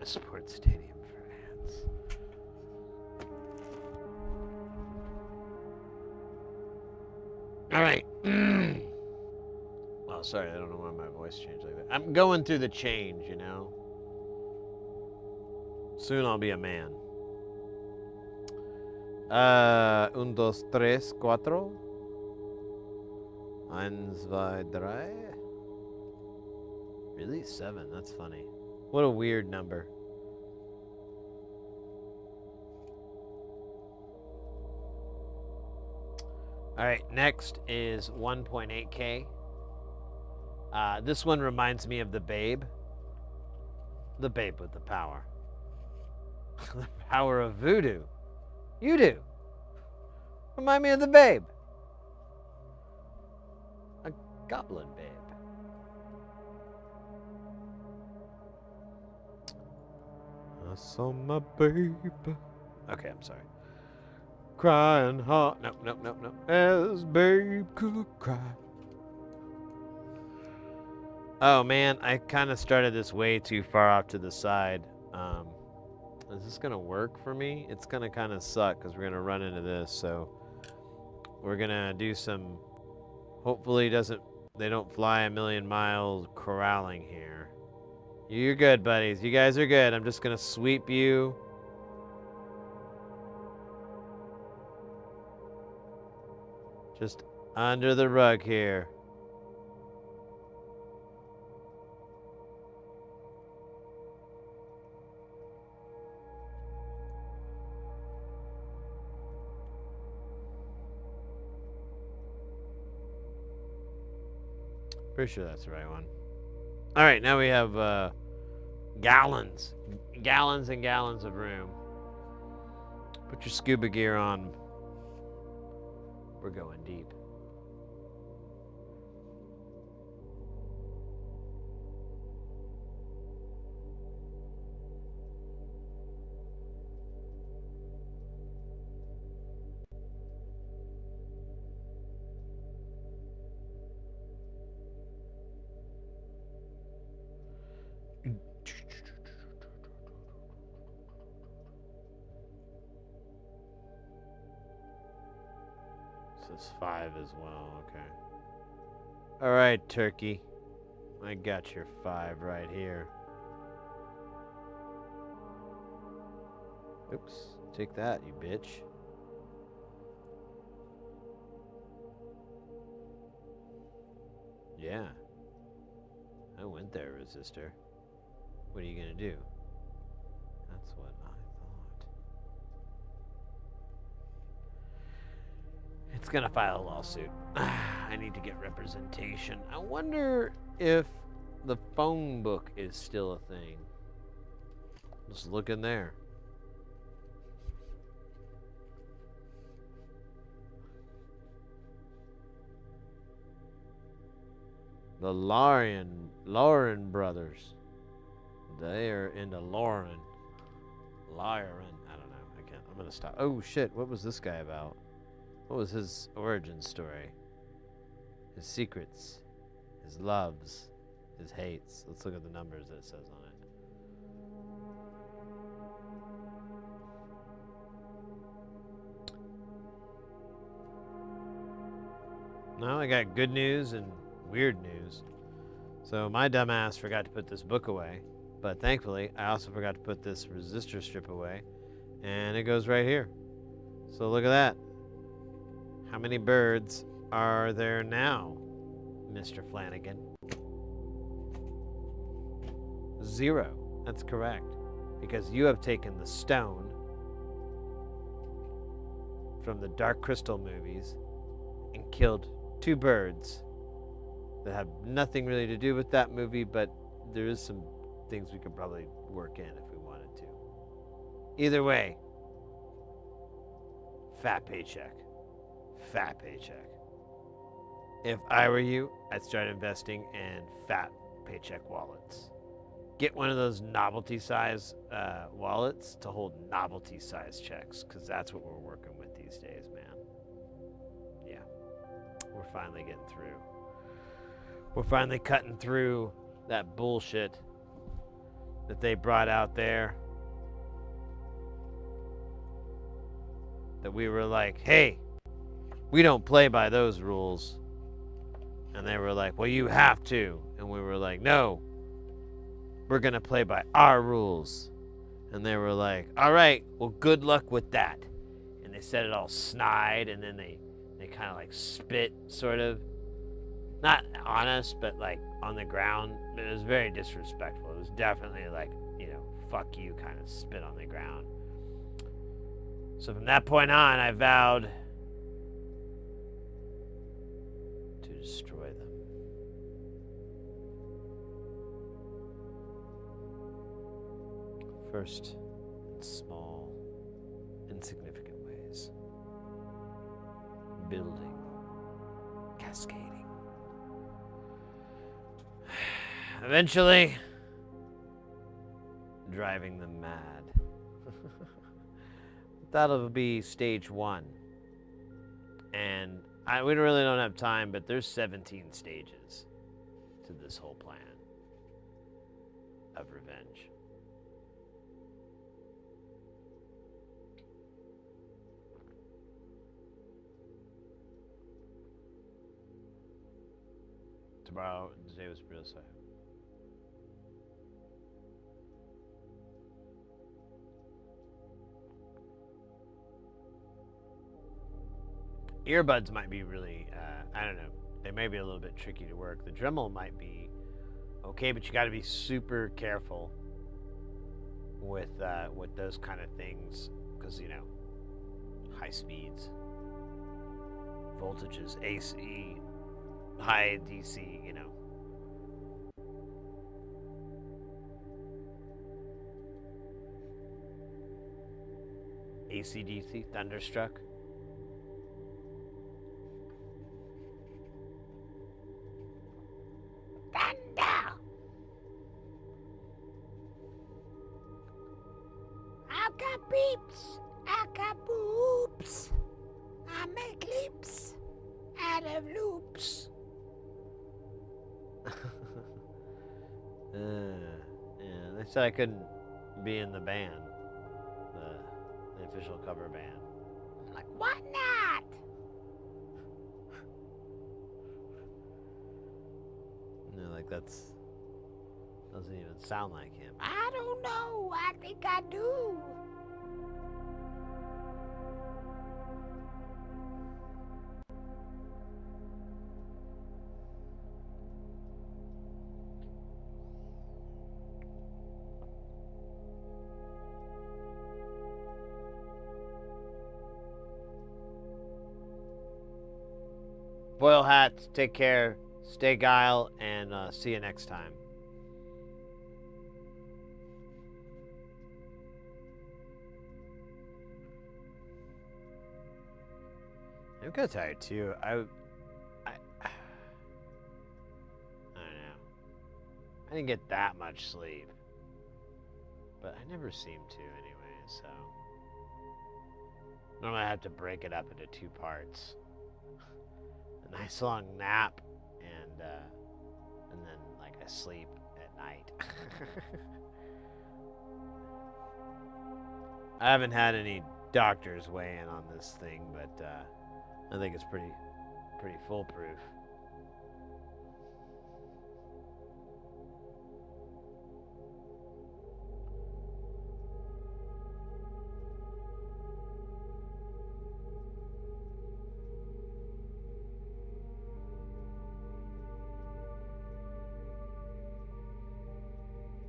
A: A sports stadium for ants. All right. Well, sorry, I don't know why my voice changed like that. I'm going through the change, you know. Soon I'll be a man. 1, 2, 3, 4. 1, 2, 3. Really? 7? That's funny. What a weird number. All right, next is 1.8K. This one reminds me of the Babe. The Babe with the power. The power of voodoo. You do. Remind me of the Babe. A goblin babe. I saw my babe. Okay, I'm sorry. Crying hard. No. As babe could cry. Oh man, I kind of started this way too far off to the side. Is this gonna work for me? It's gonna kind of suck because we're gonna run into this. So we're gonna do some. Hopefully, they don't fly a million miles corralling here. You're good, buddies. You guys are good. I'm just gonna sweep you. Just under the rug here. Pretty sure that's the right one. All right, now we have gallons and gallons of room. Put your scuba gear on. We're going deep. So it's 5 as well, okay. Alright, turkey. I got your 5 right here. Oops. Take that, you bitch. Yeah. I went there, resistor. What are you gonna do? That's what I thought. It's gonna file a lawsuit. I need to get representation. I wonder if the phone book is still a thing. Just look in there. The Lauren brothers. They are into Lauren. I don't know. I'm gonna stop. Oh shit, what was this guy about? What was his origin story? His secrets, his loves, his hates. Let's look at the numbers that it says on it. No, I got good news and weird news. So my dumbass forgot to put this book away, but thankfully I also forgot to put this resistor strip away, and it goes right here. So look at that. How many birds are there now, Mr. Flanagan? 0. That's correct, because you have taken the stone from the Dark Crystal movies and killed 2 birds that have nothing really to do with that movie, but there is some things we could probably work in if we wanted to. Either way, fat paycheck. Fat paycheck. If I were you, I'd start investing in fat paycheck wallets. Get one of those novelty size wallets to hold novelty size checks, because that's what we're working with these days, man. Yeah. We're finally getting through. We're finally cutting through that bullshit that they brought out there. That we were like, hey, we don't play by those rules. And they were like, well, you have to. And we were like, no, we're going to play by our rules. And they were like, all right, well, good luck with that. And they said it all snide, and then they kind of like spit, sort of. Not on us, but like on the ground. It was very disrespectful. It was definitely like, fuck you kind of spit on the ground. So from that point on, I vowed to destroy them. First, in small, insignificant ways. Building, cascading. Eventually, driving them mad. That'll be stage 1. And we really don't have time, but there's 17 stages to this whole plan of revenge. Today was real sad. Earbuds might be really, I don't know, they may be a little bit tricky to work. The Dremel might be okay, but you got to be super careful with those kind of things, because high speeds, voltages, AC, high DC, AC/DC, Thunderstruck.
C: Thunder! I got beeps, I got boops. I make leaps out of loops.
A: Yeah, they said I couldn't be in the band, the official cover band.
C: I'm like, why not?
A: like that's doesn't even sound like him.
B: I don't know. I think I do.
A: Foil hats, take care, stay guile, and see you next time. I'm kind of tired too. I don't know. I didn't get that much sleep, but I never seem to anyway. So normally I have to break it up into 2 parts. A nice long nap, and then like I sleep at night. I haven't had any doctors weigh in on this thing, but I think it's pretty foolproof.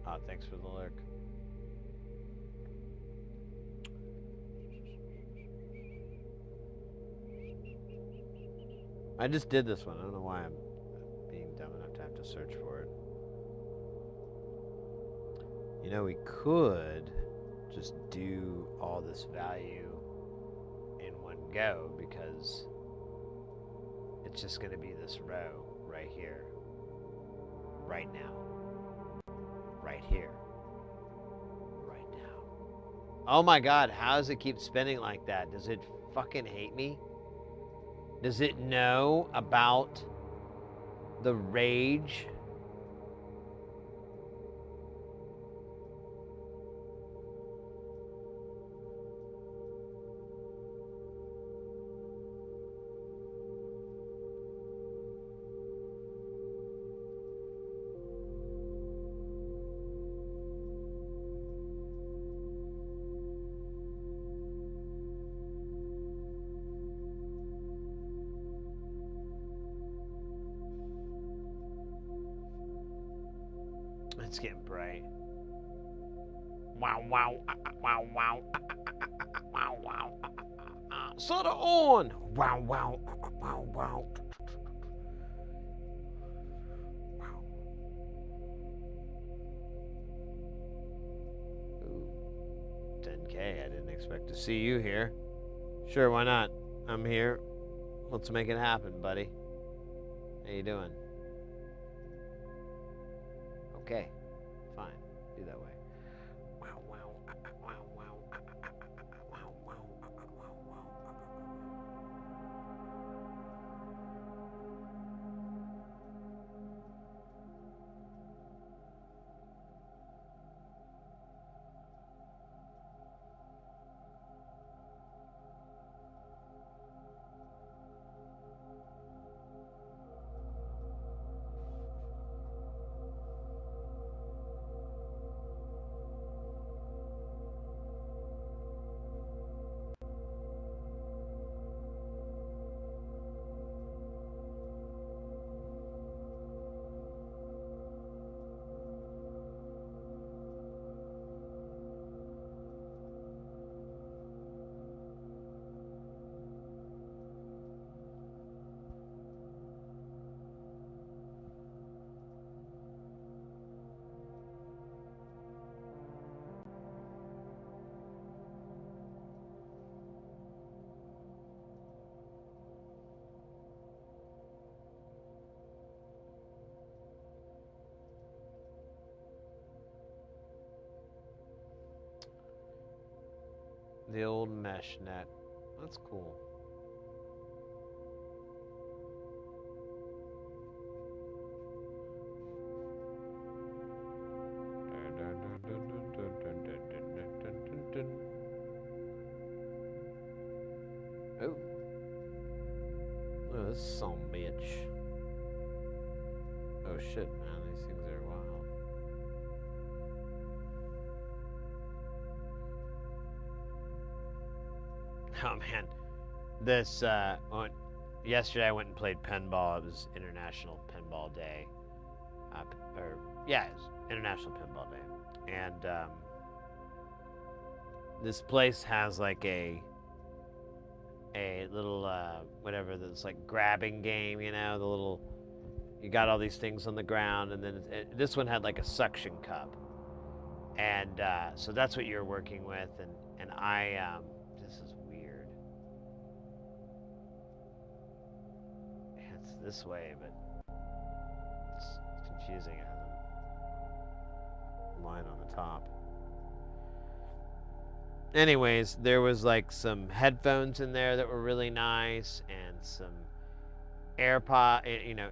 A: Oh, thanks for the lurk. I just did this one. I don't know why I'm being dumb enough to have to search for it. You know, we could just do all this value in one go because it's just going to be this row right here, right now, right here, right now. Oh my God, how does it keep spinning like that? Does it fucking hate me? Does it know about the rage? It's getting bright. Wow, wow, wow, wow, wow, wow. Soda on! Wow, wow, wow, wow. Wow. Ooh, 10K. I didn't expect to see you here. Sure, why not? I'm here. Let's make it happen, buddy. How you doing? Okay, fine. Do that way. Wow, wow, wow, wow, wow, wow, wow. The old mesh net. That's cool. Oh. Look at this son of a bitch. Oh shit, man. Oh man, this yesterday I went and played pinball. It was International Pinball Day, it was International Pinball Day, and this place has like a little whatever this like grabbing game, you know, the little, you got all these things on the ground, and then this one had like a suction cup, and so that's what you're working with, and I this is weird. It's this way, but it's confusing. It has a line on the top. Anyways, there was like some headphones in there that were really nice, and some AirPod, you know,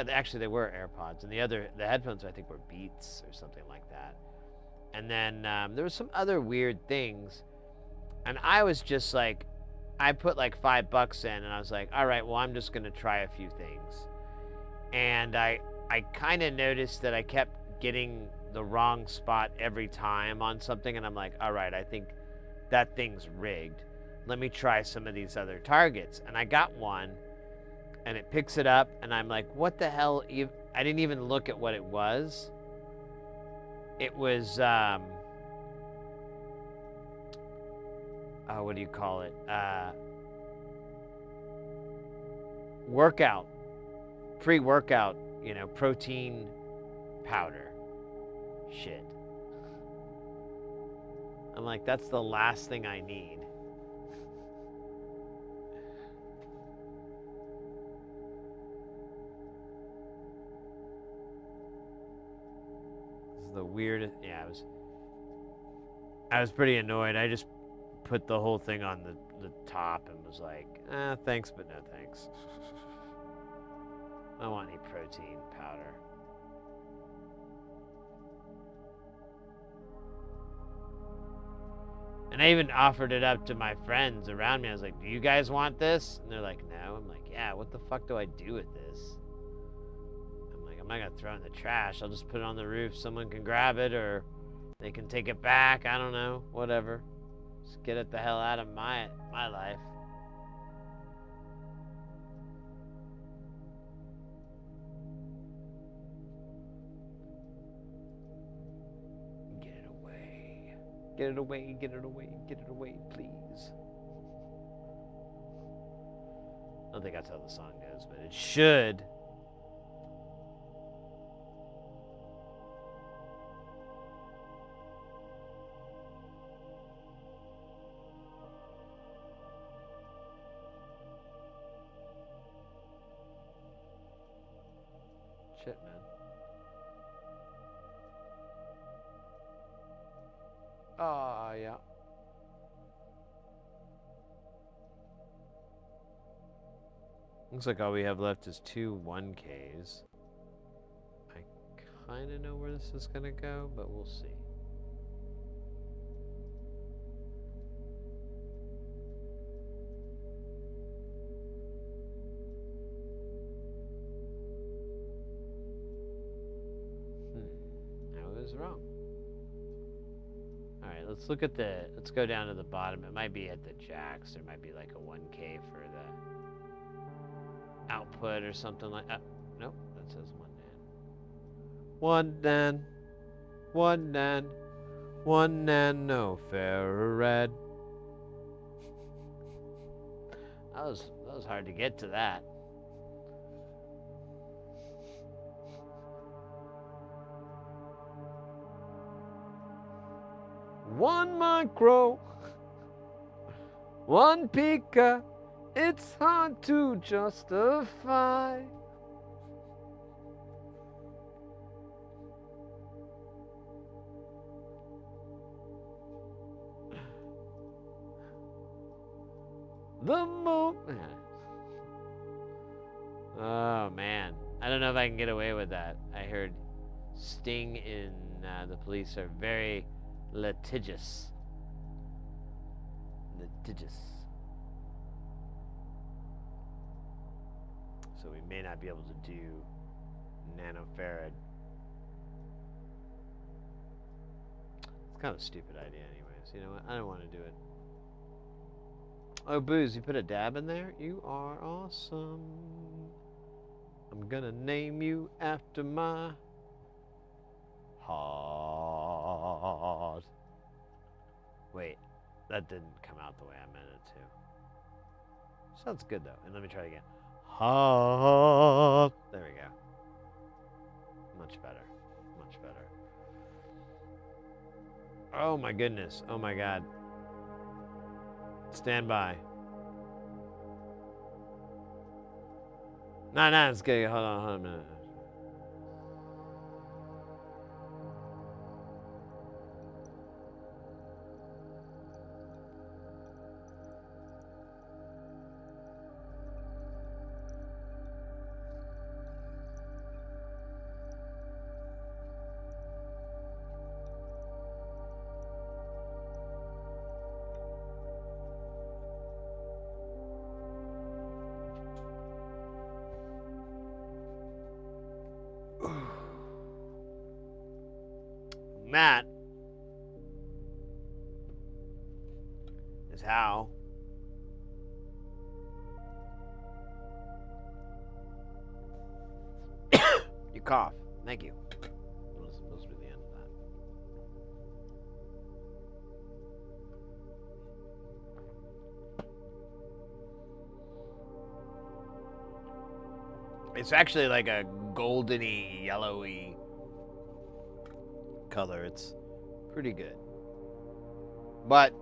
A: actually they were AirPods, and the headphones I think were Beats or something like that. And then there was some other weird things, and I was just like, I put like $5 in, and I was like, all right, well, I'm just gonna try a few things. And I kind of noticed that I kept getting the wrong spot every time on something, and I'm like, all right, I think that thing's rigged. Let me try some of these other targets. And I got one, and it picks it up, and I'm like, what the hell? I didn't even look at what it was. It was, what do you call it? Pre-workout, you know, protein powder. Shit. I'm like, that's the last thing I need. This is the weirdest. Yeah, I was pretty annoyed. I just put the whole thing on the top and was like, thanks, but no thanks. I don't want any protein powder. And I even offered it up to my friends around me. I was like, do you guys want this? And they're like, no. I'm like, yeah, what the fuck do I do with this? I'm like, I'm not going to throw it in the trash. I'll just put it on the roof. Someone can grab it, or they can take it back. I don't know. Whatever. Just get it the hell out of my life. Get it away, get it away, get it away, please. I don't think that's how the song goes, but it should. Shit, man. Yeah. Looks like all we have left is 2 1Ks. I kind of know where this is going to go, but we'll see. I was wrong. Alright, let's go down to the bottom. It might be at the jacks. There might be like a 1K for the output or something like that. Nope, that says 1 nan. 1 nan. 1 nan, no Farad. That was hard to get to that. One micro, 1 pica, it's hard to justify. The moment. Oh man, I don't know if I can get away with that. I heard Sting in the police are very litigious. So we may not be able to do nanofarad. It's kind of a stupid idea anyways. You know what? I don't want to do it. Oh, Booze, you put a dab in there? You are awesome. I'm gonna name you after my heart. Wait, that didn't come out the way I meant it to. Sounds good though. And let me try it again. Heart. There we go. Much better. Much better. Oh my goodness. Oh my God. Stand by. No, it's good. Hold on a minute. Matt is how you cough. Thank you. That was supposed to be the end of that. It's actually like a goldeny, yellowy color. It's pretty good. But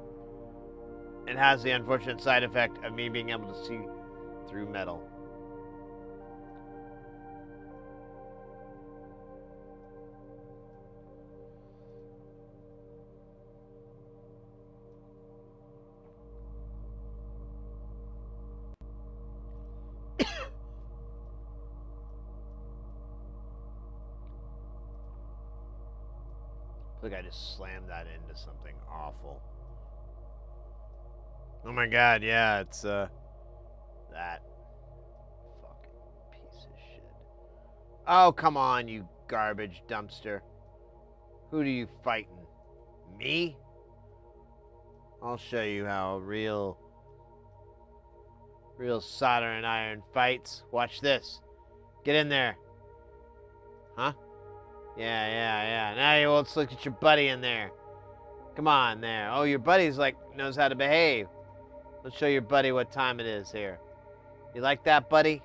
A: it has the unfortunate side effect of me being able to see through metal. Look, I just slammed that into something awful. Oh my God, yeah, it's that fucking piece of shit. Oh, come on, you garbage dumpster. Who do you fighting? Me? I'll show you how real solder and iron fights. Watch this. Get in there. Huh? Yeah. Now you let's look at your buddy in there. Come on there. Oh, your buddy's like knows how to behave. Let's show your buddy what time it is here. You like that, buddy?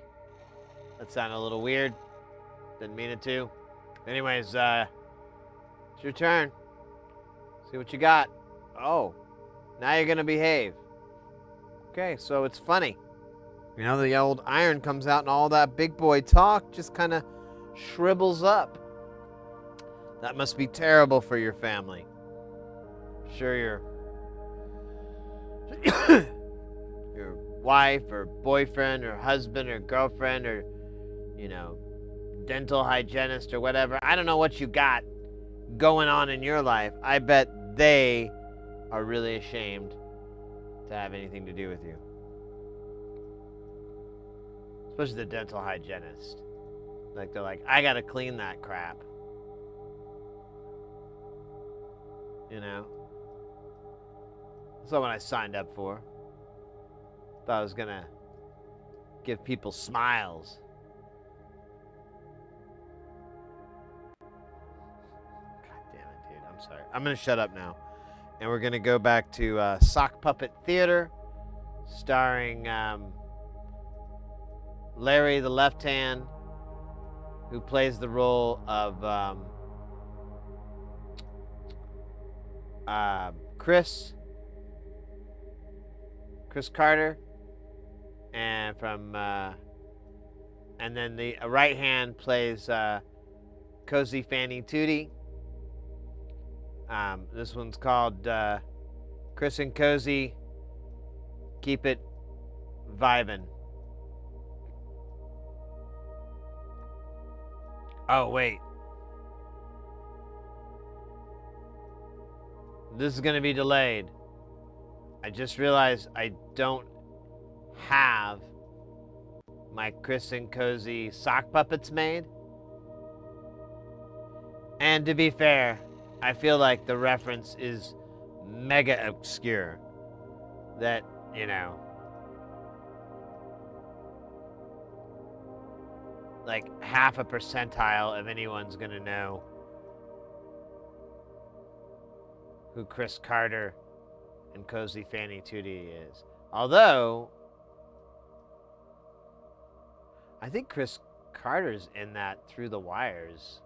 A: That sounded a little weird. Didn't mean it to. Anyways, it's your turn. See what you got. Oh, now you're gonna behave. Okay, so it's funny. You know, the old iron comes out and all that big boy talk just kind of shrivels up. That must be terrible for your family. I'm sure your wife or boyfriend or husband or girlfriend or, you know, dental hygienist or whatever. I don't know what you got going on in your life. I bet they are really ashamed to have anything to do with you. Especially the dental hygienist. Like, they're like, I gotta clean that crap. You know? That's not what I signed up for. Thought I was gonna give people smiles. God damn it, dude. I'm sorry. I'm gonna shut up now. And we're gonna go back to Sock Puppet Theater, starring Larry the Left Hand, who plays the role of Chris Carter, and and then the right hand plays Cozy Fanny Tootie. This one's called Chris and Cozy Keep It Vibin'. Oh, wait. This is going to be delayed. I just realized I don't have my Chris and Cozy sock puppets made. And to be fair, I feel like the reference is mega obscure. That, you know, like half a percentile of anyone's gonna know who Chris Carter and Cozy Fanny Tootie is. Although, I think Chris Carter's in that Through the Wires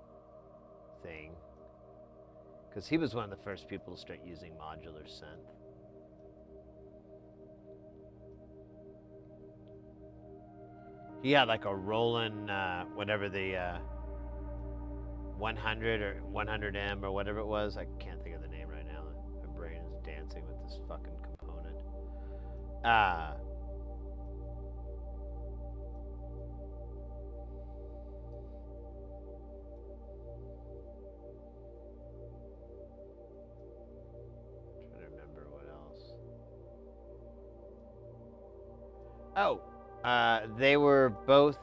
A: thing. Because he was one of the first people to start using modular synth. He had like a Roland, whatever the 100 or 100M or whatever it was. I can't think of the name right now. My brain is dancing with this fucking component. Trying to remember what else. Oh, they were both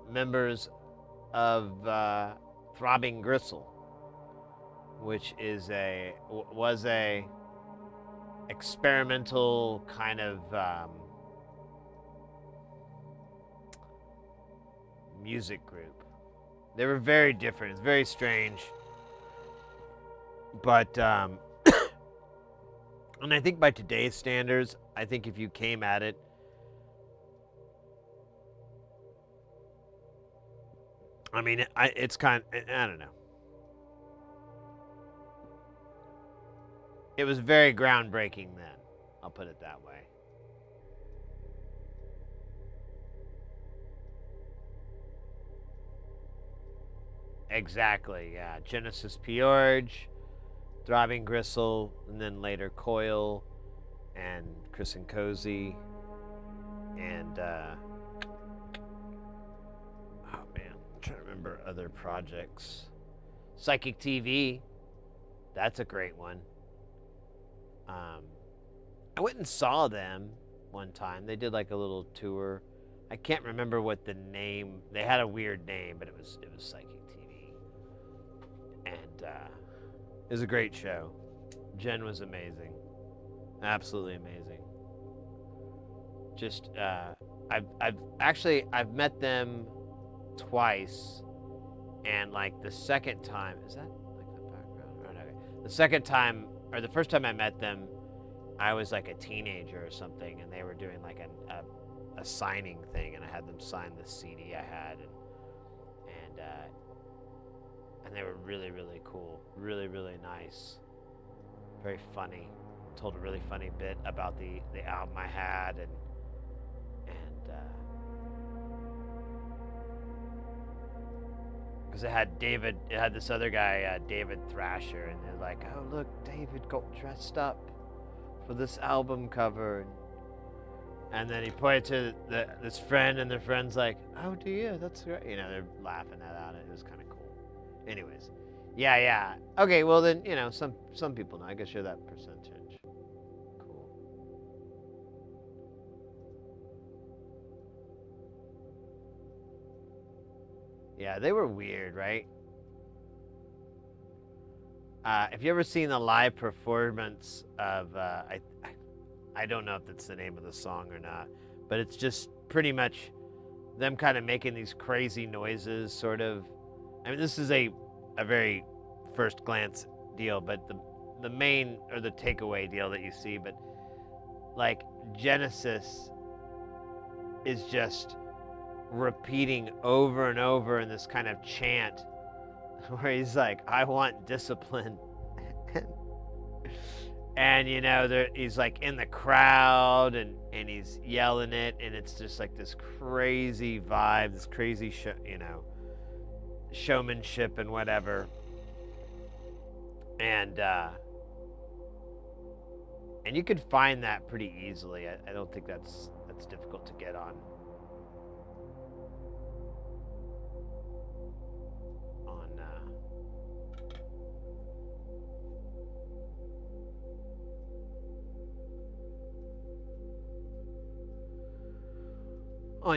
A: members of Throbbing Gristle, which was a experimental kind of music group. They were very different. It's very strange, but and I think by today's standards, I think if you came at it I mean, it's kind of, I don't know. It was very groundbreaking then. I'll put it that way. Exactly, yeah. Genesis Piorge, Throbbing Gristle, and then later Coil, and Chris and Cozy, and, oh man, I'm trying to remember other projects. Psychic TV, that's a great one. I went and saw them one time. They did like a little tour. I can't remember what the name. They had a weird name, but it was Psychic TV, and it was a great show. Jen was amazing, absolutely amazing. Just I've met them twice, and like the second time, is that like the background? Oh, no, okay. The second time, or the first time I met them, I was like a teenager or something, and they were doing like a signing thing, and I had them sign the CD I had, and they were really, really cool, really, really nice, very funny. Told a really funny bit about the album I had, and because it had this other guy, David Thrasher, and they're like, oh look, David got dressed up for this album cover, and then he pointed to this friend, and their friend's like, oh dear, that's great, you know, they're laughing at it. It was kind of cool. Anyways, yeah. Okay, well then, you know, some people know. I guess you're that percentage. Cool. Yeah, they were weird, right? If you ever seen the live performance of, I don't know if that's the name of the song or not, but it's just pretty much them kind of making these crazy noises, sort of. I mean, this is a very first glance deal, but the main, or the takeaway deal that you see, but like Genesis is just repeating over and over in this kind of chant where he's like, I want discipline. And you know, he's like in the crowd, and he's yelling it, and it's just like this crazy vibe, this crazy showmanship and whatever. And you could find that pretty easily. I don't think that's difficult to get on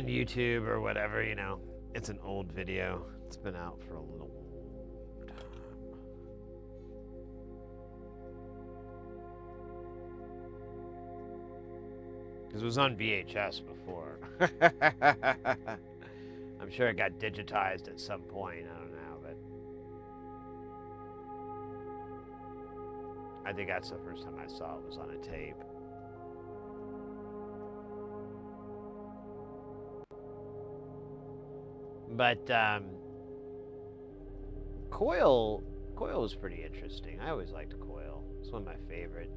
A: YouTube or whatever, you know. It's an old video. It's been out for a little time. Because it was on VHS before. I'm sure it got digitized at some point. I don't know, but I think that's the first time I saw it was on a tape. But Coil was pretty interesting. I always liked Coil. It's one of my favorite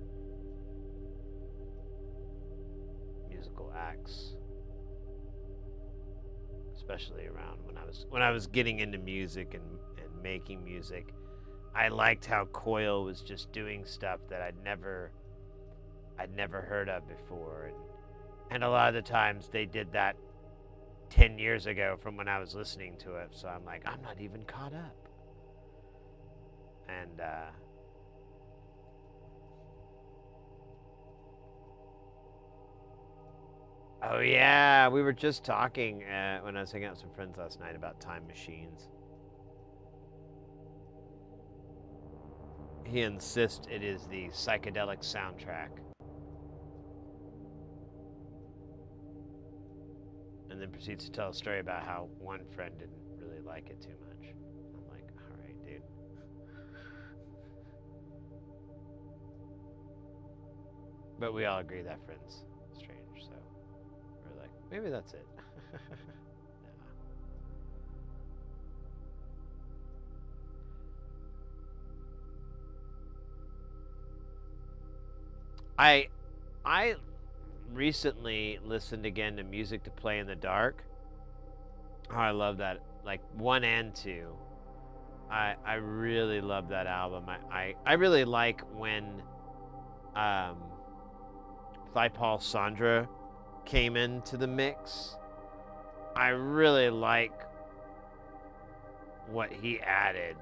A: musical acts, especially around when I was getting into music and making music. I liked how Coil was just doing stuff that I'd never heard of before, and a lot of the times they did that 10 years ago from when I was listening to it, so I'm like, I'm not even caught up. And oh yeah, we were just talking when I was hanging out with some friends last night about time machines. He insists it is the psychedelic soundtrack. And then proceeds to tell a story about how one friend didn't really like it too much. I'm like, all right, dude. But we all agree that friend's strange, so we're like, maybe that's it. I recently listened again to Music to Play in the Dark. Oh, I love that. Like 1 and 2. I really love that album. I really like when Paul Sandra came into the mix. I really like what he added.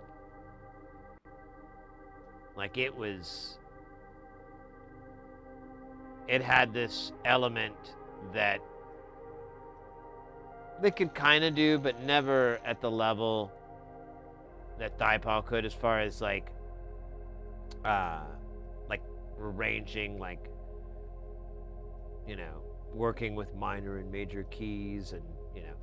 A: Like it had this element that they could kind of do, but never at the level that Paul could, as far as like arranging, like, you know, working with minor and major keys, and you know,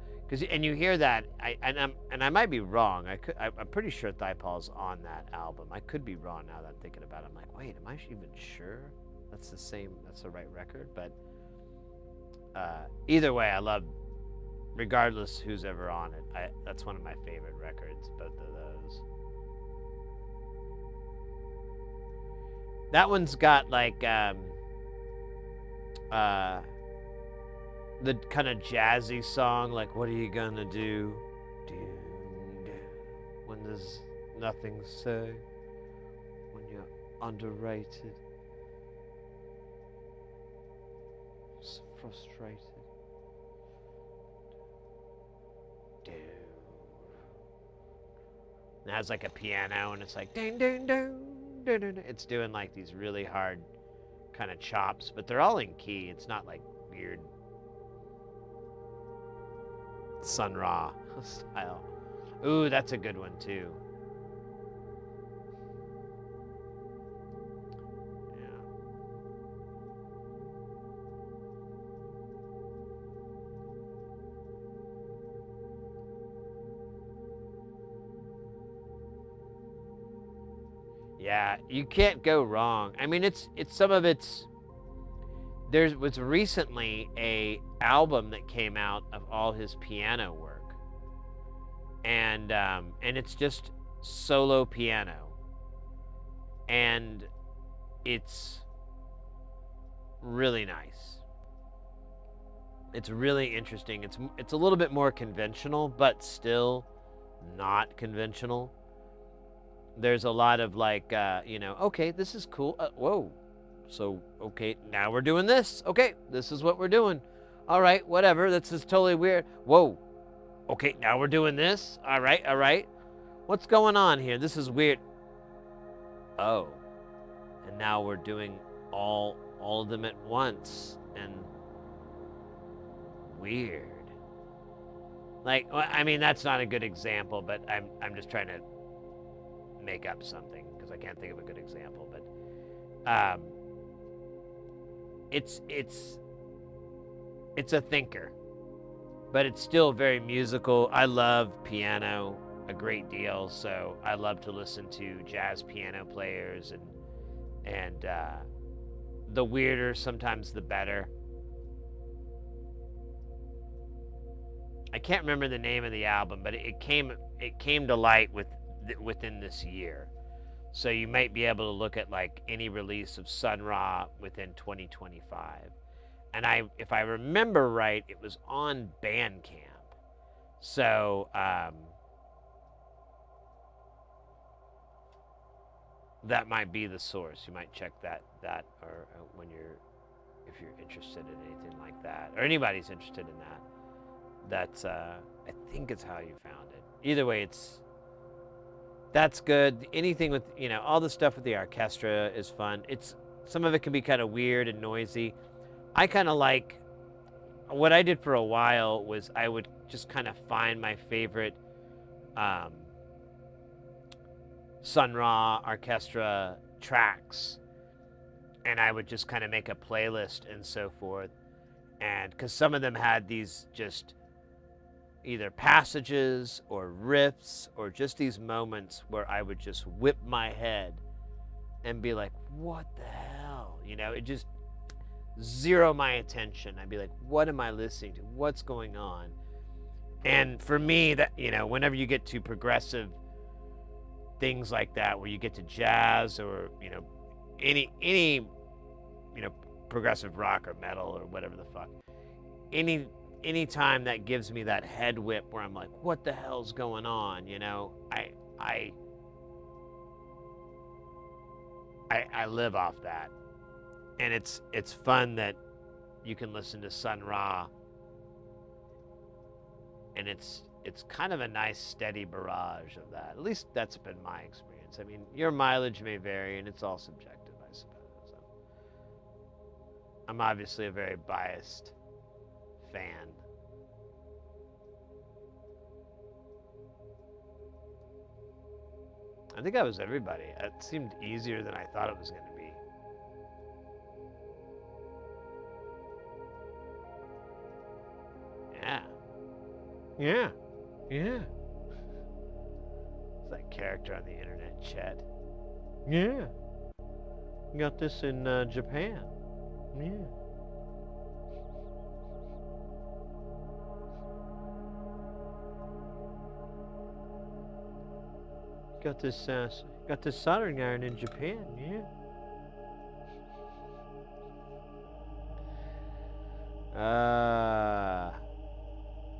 A: and you hear that. I might be wrong. I'm pretty sure Paul's on that album. I could be wrong now that I'm thinking about it. I'm like, wait, am I even sure? That's the right record. But either way, I love, regardless who's ever on it, that's one of my favorite records, both of those. That one's got like the kind of jazzy song, like, what are you gonna do when there's nothing to say, when you're underrated, frustrated. Dude. It has like a piano, and it's like ding ding ding ding ding. It's doing like these really hard kind of chops, but they're all in key. It's not like weird Sun Ra style. Ooh, that's a good one too. Yeah, you can't go wrong. I mean, it's some of it's. There was recently a album that came out of all his piano work, and it's just solo piano, and it's really nice. It's really interesting. It's a little bit more conventional, but still not conventional. There's a lot of like, okay, this is cool. Whoa. So, okay, now we're doing this. Okay, this is what we're doing. All right, whatever. This is totally weird. Whoa. Okay, now we're doing this. All right. What's going on here? This is weird. Oh. And now we're doing all of them at once. And weird. Like, I mean, that's not a good example, but I'm just trying to make up something because I can't think of a good example, but it's it's a thinker, but it's still very musical. I love piano a great deal, so I love to listen to jazz piano players, and the weirder sometimes the better. I can't remember the name of the album, but it came to light within this year. So you might be able to look at like any release of Sun Ra within 2025. And if I remember right, it was on Bandcamp. So that might be the source. You might check that or if you're interested in anything like that, or anybody's interested in that. That's I think it's how you found it. Either way, that's good. Anything with, all the stuff with the orchestra is fun. Some of it can be kind of weird and noisy. I kind of like, what I did for a while was I would just kind of find my favorite Sun Ra orchestra tracks, and I would just kind of make a playlist and so forth. And because some of them had these just either passages or riffs or just these moments where I would just whip my head and be like, what the hell? It just zero my attention. I'd be like, what am I listening to? What's going on? And for me, that, whenever you get to progressive things like that, where you get to jazz or, any progressive rock or metal or whatever the fuck, any time that gives me that head whip where I'm like, what the hell's going on? I live off that. And it's fun that you can listen to Sun Ra, and it's kind of a nice steady barrage of that. At least that's been my experience. I mean, your mileage may vary, and it's all subjective, I suppose. So I'm obviously a very biased fan. I think that was everybody. It seemed easier than I thought it was going to be. Yeah. It's that character on the internet, Chet. Yeah. Got this in Japan. Yeah. Got this soldering iron in Japan. Yeah.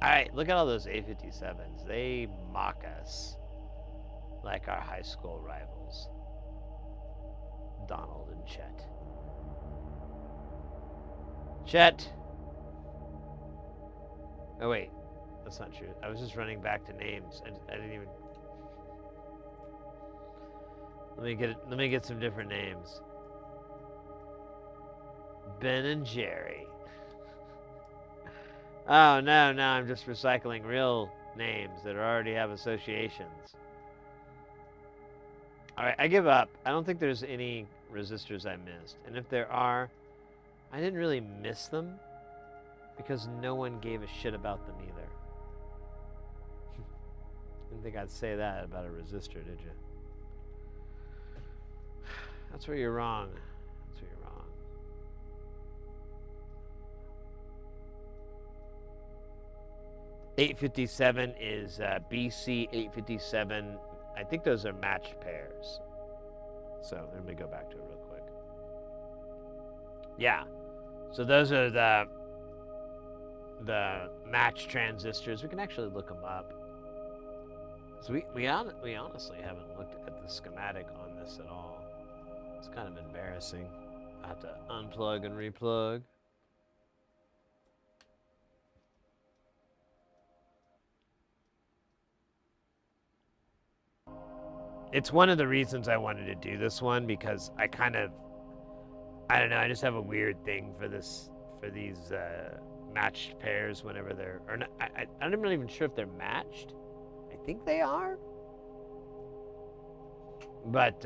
A: All right, look at all those A57s. They mock us like our high school rivals, Donald and Chet. Chet. Oh wait, that's not true. I was just running back to names. I didn't even. Let me get some different names. Ben and Jerry. Oh, no, I'm just recycling real names that already have associations. All right, I give up. I don't think there's any resistors I missed. And if there are, I didn't really miss them because no one gave a shit about them either. Didn't think I'd say that about a resistor, did you? That's where you're wrong. 857 is BC 857. I think those are matched pairs. So let me go back to it real quick. Yeah. So those are the matched transistors. We can actually look them up. So we honestly haven't looked at the schematic on this at all. It's kind of embarrassing. I have to unplug and replug. It's one of the reasons I wanted to do this one, because I don't know, I just have a weird thing for these matched pairs whenever they're, or not, I'm not even sure if they're matched. I think they are. But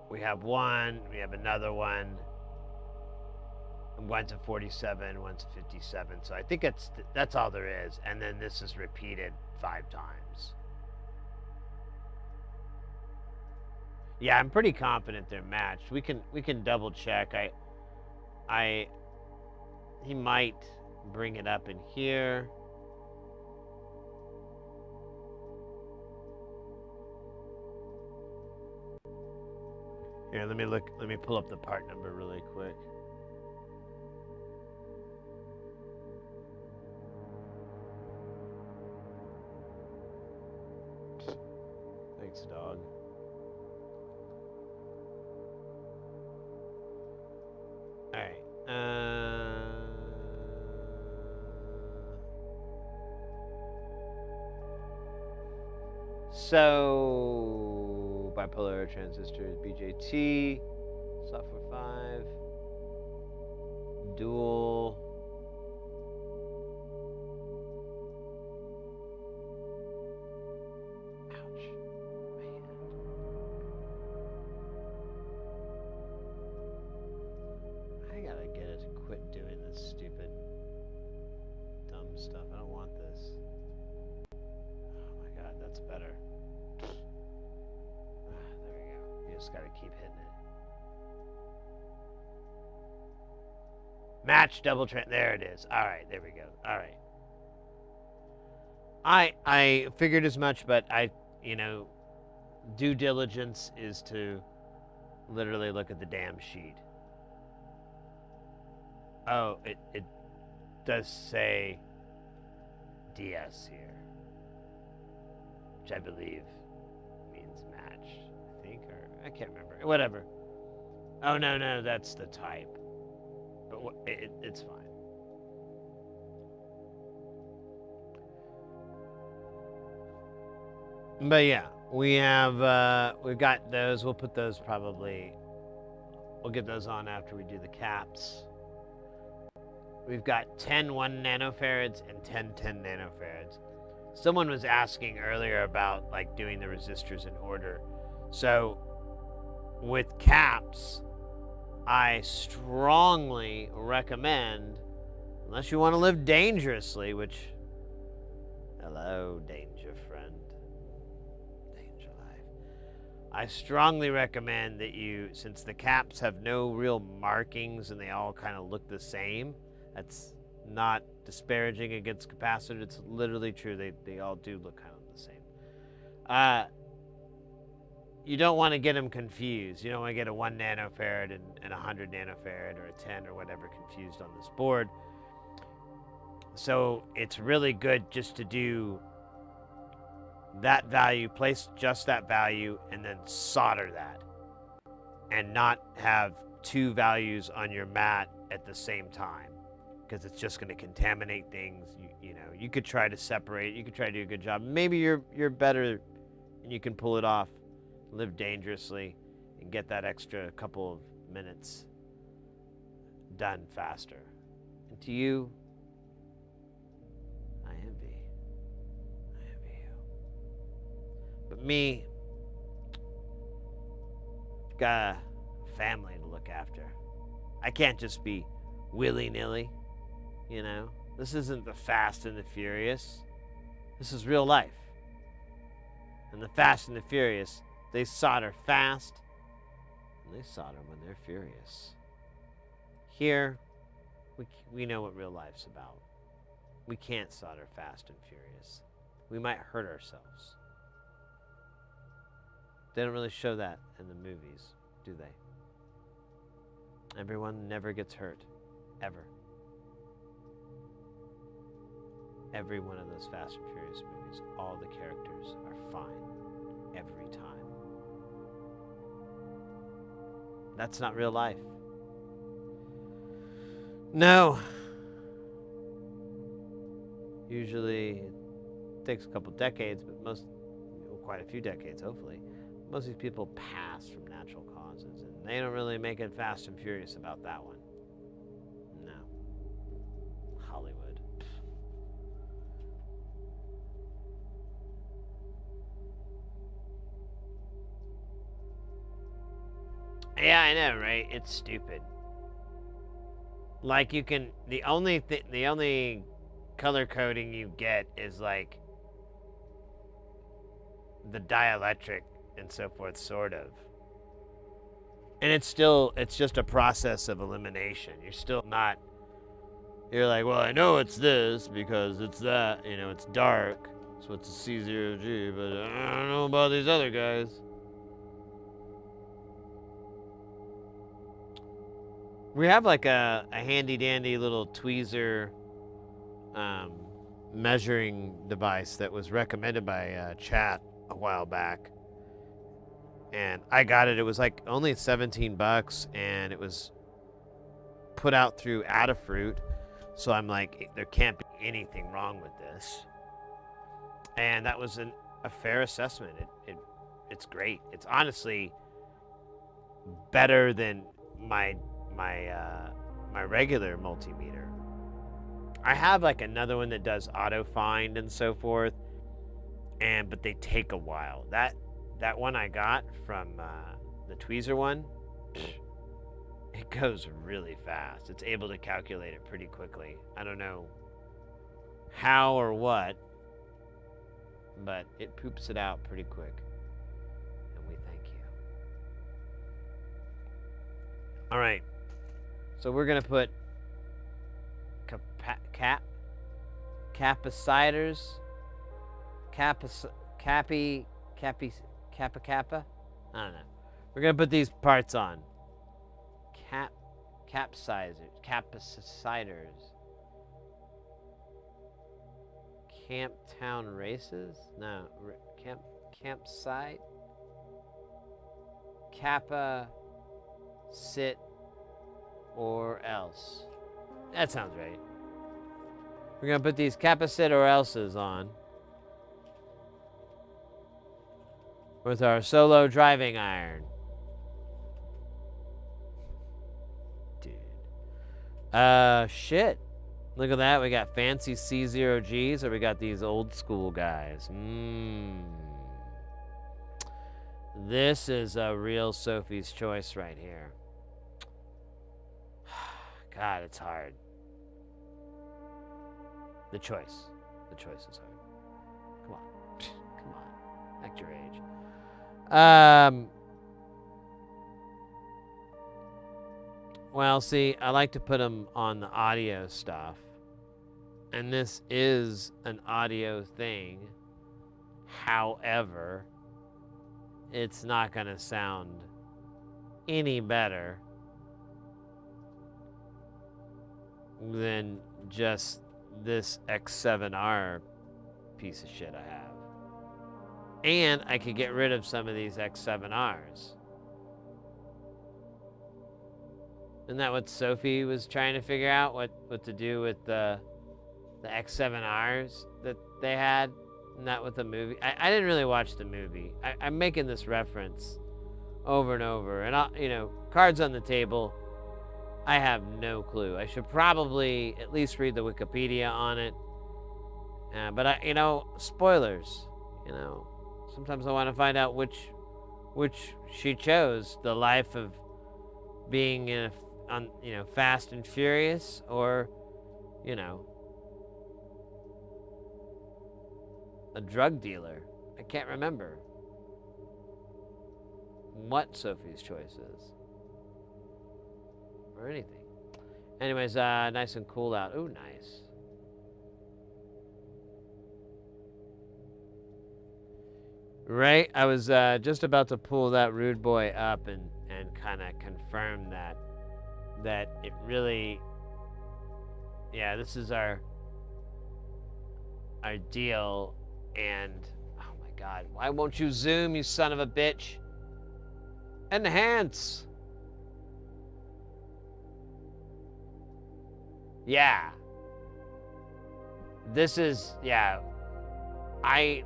A: we have one, we have another one, One's a 47, one's a 57. So I think that's all there is. And then this is repeated 5 times. Yeah, I'm pretty confident they're matched. We can double check. He might bring it up in here. Here, let me pull up the part number really quick. Thanks, dog. All right. So bipolar transistors, BJT, software 5, dual. Ouch, man. I gotta get it to quit doing this stupid, dumb stuff. I don't want this. Oh my god, that's better. There we go. You just gotta keep hitting it. Match double trend. There it is. All right, there we go. All right. I figured as much, but due diligence is to literally look at the damn sheet. Oh, it does say DS here, which I believe means matched, I think, or I can't remember. Whatever. Oh, no, that's the type. But it's fine. But yeah, we've got those. We'll put those we'll get those on after we do the caps. We've got 10 1 nanofarads and 10 10 nanofarads. Someone was asking earlier about like doing the resistors in order. So with caps, I strongly recommend, unless you want to live dangerously, which, hello, danger friend, danger life. I strongly recommend that you, since the caps have no real markings and they all kind of look the same, that's not disparaging against capacitors. It's literally true. They all do look kind of the same. You don't want to get them confused. You don't want to get a 1 nanofarad and a 100 nanofarad or a 10 or whatever confused on this board. So it's really good just to do that value, place just that value, and then solder that. And not have 2 values on your mat at the same time, because it's just going to contaminate things. You could try to separate. You could try to do a good job. Maybe you're better and you can pull it off. Live dangerously and get that extra couple of minutes done faster. And to you, I envy you. But me, I've got a family to look after. I can't just be willy-nilly, This isn't the Fast and the Furious. This is real life. And the Fast and the Furious, they solder fast, and they solder when they're furious. Here, we know what real life's about. We can't solder fast and furious. We might hurt ourselves. They don't really show that in the movies, do they? Everyone never gets hurt, ever. Every one of those Fast and Furious movies, all the characters are fine, every time. That's not real life. No. Usually it takes a couple decades, but quite a few decades, hopefully. Most of these people pass from natural causes, and they don't really make it Fast and Furious about that one. No. Hollywood. Yeah, I know, right? It's stupid. Like you can, the only color coding you get is like the dielectric and so forth, sort of. And it's just a process of elimination. You're still not, you're like, well, I know it's this because it's that, you know, it's dark, so it's a C0G, but I don't know about these other guys. We have like a handy dandy little tweezer measuring device that was recommended by chat a while back. And I got it. It was like only $17 and it was put out through Adafruit. So I'm like, there can't be anything wrong with this. And that was a fair assessment. It's great. It's honestly better than my regular multimeter. I have like another one that does auto find and so forth, but they take a while. That one I got from the tweezer one, it goes really fast. It's able to calculate it pretty quickly. I don't know how or what, but it poops it out pretty quick. And we thank you. All right. So we're going to put capacitors, kappa. I don't know. We're going to put these parts on. Capacitors. Camptown races? No. Campsite? Kappa sit or else. That sounds right. We're going to put these kappa sit or else's on with our solo driving iron. Dude. Shit. Look at that. We got fancy C0Gs or we got these old school guys. This is a real Sophie's choice right here. God, it's hard. The choice is hard. Come on, act your age. Well, see, I like to put them on the audio stuff, and this is an audio thing. However, it's not gonna sound any better than just this X7R piece of shit I have. And I could get rid of some of these X7Rs. Isn't that what Sophie was trying to figure out? What to do with the X7Rs that they had? Not with the movie. I didn't really watch the movie. I'm making this reference over and over. And, cards on the table, I have no clue. I should probably at least read the Wikipedia on it. But spoilers. Sometimes I want to find out which she chose, the life of being Fast and Furious, or a drug dealer. I can't remember what Sophie's choice is. Or anything. Anyways, nice and cool out. Ooh, nice. Right? I was just about to pull that rude boy up and kind of confirm that it really, this is our deal. And oh my God, why won't you zoom, you son of a bitch? Enhance. Yeah. This is, I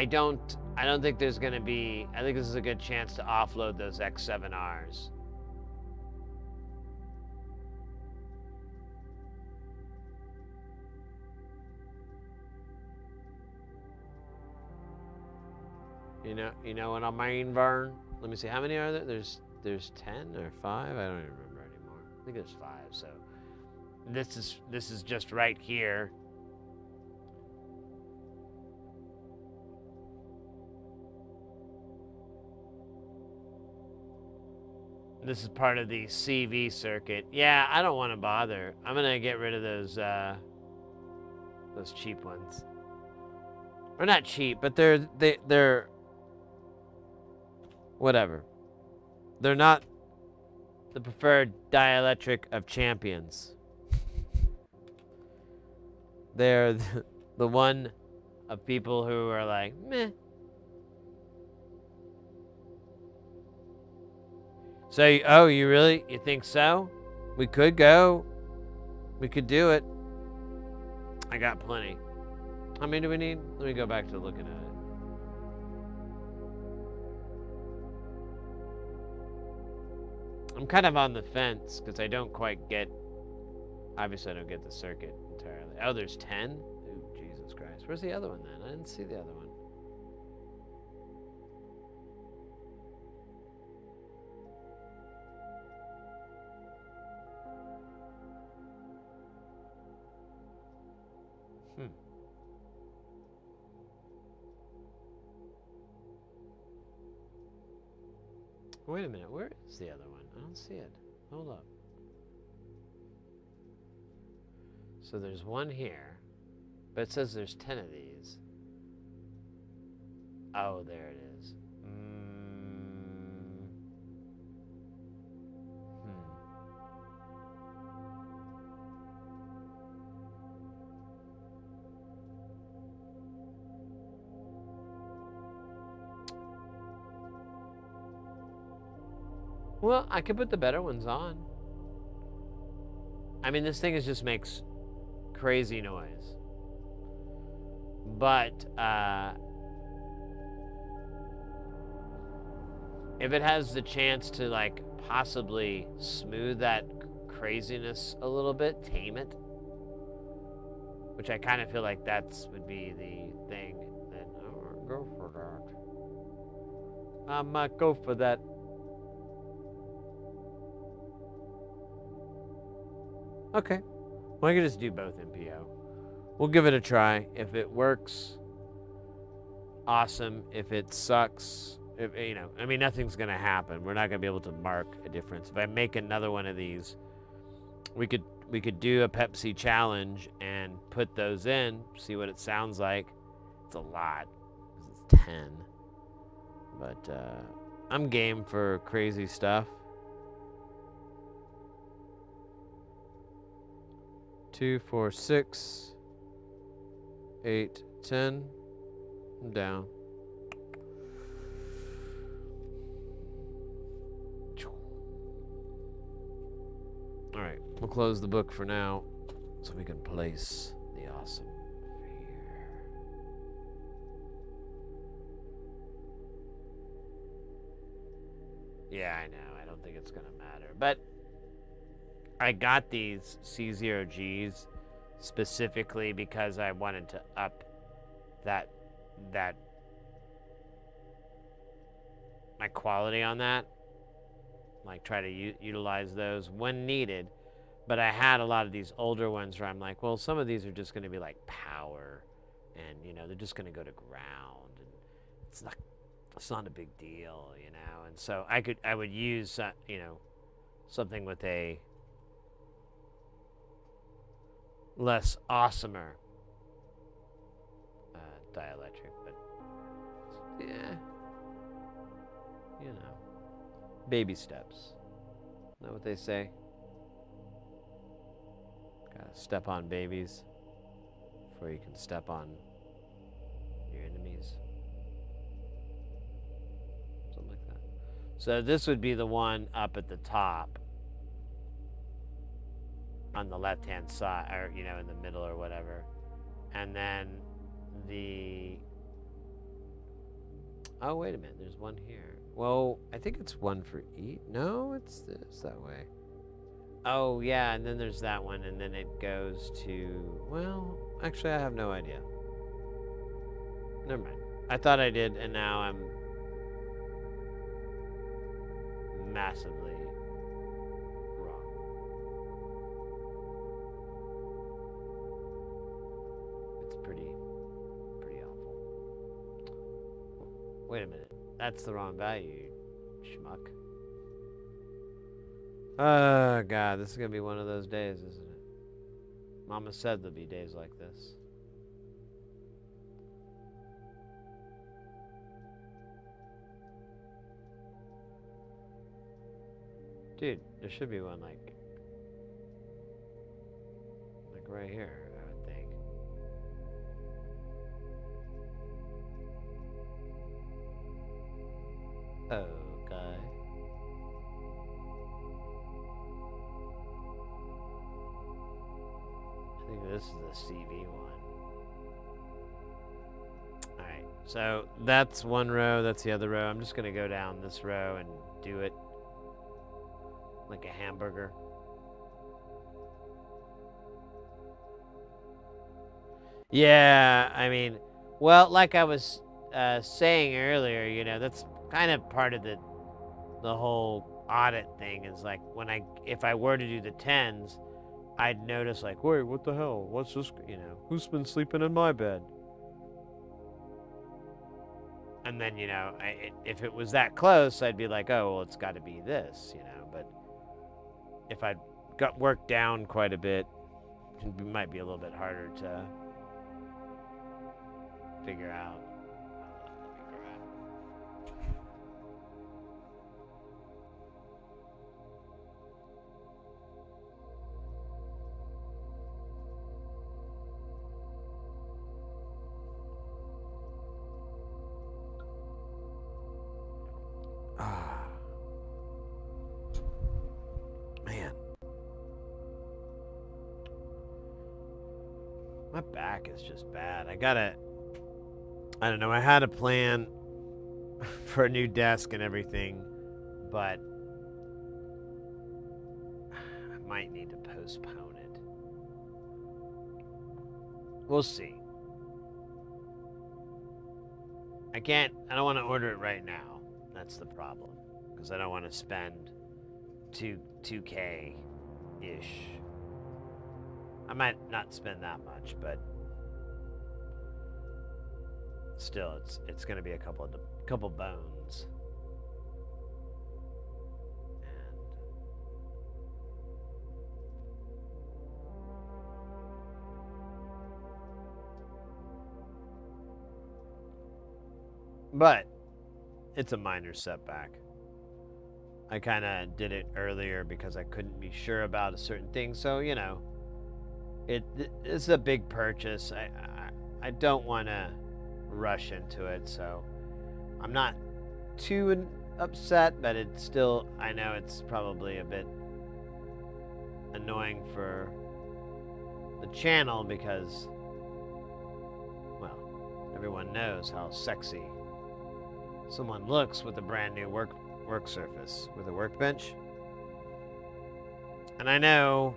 A: don't think there's going to be, I think this is a good chance to offload those X7Rs. You know what I mean, Vern? Let me see, how many are there? There's there's 10 or 5. I don't even remember anymore. I think there's 5. So this is just right here. This is part of the CV circuit. Yeah, I don't want to bother. I'm gonna get rid of those cheap ones. Or not cheap, but they're whatever. They're not the preferred dielectric of champions. They're the one of people who are like, meh. So, oh, you think so? We could go. We could do it. I got plenty. How many do we need? Let me go back to looking at it. I'm kind of on the fence because I don't quite get, obviously I don't get the circuit entirely. Oh, there's 10? Ooh, Jesus Christ. Where's the other one then? I didn't see the other one. Wait a minute, where is the other one? I don't see it. Hold up. So there's one here, but it says there's 10 of these. Oh, there it is. Well, I could put the better ones on. I mean, this thing just makes crazy noise. But, if it has the chance to, like, possibly smooth that craziness a little bit, tame it, which I kind of feel like would be the thing, then I'll go for that. I might go for that. Okay. Well, I can just do both MPO. We'll give it a try. If it works, awesome. If it sucks, I mean, nothing's going to happen. We're not going to be able to mark a difference. If I make another one of these, we could do a Pepsi challenge and put those in, see what it sounds like. It's a lot, because it's 10. But I'm game for crazy stuff. 2, 4, 6, 8, 10. I'm down. All right, we'll close the book for now so we can place the awesome here. Yeah, I know. I don't think it's going to matter. But I got these C0Gs specifically because I wanted to up my quality on that. Like, try to utilize those when needed. But I had a lot of these older ones where I'm like, well, some of these are just going to be like power, and they're just going to go to ground, and it's not a big deal, And so I would use something with a less awesomer dielectric, but yeah, baby steps. Isn't that what they say? Gotta step on babies before you can step on your enemies. Something like that. So this would be the one up at the top on the left-hand side, or, in the middle or whatever. And then oh, wait a minute, there's one here. Well, I think it's one for each. No, it's that way. Oh, yeah, and then there's that one, and then it goes to, well, actually, I have no idea. Never mind. I thought I did, and now I'm massively wrong. It's pretty awful. Wait a minute. That's the wrong value, schmuck. Oh, God. This is going to be one of those days, isn't it? Mama said there'll be days like this. Dude, there should be one like right here, I would think. Okay. I think this is the CV one. Alright, so that's one row, that's the other row. I'm just gonna go down this row and do it like a hamburger. Yeah, I mean, well, like I was saying earlier, you know, that's kind of part of the whole audit thing is like if I were to do the 10s, I'd notice like, wait, what the hell? What's this? You know, who's been sleeping in my bed? And then, you know, if it was that close, I'd be like, oh, well, it's got to be this, you know. But if I'd got worked down quite a bit, it might be a little bit harder to figure out. Man. My back is just bad. I don't know, I had a plan for a new desk and everything, but I might need to postpone it. We'll see. I don't want to order it right now. That's the problem. Because I don't want to spend 2K-ish. I might not spend that much, but still, it's going to be a couple bones. But it's a minor setback. I kind of did it earlier because I couldn't be sure about a certain thing. So, you know, it's a big purchase. I don't want to rush into it. So I'm not too upset, but it's still, I know it's probably a bit annoying for the channel because, well, everyone knows how sexy someone looks with a brand new work surface with a workbench. And I know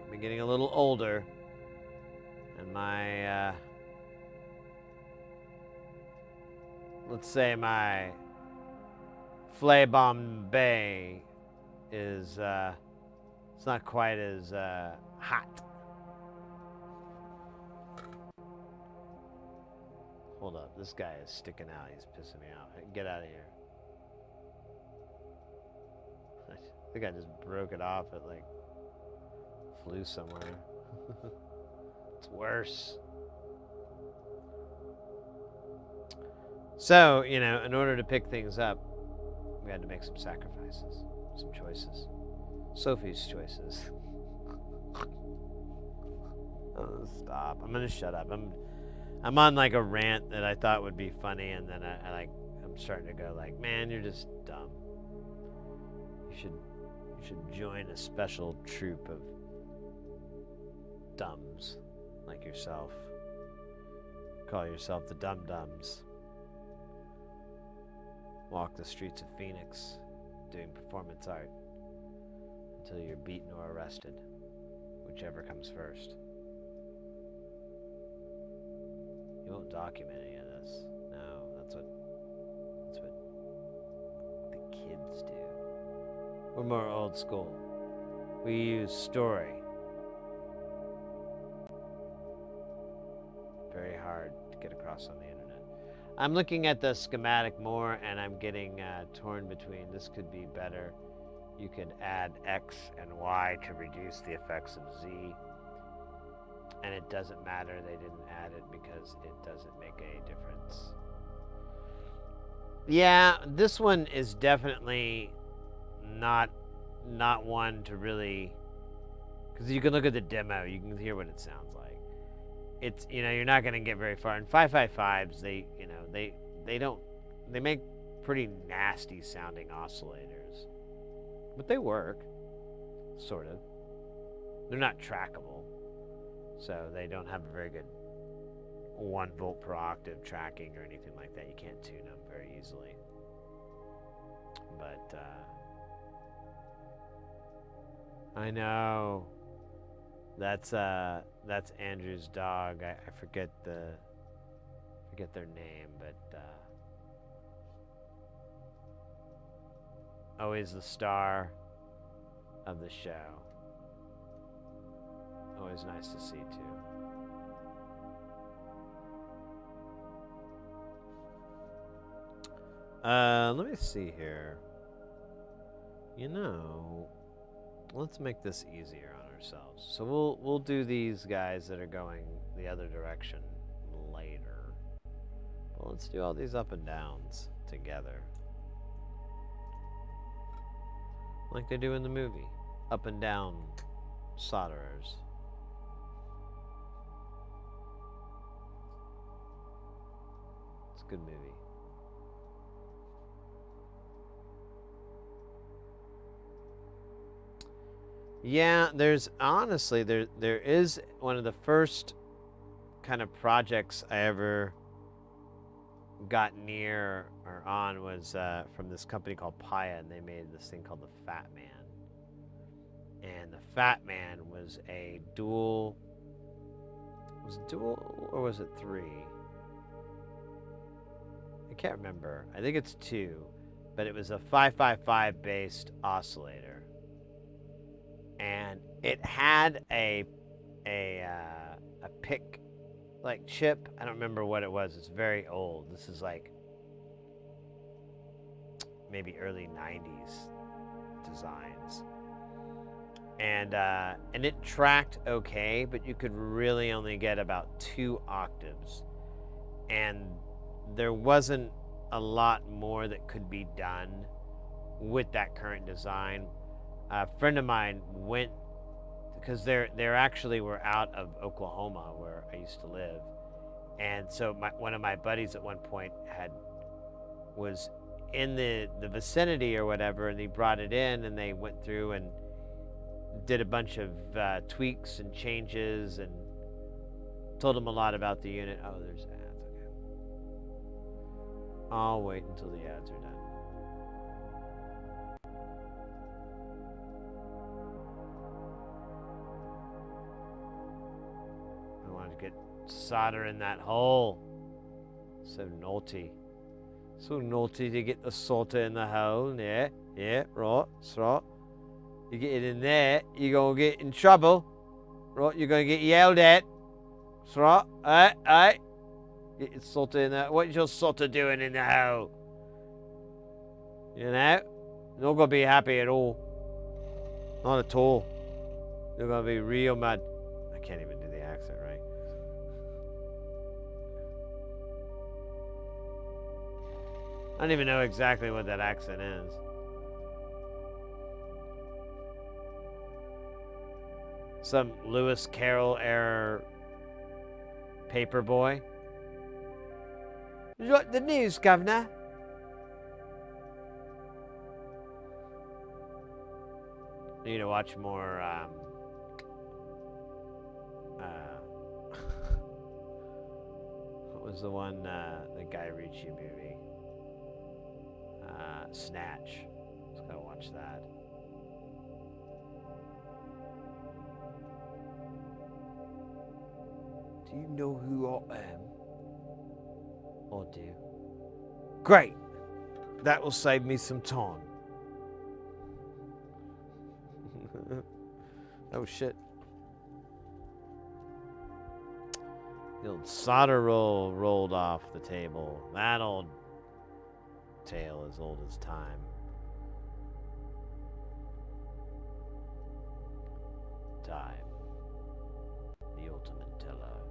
A: I'm getting a little older and my let's say my flambe is it's not quite as hot. Hold up, this guy is sticking out. He's pissing me out. Get out of here. I think I just broke it off. It like flew somewhere. It's worse. So, you know, in order to pick things up, we had to make some sacrifices, some choices. Sophie's choices. Oh, stop. I'm gonna shut up. I'm on like a rant that I thought would be funny, and then I'm starting to go like, man, you're just dumb. You should join a special troop of dumbs like yourself. Call yourself the Dum Dums. Walk the streets of Phoenix doing performance art until you're beaten or arrested, whichever comes first. You won't document any of this. No, that's what the kids do. We're more old school. We use story. Very hard to get across on the internet. I'm looking at the schematic more, and I'm getting torn between this could be better. You could add X and Y to reduce the effects of Z. And it doesn't matter they didn't add it because it doesn't make a difference. Yeah, this one is definitely not one to really, because you can look at the demo, you can hear what it sounds like. It's, you know, you're not going to get very far. And 555s, they make pretty nasty sounding oscillators, but they work, sort of. They're not trackable, so they don't have a very good 1 volt per octave tracking or anything like that. You can't tune them very easily. But I know that's Andrew's dog. I forget their name, but always the star of the show. Always nice to see too. Let me see here. You know, let's make this easier on ourselves. So we'll do these guys that are going the other direction later. But let's do all these up and downs together. Like they do in the movie. Up and down solderers. It's a good movie. Yeah, there's honestly there is one of the first kind of projects I ever got near or on was from this company called Paya, and they made this thing called the Fat Man. And the Fat Man was a dual. Was it dual or was it 3? I can't remember. I think it's 2, but it was a 555 based oscillator. And it had a pick like chip. I don't remember what it was. It's very old. This is like maybe early 90s designs. And it tracked okay, but you could really only get about 2 octaves. And there wasn't a lot more that could be done with that current design. A friend of mine went, because they're actually were out of Oklahoma where I used to live, and so one of my buddies at one point was in the vicinity or whatever, and he brought it in, and they went through and did a bunch of tweaks and changes, and told him a lot about the unit. Oh, there's ads. Okay, I'll wait until the ads are done. Get solder in that hole. So naughty. So naughty to get the solder in the hole. Yeah, right, that's right. You get it in there, you're going to get in trouble. Right, you're going to get yelled at. That's right. Hey. Get your solder in there. What's your solder doing in the hole? You know? You're not going to be happy at all. Not at all. You're going to be real mad. I can't even do the accent right. I don't even know exactly what that accent is. Some Lewis Carroll era paper boy. What the news, Governor? I need to watch more what was the one the Guy Ritchie movie? Snatch. Let's go watch that. Do you know who I am? I do. Great. That will save me some time. Oh shit. The old solder roll rolled off the table. That old tale as old as time. Time. The ultimate teller.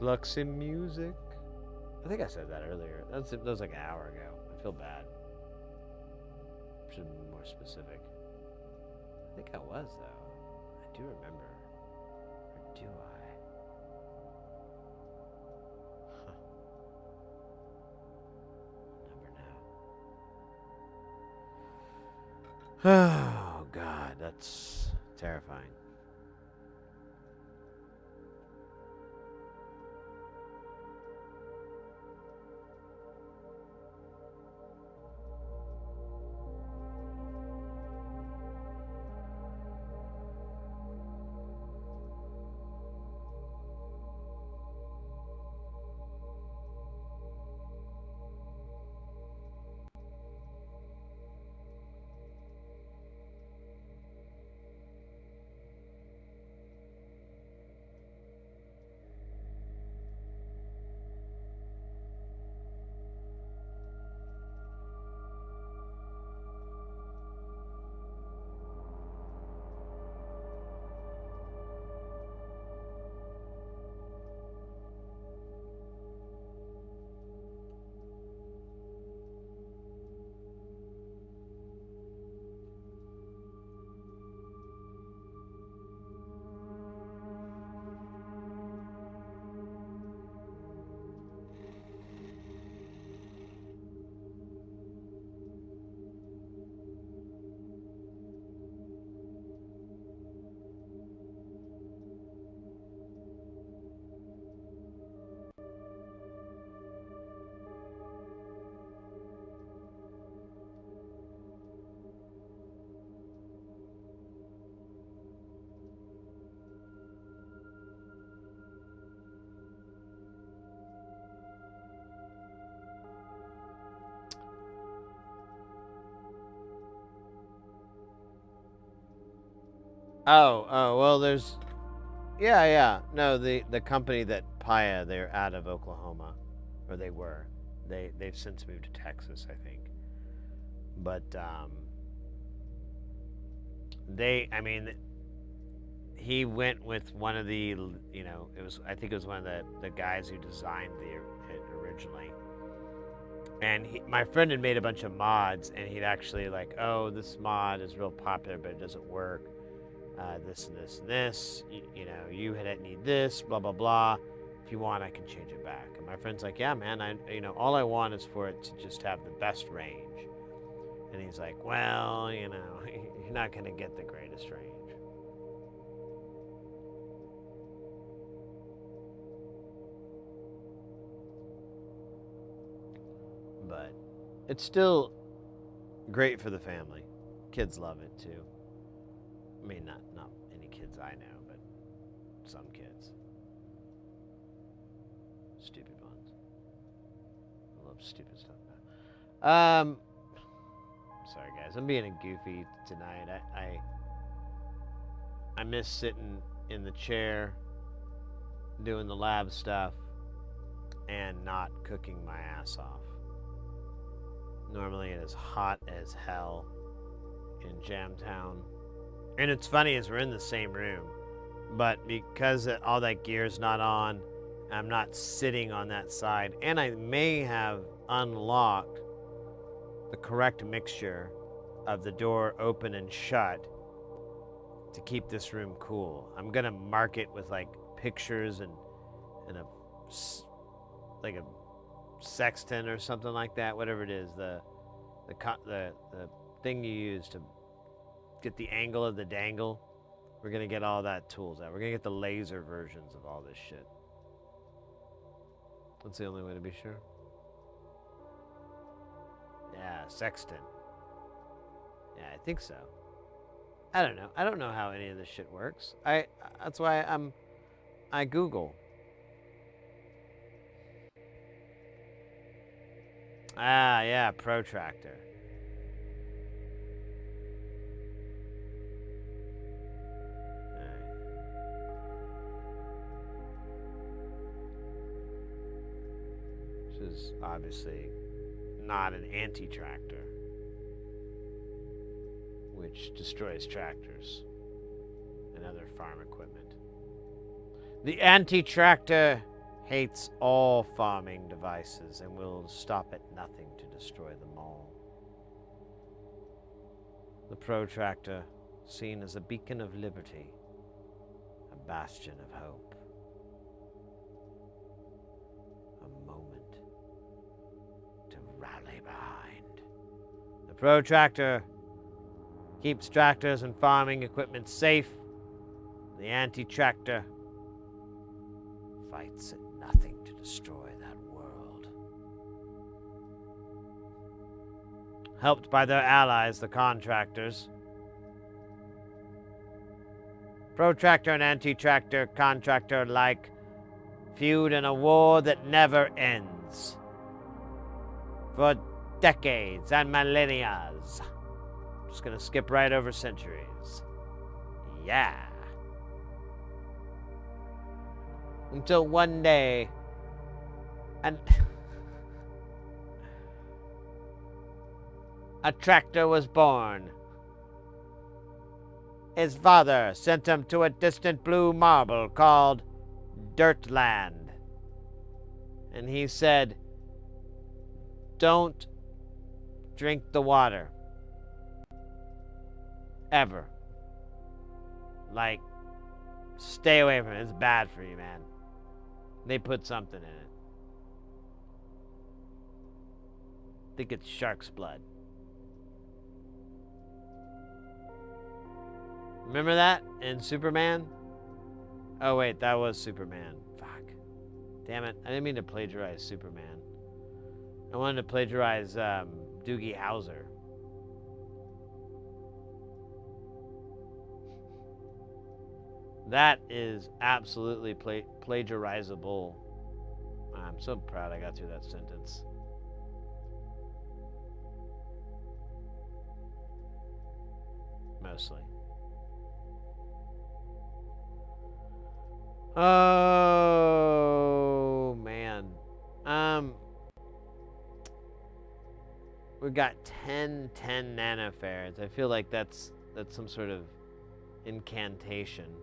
A: Fluxy music. I think I said that earlier. That was like an hour ago. I feel bad. Should have been more specific. I think I was, though. I do remember. Or do I? Huh. Never know. Oh, God. That's terrifying. Oh, well, there's... Yeah. No, the company that Paya, they're out of Oklahoma. Or they were. They've since moved to Texas, I think. But, he went with one of the, I think it was one of the guys who designed it originally. And my friend had made a bunch of mods, and he'd actually like, oh, this mod is real popular, but it doesn't work. This and this and this. You need this, blah, blah, blah. If you want, I can change it back. And my friend's like, yeah, man, all I want is for it to just have the best range. And he's like, well, you're not going to get the greatest range. But it's still great for the family. Kids love it too. I mean, not any kids I know, but some kids. Stupid ones. I love stupid stuff now. Sorry guys, I'm being a goofy tonight. I miss sitting in the chair doing the lab stuff and not cooking my ass off. Normally it is hot as hell in Jamtown. And it's funny is we're in the same room, but because all that gear's not on, I'm not sitting on that side, and I may have unlocked the correct mixture of the door open and shut to keep this room cool. I'm gonna mark it with like pictures and a sextant or something like that, whatever it is, the thing you use to get the angle of the dangle. We're gonna get all that tools out. We're gonna get the laser versions of all this shit. That's the only way to be sure. Yeah, sextant. Yeah, I think so. I don't know. I don't know how any of this shit works. That's why I Google. Ah, yeah, protractor. obviously not an anti-tractor, which destroys tractors and other farm equipment. The anti-tractor hates all farming devices and will stop at nothing to destroy them all. The protractor, seen as a beacon of liberty, a bastion of hope, a moment to rally behind. The protractor keeps tractors and farming equipment safe. The anti-tractor fights at nothing to destroy that world. Helped by their allies, the contractors, protractor and anti-tractor contractor alike feud in a war that never ends. For decades and millennias. Just gonna skip right over centuries. Yeah. Until one day, a tractor was born. His father sent him to a distant blue marble called Dirtland. And he said, "Don't drink the water. Ever. Like, stay away from it. It's bad for you, man." They put something in it. I think it's shark's blood. Remember that in Superman? Oh wait, that was Superman. Fuck. Damn it. I didn't mean to plagiarize Superman. I wanted to plagiarize Doogie Howser. That is absolutely plagiarizable. I'm so proud I got through that sentence. Mostly. Oh, man. We got 10 nanofarads. I feel like that's some sort of incantation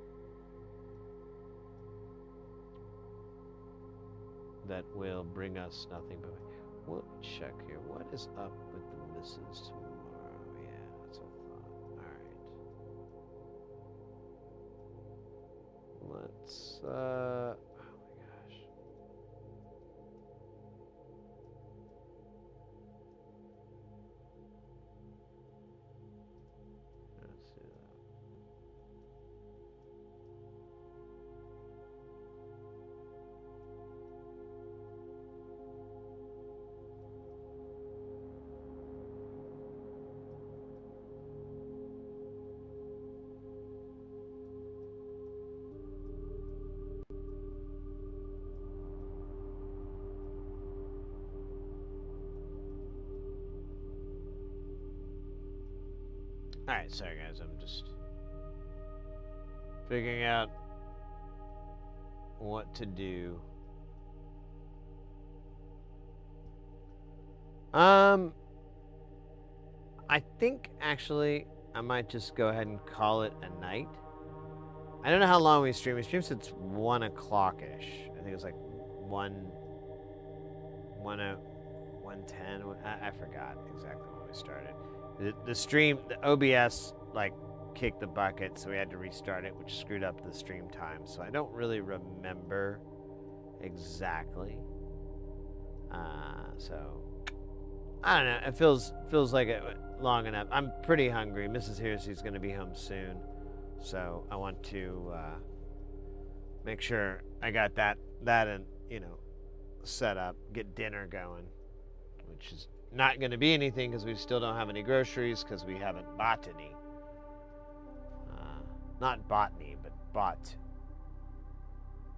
A: that will bring us nothing but... We'll check here. What is up with the misses tomorrow? Yeah, that's what I thought. Alright. Let's, oh my gosh. Let's do that. Alright, sorry guys, I'm just figuring out what to do. I think actually I might just go ahead and call it a night. I don't know how long we stream. We stream since 1 o'clock-ish. I think it's like 1:10. I forgot exactly when we started. The stream, the OBS, like, kicked the bucket, so we had to restart it, which screwed up the stream time. So I don't really remember exactly. So I don't know. It feels like it long enough. I'm pretty hungry. Mrs. Hersey's going to be home soon, so I want to make sure I got that and set up, get dinner going, which is not going to be anything because we still don't have any groceries because we haven't bought any. Not bought any, but bought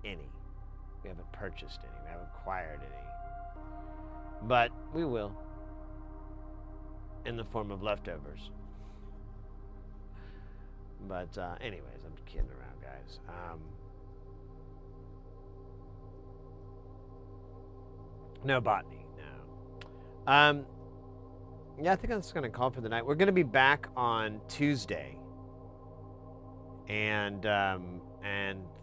A: any. We haven't purchased any. We haven't acquired any. But we will. In the form of leftovers. But anyways, I'm kidding around, guys. No botany, no. Yeah, I think that's going to call for the night. We're going to be back on Tuesday and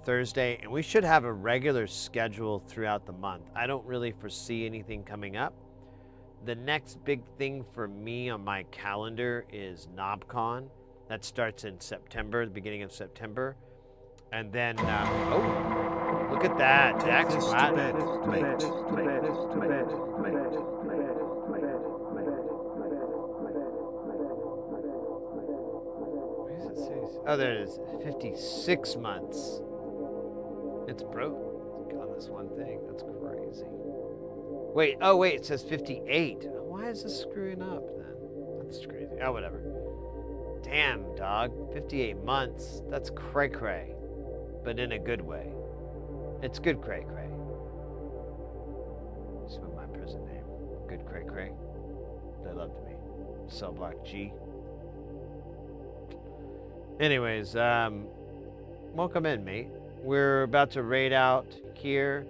A: Thursday, and we should have a regular schedule throughout the month. I don't really foresee anything coming up. The next big thing for me on my calendar is KnobCon. That starts in September, the beginning of September. And then, oh, look at that. Jack's flat. Where does it say? Oh, there it is. 56 months. It's broke on this one thing. That's crazy. Wait, oh wait, it says 58. Why is this screwing up then? That's crazy. Oh, whatever. Damn, dog. 58 months. That's cray-cray. But in a good way. It's good cray-cray. Just my prison name. Good cray-cray. They loved me. Cell block G. Anyways, welcome in, mate. We're about to raid out here.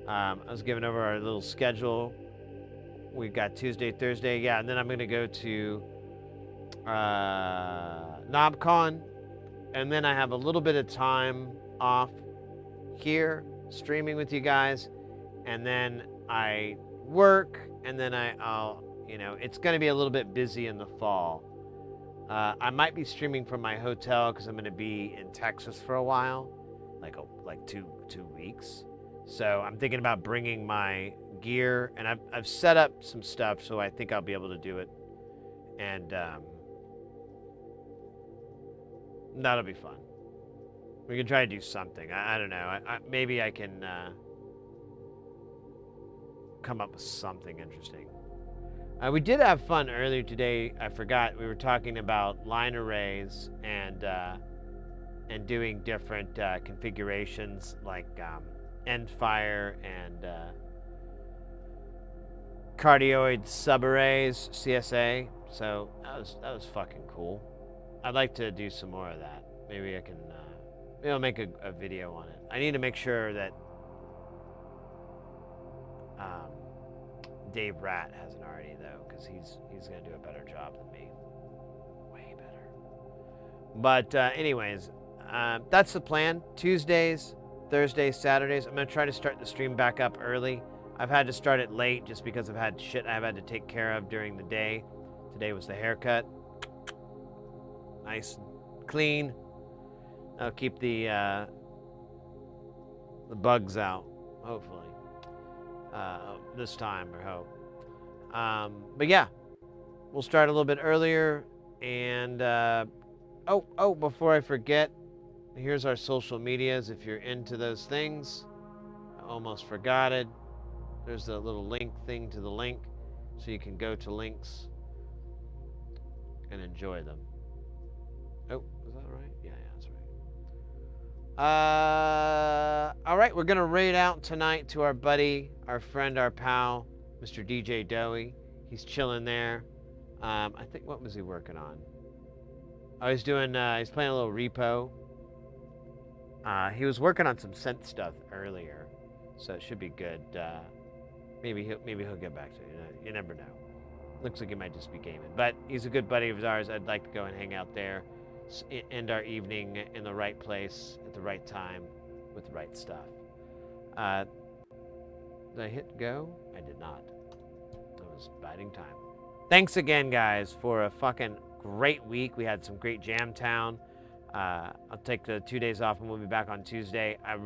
A: I was giving over our little schedule. We've got Tuesday, Thursday, yeah, and then I'm going to go to KnobCon, and then I have a little bit of time off here, streaming with you guys, and then I work, and then I'll, you know, it's going to be a little bit busy in the fall. I might be streaming from my hotel because I'm going to be in Texas for a while, like two weeks. So I'm thinking about bringing my gear, and I've set up some stuff, so I think I'll be able to do it, and that'll be fun. We can try to do something. I don't know. Maybe I can come up with something interesting. We did have fun earlier today. I forgot we were talking about line arrays and doing different configurations like end fire and cardioid subarrays, CSA. So that was fucking cool. I'd like to do some more of that. Maybe I can maybe I'll make a video on it. I need to make sure that Dave Rat hasn't already, though, because he's gonna do a better job than me. Way better. But anyways, that's the plan. Tuesdays, Thursdays, Saturdays. I'm gonna try to start the stream back up early. I've had to start it late just because I've had shit I've had to take care of during the day. Today was the haircut. Nice and clean. I'll keep the bugs out, hopefully. This time, I hope. But yeah, we'll start a little bit earlier. And oh, before I forget, here's our social medias if you're into those things. I almost forgot it. There's the little link thing to the link, so you can go to links and enjoy them. Oh, is that right? Yeah, that's right. All right, we're gonna raid out tonight to our buddy, our friend, our pal, Mr. DJ Doey. He's chilling there. I think, what was he working on? Oh, he's playing a little repo. He was working on some synth stuff earlier, so it should be good. Maybe he'll get back to you. You never know. Looks like he might just be gaming, but he's a good buddy of ours. I'd like to go and hang out there, end our evening in the right place at the right time with the right stuff. Did I hit go? I did not. I was biding time. Thanks again, guys, for a fucking great week. We had some great Jam Town. I'll take the 2 days off and we'll be back on Tuesday. I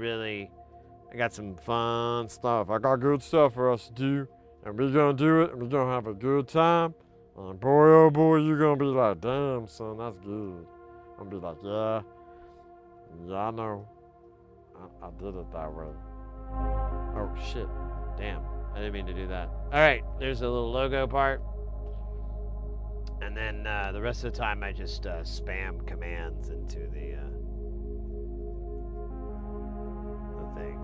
A: got some fun stuff. I got good stuff for us to do. And we're gonna do it, and we're gonna have a good time. And boy, oh boy, you're gonna be like, damn, son, that's good. I'm gonna be like, yeah, I know. I did it that way. Oh, shit. Damn, I didn't mean to do that. All right, there's a little logo part. And then the rest of the time, I just spam commands into the thing.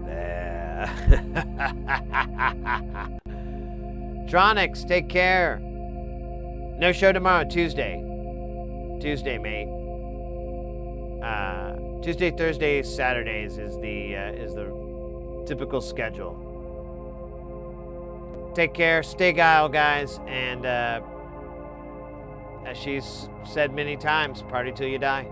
A: There. Tronics, take care. No show tomorrow, Tuesday. Tuesday, mate. Tuesday, Thursday, Saturdays is the typical schedule. Take care, stay guile, guys, and as she's said many times, party till you die.